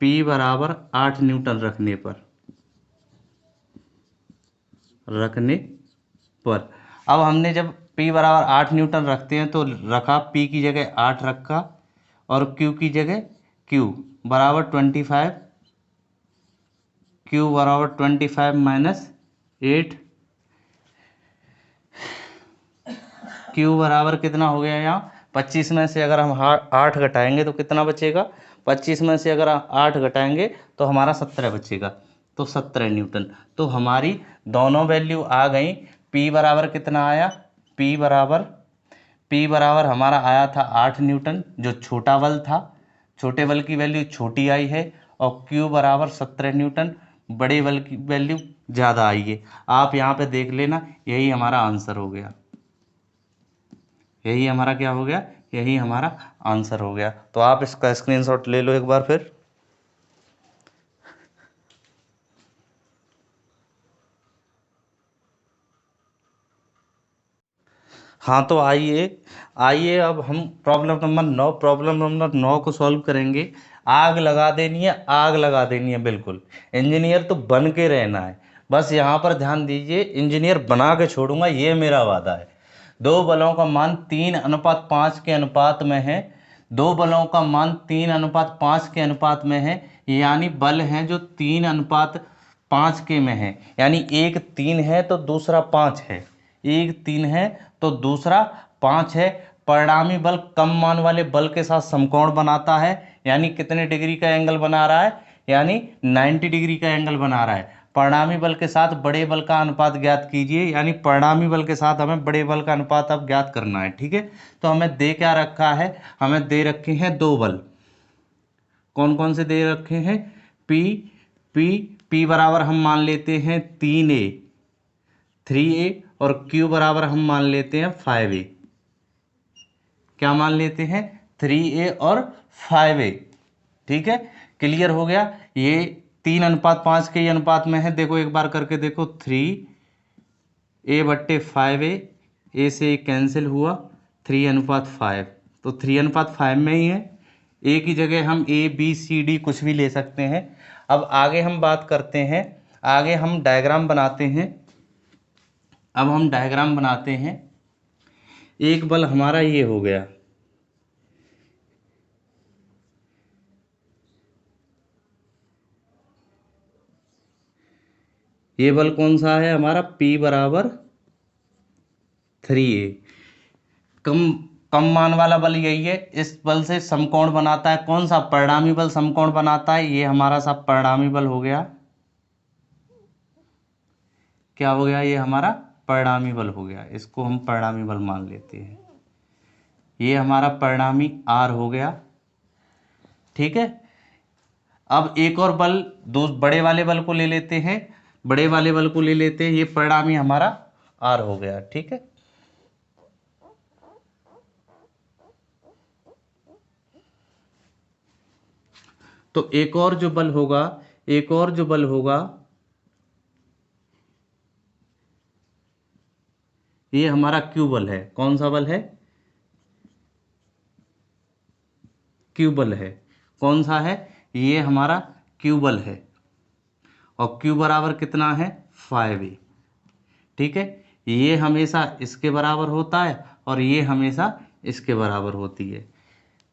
Speaker 1: P बराबर 8 न्यूटन रखने पर अब हमने जब P बराबर 8 न्यूटन रखते हैं तो रखा, P की जगह 8 रखा और Q की जगह Q बराबर 25, Q बराबर 25 माइनस 8, Q बराबर कितना हो गया यहाँ 25 में से अगर हम 8 घटाएंगे तो कितना बचेगा, 25 में से अगर 8 घटाएंगे तो हमारा 17 बचेगा, तो 17 न्यूटन। तो हमारी दोनों वैल्यू आ गई। P बराबर कितना आया, P बराबर हमारा आया था 8 न्यूटन, जो छोटा बल था, छोटे बल की वैल्यू छोटी आई है, और Q बराबर 17 न्यूटन, बड़े बल की वैल्यू ज़्यादा आई है। आप यहाँ पे देख लेना, यही हमारा आंसर हो गया, यही हमारा क्या हो गया, यही हमारा आंसर हो गया। तो आप इसका स्क्रीनशॉट ले लो एक बार फिर। हाँ तो आइए अब हम प्रॉब्लम नंबर 9 को सॉल्व करेंगे। आग लगा देनी है, आग लगा देनी है बिल्कुल। इंजीनियर तो बन के रहना है, बस यहाँ पर ध्यान दीजिए, इंजीनियर बना के छोड़ूंगा, ये मेरा वादा है। दो बलों का मान 3:5 के अनुपात में है, दो बलों का मान 3:5 के अनुपात में है, यानी बल हैं जो 3:5 के में है, यानी एक 3 है तो दूसरा 5 है, एक 3 है तो दूसरा 5 है। परिणामी बल कम मान वाले बल के साथ समकोण बनाता है, यानी कितने डिग्री का एंगल बना रहा है, यानी 90 डिग्री का एंगल बना रहा है। परिणामी बल के साथ बड़े बल का अनुपात ज्ञात कीजिए, यानी परिणामी बल के साथ हमें बड़े बल का अनुपात अब ज्ञात करना है। ठीक है, तो हमें दे क्या रखा है, हमें दे रखे हैं दो बल। कौन कौन से दे रखे हैं, पी पी पी बराबर हम मान लेते हैं 3a और Q बराबर हम मान लेते हैं 5a। क्या मान लेते हैं, 3a और 5a। ठीक है, क्लियर हो गया। ये 3:5 के अनुपात में है, देखो एक बार करके देखो, 3a/5a, a से कैंसिल हुआ, 3:5, तो 3:5 में ही है। a की जगह हम a b c d कुछ भी ले सकते हैं। अब आगे हम बात करते हैं, आगे हम डायग्राम बनाते हैं। अब हम डायग्राम बनाते हैं, एक बल हमारा ये हो गया, ये बल कौन सा है हमारा, P बराबर 3a। कम मान वाला बल यही है, इस बल से समकोण बनाता है, कौन सा, परिणामी बल समकोण बनाता है, ये हमारा सब परिणामी बल हो गया। क्या हो गया, ये हमारा परिणामी बल हो गया, इसको हम परिणामी बल मान लेते हैं। ये हमारा परिणामी R हो गया। ठीक है, अब एक और बल, दो बड़े वाले बल को ले लेते हैं, बड़े वाले बल को ले लेते हैं, ये परिणामी हमारा R हो गया। ठीक है, तो एक और जो बल होगा, एक और जो बल होगा, ये हमारा Q बल है। कौन सा बल है, Q बल है। कौन सा है, ये हमारा Q बल है, और Q बराबर कितना है, 5a। ठीक है, ये हमेशा इसके बराबर होता है और ये हमेशा इसके बराबर होती है।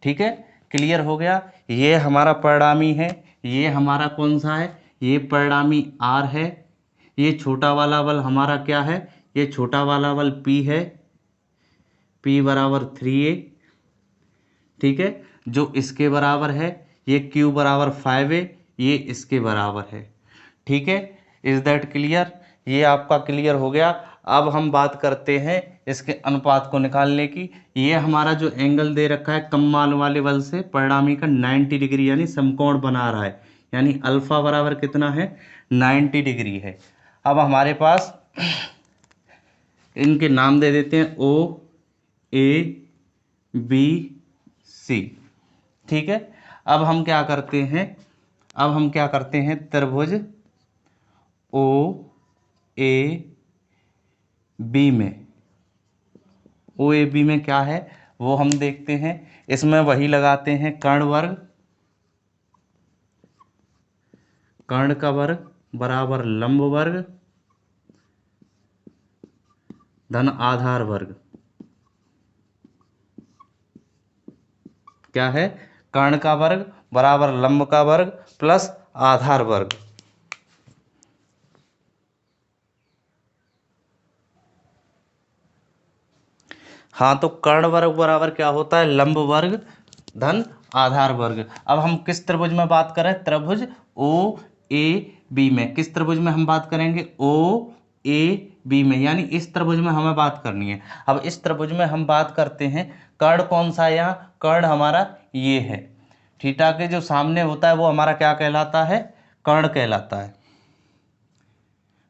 Speaker 1: ठीक है, क्लियर हो गया। ये हमारा परिणामी है, ये हमारा कौन सा है, ये परिणामी R है। ये छोटा वाला बल हमारा क्या है, ये छोटा वाला बल P है, P बराबर 3a। ठीक है, जो इसके बराबर है, ये Q बराबर 5a, ये इसके बराबर है। ठीक है, इज दैट क्लियर, ये आपका क्लियर हो गया। अब हम बात करते हैं इसके अनुपात को निकालने की। ये हमारा जो एंगल दे रखा है कम मान वाले बल से परिणामी का 90 डिग्री, यानी समकोण बना रहा है, यानी अल्फा बराबर कितना है, 90 डिग्री है। अब हमारे पास इनके नाम दे देते हैं O A B C। ठीक है, अब हम क्या करते हैं, अब हम क्या करते हैं, त्रिभुज ओ ए बी में, ओ ए बी में क्या है वो हम देखते हैं। इसमें वही लगाते हैं, कर्ण वर्ग, कर्ण का वर्ग बराबर लंब वर्ग धन आधार वर्ग। क्या है? कर्ण का वर्ग बराबर लंब का वर्ग प्लस आधार वर्ग। हाँ, तो कर्ण वर्ग बराबर क्या होता है? लंब वर्ग धन आधार वर्ग। अब हम किस त्रिभुज में बात करें? त्रिभुज ओ ए बी में। किस त्रिभुज में हम बात करेंगे? ओ ए बी में, यानी इस त्रिभुज में हमें बात करनी है। अब इस त्रिभुज में हम बात करते हैं, कर्ण कौन सा है यहाँ? कर्ण हमारा ये है। थीटा के जो सामने होता है वो हमारा क्या कहलाता है? कर्ण कहलाता है।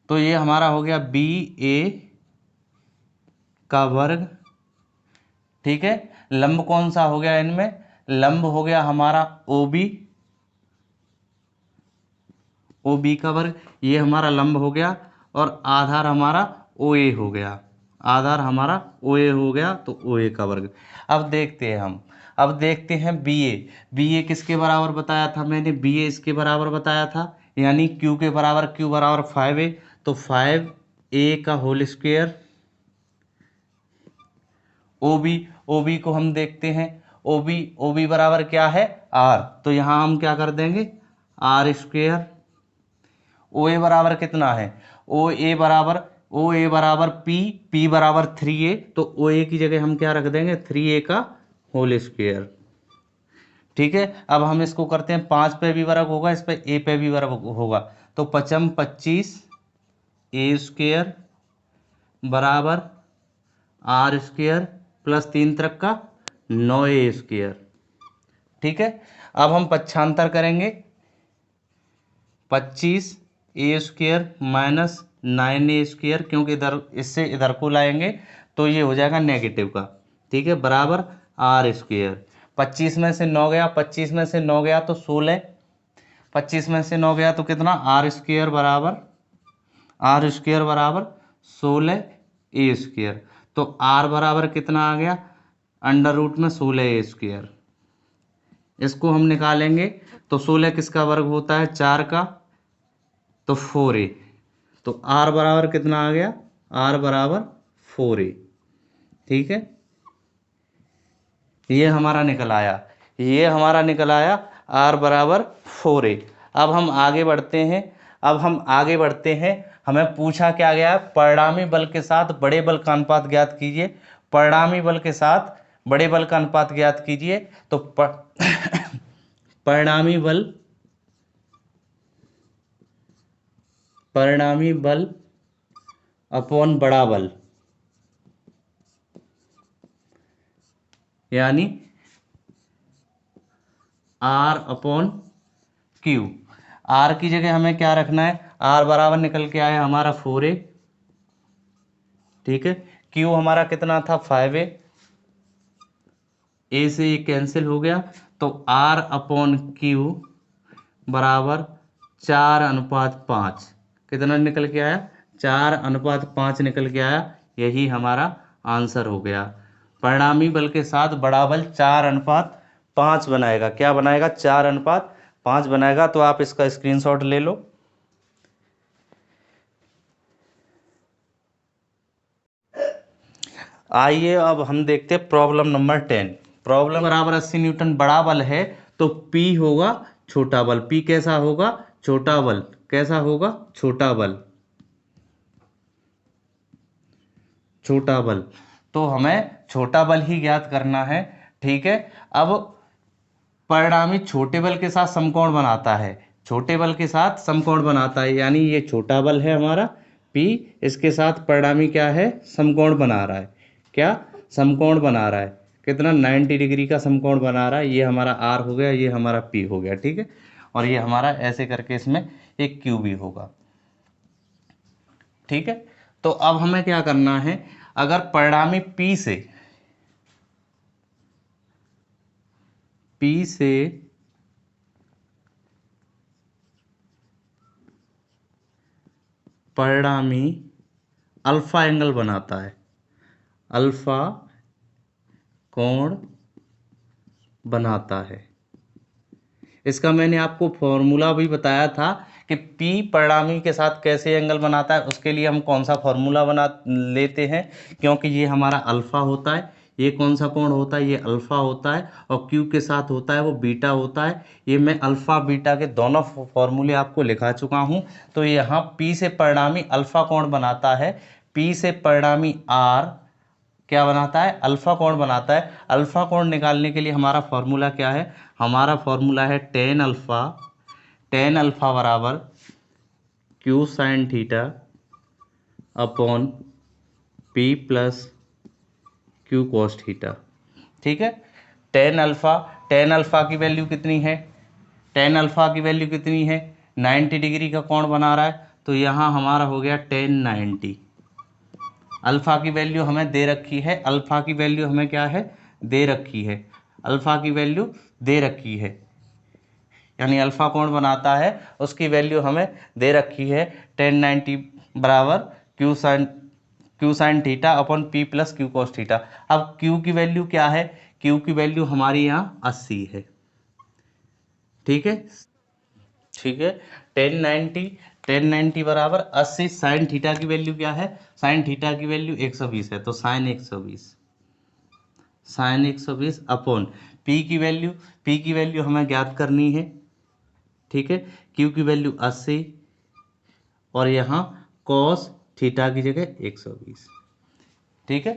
Speaker 1: तो ये हमारा हो गया बी ए का वर्ग। ठीक है, लंब कौन सा हो गया इनमें? लंब हो गया हमारा ओ बी, ओ बी का वर्ग, ये हमारा लंब हो गया। और आधार हमारा ओ ए हो गया, आधार हमारा ओ ए हो गया, तो ओ ए का वर्ग। अब देखते हैं हम, अब देखते हैं बी ए। बी ए किसके बराबर बताया था मैंने? बी ए इसके बराबर बताया था, यानी क्यू के बराबर, क्यू बराबर 5a, तो 5a का whole square. O B, O B को हम देखते हैं, ओ बी, ओ बी बराबर क्या है? आर, तो यहाँ हम क्या कर देंगे? Are square. ओ ए बराबर कितना है? ओ ए बराबर पी, पी बराबर 3a, तो ओ ए की जगह हम क्या रख देंगे? 3a का होल स्क्वायर। ठीक है, अब हम इसको करते हैं, 5 पे भी वर्ग होगा, इस पे ए पे भी वर्ग होगा, तो 5 25 ए स्क्वायर बराबर आर स्क्वायर प्लस 3 तक का 9a स्क्वायर। ठीक है, अब हम पक्षांतर करेंगे, 25 ए स्क्वायर माइनस 9a स्क्वायर, क्योंकि इधर इससे इधर को लाएंगे तो ये हो जाएगा नेगेटिव का। ठीक है, बराबर आर स्क्वायर। 25 में से 9 गया, 25 में से 9 गया तो 16, 25 में से 9 गया तो कितना? आर स्क्वायर बराबर, आर स्क्वायर बराबर 16 ए स्क्वायर। तो आर बराबर कितना आ गया? अंडर रूट में 16 ए स्क्वायर। इसको हम निकालेंगे तो 16 किसका वर्ग होता है? 4 का, तो 4a। तो आर बराबर कितना आ गया? आर बराबर 4a। ठीक है, ये हमारा निकल आया, ये हमारा निकल आया आर बराबर 4a। अब हम आगे बढ़ते हैं, अब हम आगे बढ़ते हैं। हमें पूछा क्या गया है? परिणामी बल के साथ बड़े बल का अनुपात ज्ञात कीजिए। परिणामी बल के साथ बड़े बल का अनुपात ज्ञात कीजिए। तो परिणामी बल, परिणामी बल अपॉन बड़ा बल, यानी आर अपॉन क्यू। आर की जगह हमें क्या रखना है? आर बराबर निकल के आया हमारा 4a। ठीक है, क्यू हमारा कितना था? 5a। ए से ये कैंसिल हो गया, तो आर अपॉन क्यू बराबर 4:5। कितना निकल के आया? 4:5 निकल के आया। यही हमारा आंसर हो गया। परिणामी बल के साथ बड़ा बल 4:5 बनाएगा। क्या बनाएगा? 4:5 बनाएगा। तो आप इसका स्क्रीनशॉट ले लो। आइए अब हम देखते हैं प्रॉब्लम नंबर 10। प्रॉब्लम बराबर 80 न्यूटन बड़ा बल है, तो P होगा छोटा बल। P कैसा होगा? छोटा बल। कैसा होगा? छोटा बल, छोटा बल। तो हमें छोटा बल ही ज्ञात करना है। ठीक है, अब परिणामी छोटे बल के साथ समकोण बनाता है, छोटे बल के साथ समकोण बनाता है, यानी ये छोटा बल है हमारा P, इसके साथ परिणामी क्या है? समकोण बना रहा है। क्या? समकोण बना रहा है। कितना? 90 डिग्री का समकोण बना रहा है। ये हमारा R हो गया, ये हमारा P हो गया। ठीक है, और ये हमारा ऐसे करके इसमें एक Q भी होगा। ठीक है, तो अब हमें क्या करना है? अगर परिणामी P से परिणामी अल्फा एंगल बनाता है, अल्फा कोण बनाता है। इसका मैंने आपको फॉर्मूला भी बताया था कि P परिणामी के साथ कैसे एंगल बनाता है। उसके लिए हम कौन सा फॉर्मूला बना लेते हैं, क्योंकि ये हमारा अल्फा होता है, ये कौन सा कोण होता है, ये अल्फा होता है, और Q के साथ होता है वो बीटा होता है। ये मैं अल्फा बीटा के दोनों फॉर्मूले आपको लिखा चुका हूँ। तो यहाँ P से परिणामी अल्फा कोण बनाता है, P से परिणामी R क्या बनाता है, अल्फा कोण बनाता है। अल्फा कोण निकालने के लिए हमारा फॉर्मूला क्या है, हमारा फॉर्मूला है टेन अल्फा, टेन अल्फा बराबर Q sine theta upon P plus Q cos theta. ठीक है, टेन अल्फा, टेन अल्फा की वैल्यू कितनी है, टेन अल्फा की वैल्यू कितनी है, 90 डिग्री का कोण बना रहा है, तो यहाँ हमारा हो गया टेन 90। अल्फ़ा की वैल्यू हमें दे रखी है, अल्फ़ा की वैल्यू हमें क्या है, दे रखी है, अल्फ़ा की वैल्यू दे रखी है, यानी अल्फ़ा कोण बनाता है उसकी वैल्यू हमें दे रखी है 1090 बराबर Q sine theta upon P plus Q cos theta. अब क्यू की वैल्यू क्या है, क्यू की वैल्यू हमारी यहाँ 80 है। ठीक है, ठीक है, 1090 बराबर 80, साइन थीटा की वैल्यू क्या है, साइन थीटा की वैल्यू 120 है, तो साइन 120, साइन 120 अपॉन पी की वैल्यू, पी की वैल्यू हमें ज्ञात करनी है। ठीक है, क्यू की वैल्यू 80 और यहाँ कॉस थीटा की जगह 120। ठीक है,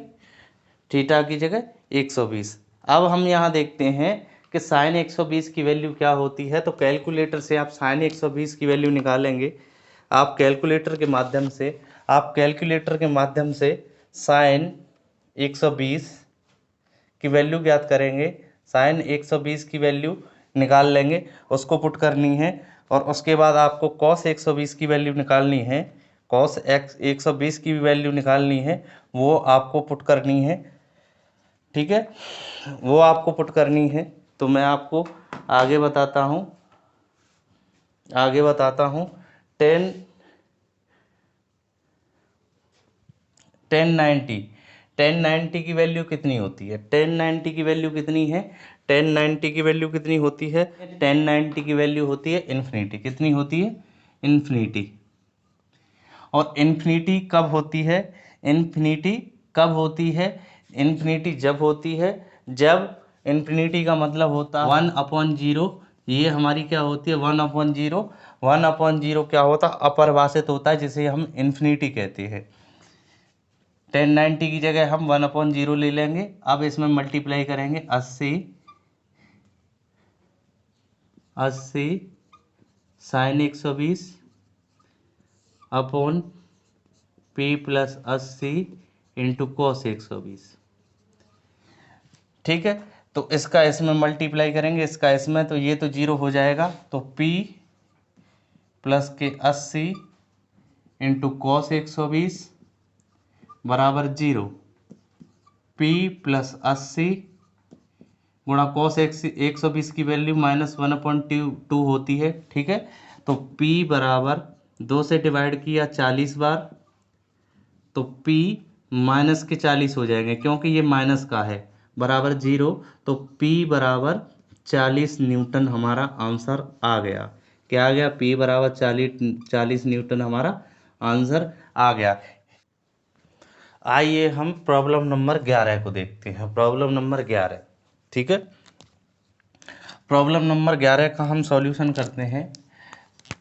Speaker 1: थीटा की जगह 120। अब हम यहाँ देखते हैं कि साइन 120 की वैल्यू क्या होती है, तो कैलकुलेटर से आप साइन 120 की वैल्यू निकालेंगे। आप कैलकुलेटर के माध्यम से, आप कैलकुलेटर के माध्यम से साइन 120 की वैल्यू ज्ञात करेंगे, साइन 120 की वैल्यू निकाल लेंगे, उसको पुट करनी है, और उसके बाद आपको कॉस 120 की वैल्यू निकालनी है, कॉस एक्स 120 की भी वैल्यू निकालनी है, वो आपको पुट करनी है। ठीक है, वो आपको पुट करनी है। तो मैं आपको आगे बताता हूँ, आगे बताता हूँ। टेन 1090, 1090 की वैल्यू कितनी होती है, 1090 की वैल्यू कितनी है, 1090 की वैल्यू कितनी होती है, 1090 की वैल्यू होती है इन्फिनिटी। कितनी होती है, इन्फिनिटी। और इन्फिनिटी कब होती है, इन्फिनिटी कब होती है, इन्फिनिटी जब होती है, जब इन्फिनिटी का मतलब होता है 1/0। ये हमारी क्या होती है, 1/0। 1/0 क्या होता है, अपरिभाषित होता है, जिसे हम इन्फिनिटी कहते हैं। 1090 की जगह हम 1/0 ले लेंगे। अब इसमें मल्टीप्लाई करेंगे 80 sine 120 upon P plus 80 into cos 120। ठीक है, तो इसका इसमें मल्टीप्लाई करेंगे, इसका इसमें, तो ये तो जीरो हो जाएगा, तो पी प्लस के 80 इंटू कॉस 120 बराबर जीरो, पी प्लस 80 गुणा कॉस 120 की वैल्यू -1/2 होती है। ठीक है, तो P बराबर 2 से डिवाइड किया 40 बार, तो P माइनस के 40 हो जाएंगे, क्योंकि ये माइनस का है, बराबर जीरो। तो P बराबर 40 न्यूटन हमारा आंसर आ गया। क्या आ गया, P बराबर 40 न्यूटन हमारा आंसर आ गया। आइए हम प्रॉब्लम नंबर 11 को देखते हैं, प्रॉब्लम नंबर 11। ठीक है, प्रॉब्लम नंबर 11 का हम सॉल्यूशन करते हैं।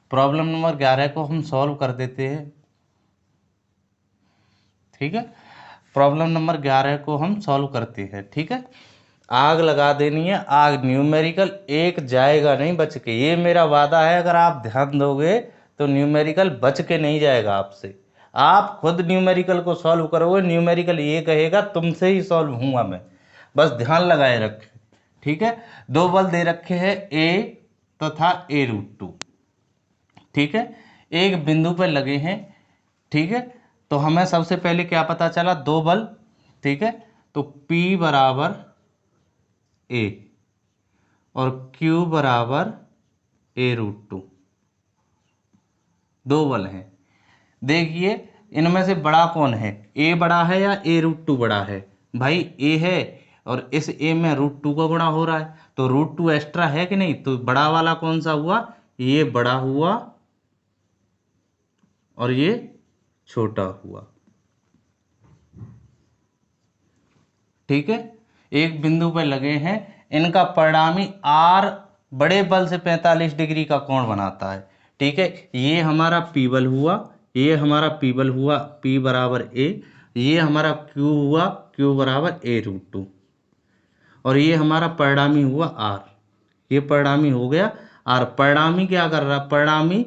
Speaker 1: प्रॉब्लम नंबर 11 को हम सॉल्व कर देते हैं। ठीक है, प्रॉब्लम नंबर 11 को हम सॉल्व करते हैं। ठीक है, आग लगा देनी है, आग, न्यूमेरिकल एक जाएगा नहीं बच के, ये मेरा वादा है। अगर आप ध्यान दोगे तो न्यूमेरिकल बच के नहीं जाएगा आपसे। आप खुद न्यूमेरिकल को सॉल्व करोगे, न्यूमेरिकल ये कहेगा तुमसे ही सॉल्व हुआ मैं, बस ध्यान लगाए रखें। ठीक है, दो बल दे रखे हैं ए तथा A√2। ठीक है, एक बिंदु पर लगे हैं। ठीक है, तो हमें सबसे पहले क्या पता चला, दो बल। ठीक है, तो P बराबर A और Q बराबर A√2, दो बल हैं। देखिए इनमें से बड़ा कौन है, ए बड़ा है या a√2 बड़ा है? भाई ए है, और इस ए में √2 का गुणा हो रहा है, तो √2 एक्स्ट्रा है कि नहीं? तो बड़ा वाला कौन सा हुआ? ये बड़ा हुआ और ये छोटा हुआ। ठीक है, एक बिंदु पर लगे हैं, इनका परिणामी आर बड़े बल से 45 डिग्री का कोण बनाता है। ठीक है, ये हमारा पी बल हुआ, ये हमारा पी बल हुआ, पी बराबर ए, ये हमारा क्यू हुआ, क्यू बराबर a√2, और ये हमारा परिणामी हुआ आर, ये परिणामी हो गया आर। परिणामी क्या कर रहा है? परिणामी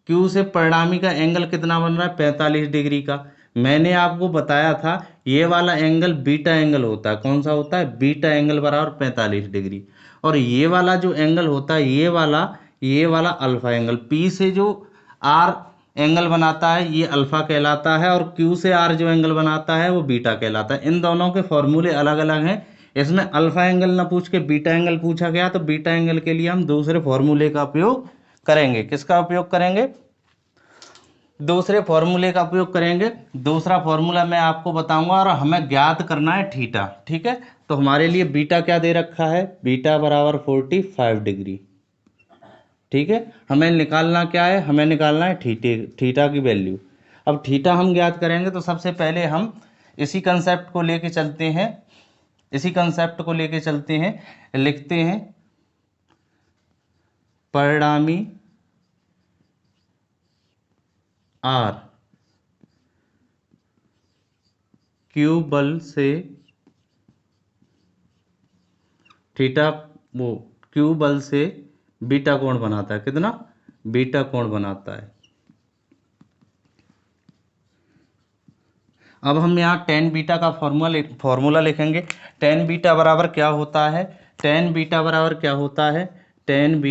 Speaker 1: क्यू से परिणामी का एंगल कितना बन रहा है? 45 डिग्री का। मैंने आपको बताया था ये वाला एंगल बीटा एंगल होता है। कौन सा होता है? बीटा एंगल बराबर 45 डिग्री। और ये वाला जो एंगल होता है, ये वाला अल्फा एंगल, पी से जो आर एंगल बनाता है ये अल्फा कहलाता है, और क्यू से आर जो एंगल बनाता है वो बीटा कहलाता है। इन दोनों के फॉर्मूले अलग अलग हैं। इसमें अल्फा एंगल ना पूछ के बीटा एंगल पूछा गया, तो बीटा एंगल के लिए हम दूसरे फॉर्मूले का उपयोग करेंगे। किसका उपयोग करेंगे? दूसरे फॉर्मूले का उपयोग करेंगे। दूसरा फॉर्मूला मैं आपको बताऊंगा, और हमें ज्ञात करना है थीटा। ठीक है, तो हमारे लिए बीटा क्या दे रखा है? बीटा बराबर 45 डिग्री। ठीक है, हमें निकालना क्या है? हमें निकालना है थीटा की वैल्यू। अब थीटा हम ज्ञात करेंगे, तो सबसे पहले हम इसी कंसेप्ट को लेके चलते हैं, लिखते हैं परिणामी आर क्यू बल से थीटा, वो क्यू बल से बीटा कोण बनाता है। कितना? बीटा कोण बनाता है। अब हम यहाँ टेन बीटा का फॉर्मूला लिखेंगे। टेन बीटा बराबर क्या होता है? टेन बीटा बराबर क्या होता है? टेन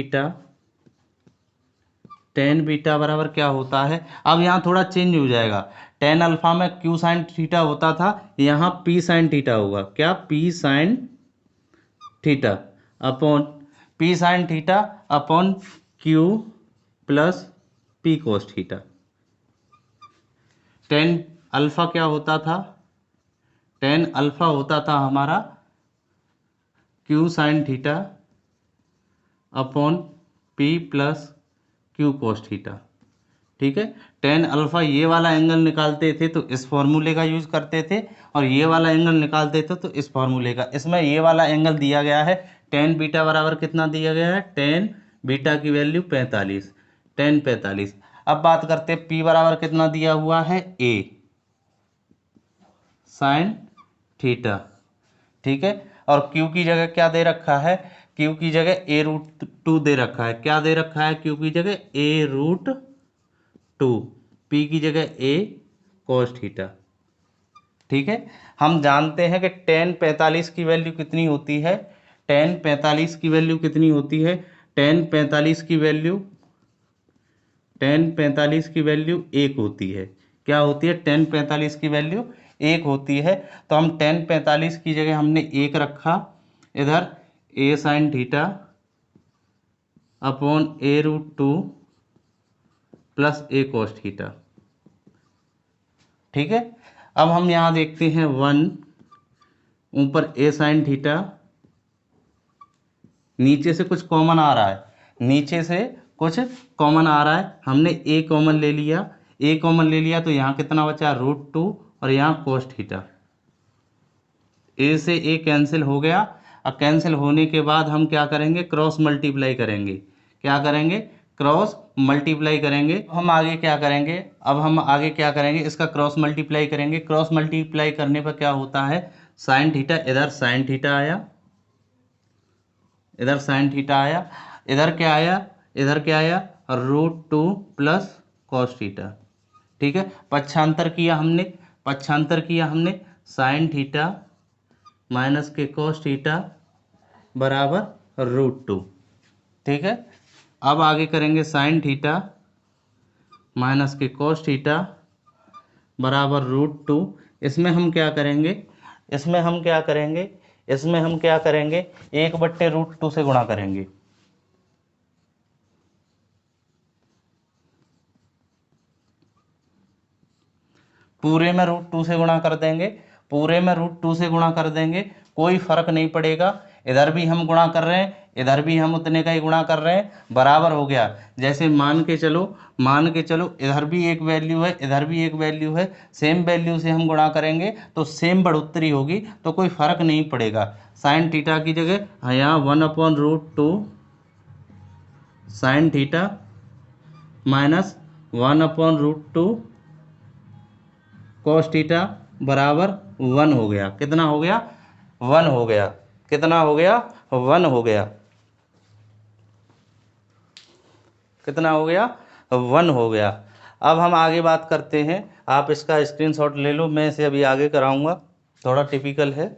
Speaker 1: बीटा बराबर क्या होता है? अब यहाँ थोड़ा चेंज हो जाएगा। टेन अल्फा में क्यू साइन थीटा होता था, यहाँ पी साइन थीटा होगा। क्या? P sign theta upon Q plus P cos theta. Tan alpha क्या होता था? टेन अल्फा होता था हमारा Q sine theta upon P plus Q कोस थीटा। ठीक है, टेन अल्फा ये वाला एंगल निकालते थे तो इस फॉर्मूले का यूज करते थे, और ये वाला एंगल निकालते थे तो इस फॉर्मूले का। इसमें ये वाला एंगल दिया गया है, टेन बीटा बराबर कितना दिया गया है? टेन बीटा की वैल्यू 45, टेन 45। अब बात करते हैं पी बराबर कितना दिया हुआ है? ए साइन थीटा। ठीक है, और क्यू की जगह क्या दे रखा है? क्यू की जगह a√2 दे रखा है। क्या दे रखा है? क्यू की जगह a√2, पी की जगह a cos थीटा। ठीक है, हम जानते हैं कि टेन 45 की वैल्यू कितनी होती है? टेन 45 की वैल्यू कितनी होती है? टेन 45 की वैल्यू एक होती है। क्या होती है? टेन 45 की वैल्यू एक होती है। तो हम टेन 45 की जगह हमने एक रखा, इधर a sine theta upon a√2 plus a cos theta. ठीक है, अब हम यहाँ देखते हैं 1 ऊपर ए साइन थीटा, नीचे से कुछ कॉमन आ रहा है, हमने ए कॉमन ले लिया, तो यहाँ कितना बचा? √2, और यहाँ कोस थीटा। ए से ए कैंसिल हो गया। अब कैंसिल होने के बाद हम क्या करेंगे? क्रॉस मल्टीप्लाई करेंगे। क्या करेंगे? क्रॉस मल्टीप्लाई करेंगे। हम आगे क्या करेंगे? इसका क्रॉस मल्टीप्लाई करेंगे। क्रॉस मल्टीप्लाई करने पर क्या होता है? साइन थीटा, इधर साइन थीटा आया, इधर क्या आया? √2 प्लस कॉस थीटा। ठीक है, पक्षांतर किया हमने, साइन थीटा माइनस के कॉस थीटा बराबर √2। ठीक है, अब आगे करेंगे साइन थीटा माइनस के कॉस थीटा बराबर √2। इसमें हम क्या करेंगे? 1/√2 से गुणा करेंगे। पूरे में √2 से गुणा कर देंगे, पूरे में √2 से गुणा कर देंगे, कोई फर्क नहीं पड़ेगा। इधर भी हम गुणा कर रहे हैं, इधर भी हम उतने का ही गुणा कर रहे हैं, बराबर हो गया। जैसे मान के चलो इधर भी एक वैल्यू है, इधर भी एक वैल्यू है, सेम वैल्यू से हम गुणा करेंगे तो सेम बढ़ोतरी होगी, तो कोई फर्क नहीं पड़ेगा। साइन थीटा की जगह यहाँ 1/√2 sine theta minus 1/√2 cos theta बराबर 1 हो गया। कितना हो गया? 1 हो गया। कितना हो गया? 1 हो गया। कितना हो गया? 1 हो गया। अब हम आगे बात करते हैं। आप इसका स्क्रीनशॉट ले लो, मैं इसे अभी आगे कराऊंगा, थोड़ा टिपिकल है।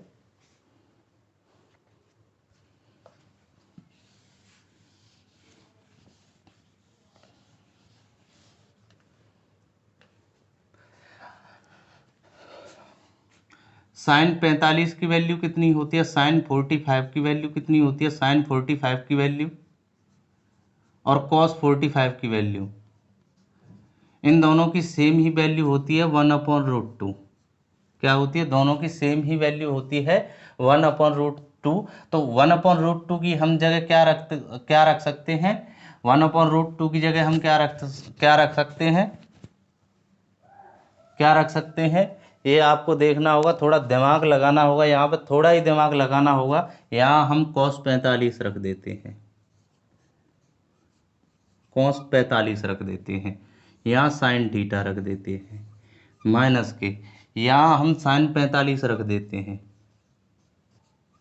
Speaker 1: साइन 45 की वैल्यू कितनी होती है? साइन 45 की वैल्यु कितनी होती है? साइन 45 की वैल्यू और कॉस 45 की वैल्यू, इन दोनों की सेम ही वैल्यू होती है 1/√2। क्या होती है? दोनों की सेम ही वैल्यू होती है 1/√2। तो 1/√2 की हम जगह क्या रख सकते हैं? 1/√2 की जगह हम क्या रख सकते हैं? क्या रख सकते हैं? ये आपको देखना होगा, थोड़ा दिमाग लगाना होगा, यहाँ पर थोड़ा ही दिमाग लगाना होगा। यहाँ हम cos 45 रख देते हैं, cos 45 रख देते हैं, यहाँ साइन थीटा रख देते हैं माइनस के, यहाँ हम साइन 45 रख देते हैं,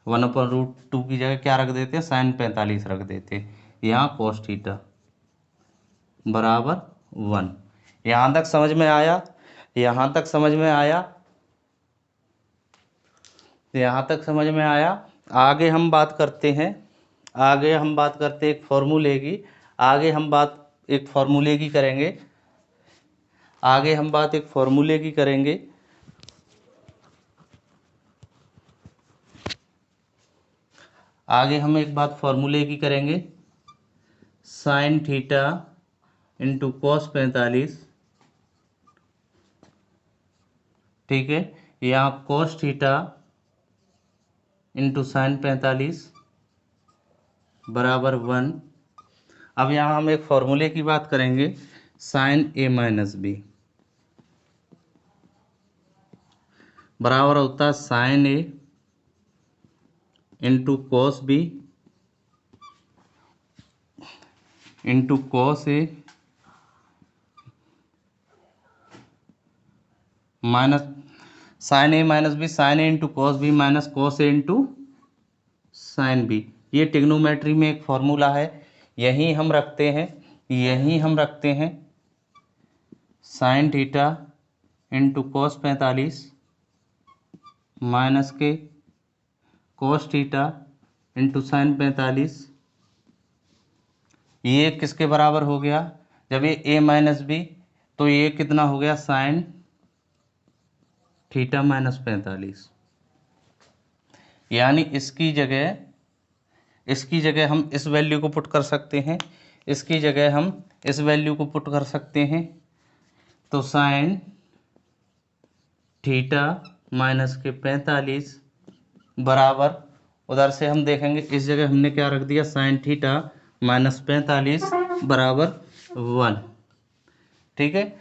Speaker 1: 1/√2 की जगह क्या रख देते हैं? साइन 45 रख देते हैं, यहाँ cos थीटा बराबर 1। यहाँ तक समझ में आया? यहाँ तक समझ में आया? यहाँ तक समझ में आया? आगे हम बात करते हैं, एक फॉर्मूले की। आगे हम बात एक फॉर्मूले की करेंगे। आगे हम बात एक फॉर्मूले की करेंगे। आगे हम एक बात फॉर्मूले की करेंगे। साइन थीटा इंटू कॉस 45, ठीक है, यहाँ कॉस थीटा इंटू साइन 45 बराबर 1। अब यहाँ हम एक फॉर्मूले की बात करेंगे, साइन ए माइनस बी बराबर होता है sine a into cos b into cos a minus sine a minus b, sine a into cos b minus cos a into sine b. ये ट्रिग्नोमेट्री में एक फॉर्मूला है, यही हम रखते हैं sine theta into cos 45 minus के cos theta into sine 45। ये किसके बराबर हो गया? जब ये ए माइनस बी, तो ये कितना हो गया? Sine theta minus 45। यानी इसकी जगह हम इस वैल्यू को पुट कर सकते हैं, इसकी जगह हम इस वैल्यू को पुट कर सकते हैं। तो साइन थीटा माइनस के 45 बराबर, उधर से हम देखेंगे इस जगह हमने क्या रख दिया? साइन थीटा माइनस 45 बराबर 1, ठीक है।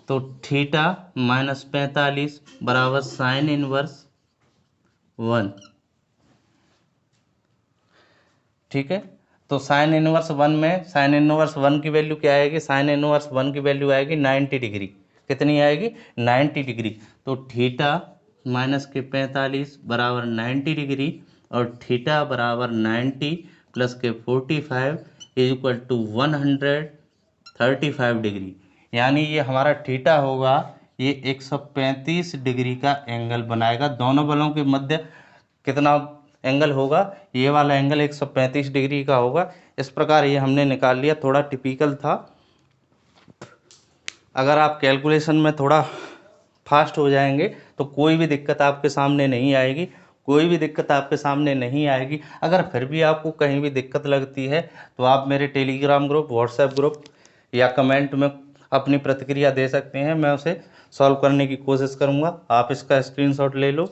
Speaker 1: तो थीटा माइनस 45 बराबर साइन इनवर्स 1, ठीक है। तो साइन इनवर्स 1 में साइन इनवर्स 1 की वैल्यू क्या आएगी? साइन इनवर्स 1 की वैल्यू आएगी 90 डिग्री। कितनी आएगी? 90 डिग्री। तो थीटा माइनस के 45 बराबर 90 डिग्री और थीटा बराबर 90 प्लस के 45 इज इक्वल टू 135 डिग्री। यानी ये हमारा थीटा होगा, ये 135 डिग्री का एंगल बनाएगा। दोनों बलों के मध्य कितना एंगल होगा? ये वाला एंगल 135 डिग्री का होगा। इस प्रकार ये हमने निकाल लिया, थोड़ा टिपिकल था। अगर आप कैलकुलेशन में थोड़ा फास्ट हो जाएंगे तो कोई भी दिक्कत आपके सामने नहीं आएगी, अगर फिर भी आपको कहीं भी दिक्कत लगती है तो आप मेरे टेलीग्राम ग्रुप, व्हाट्सएप ग्रुप या कमेंट में अपनी प्रतिक्रिया दे सकते हैं, मैं उसे सॉल्व करने की कोशिश करूँगा। आप इसका स्क्रीनशॉट ले लो।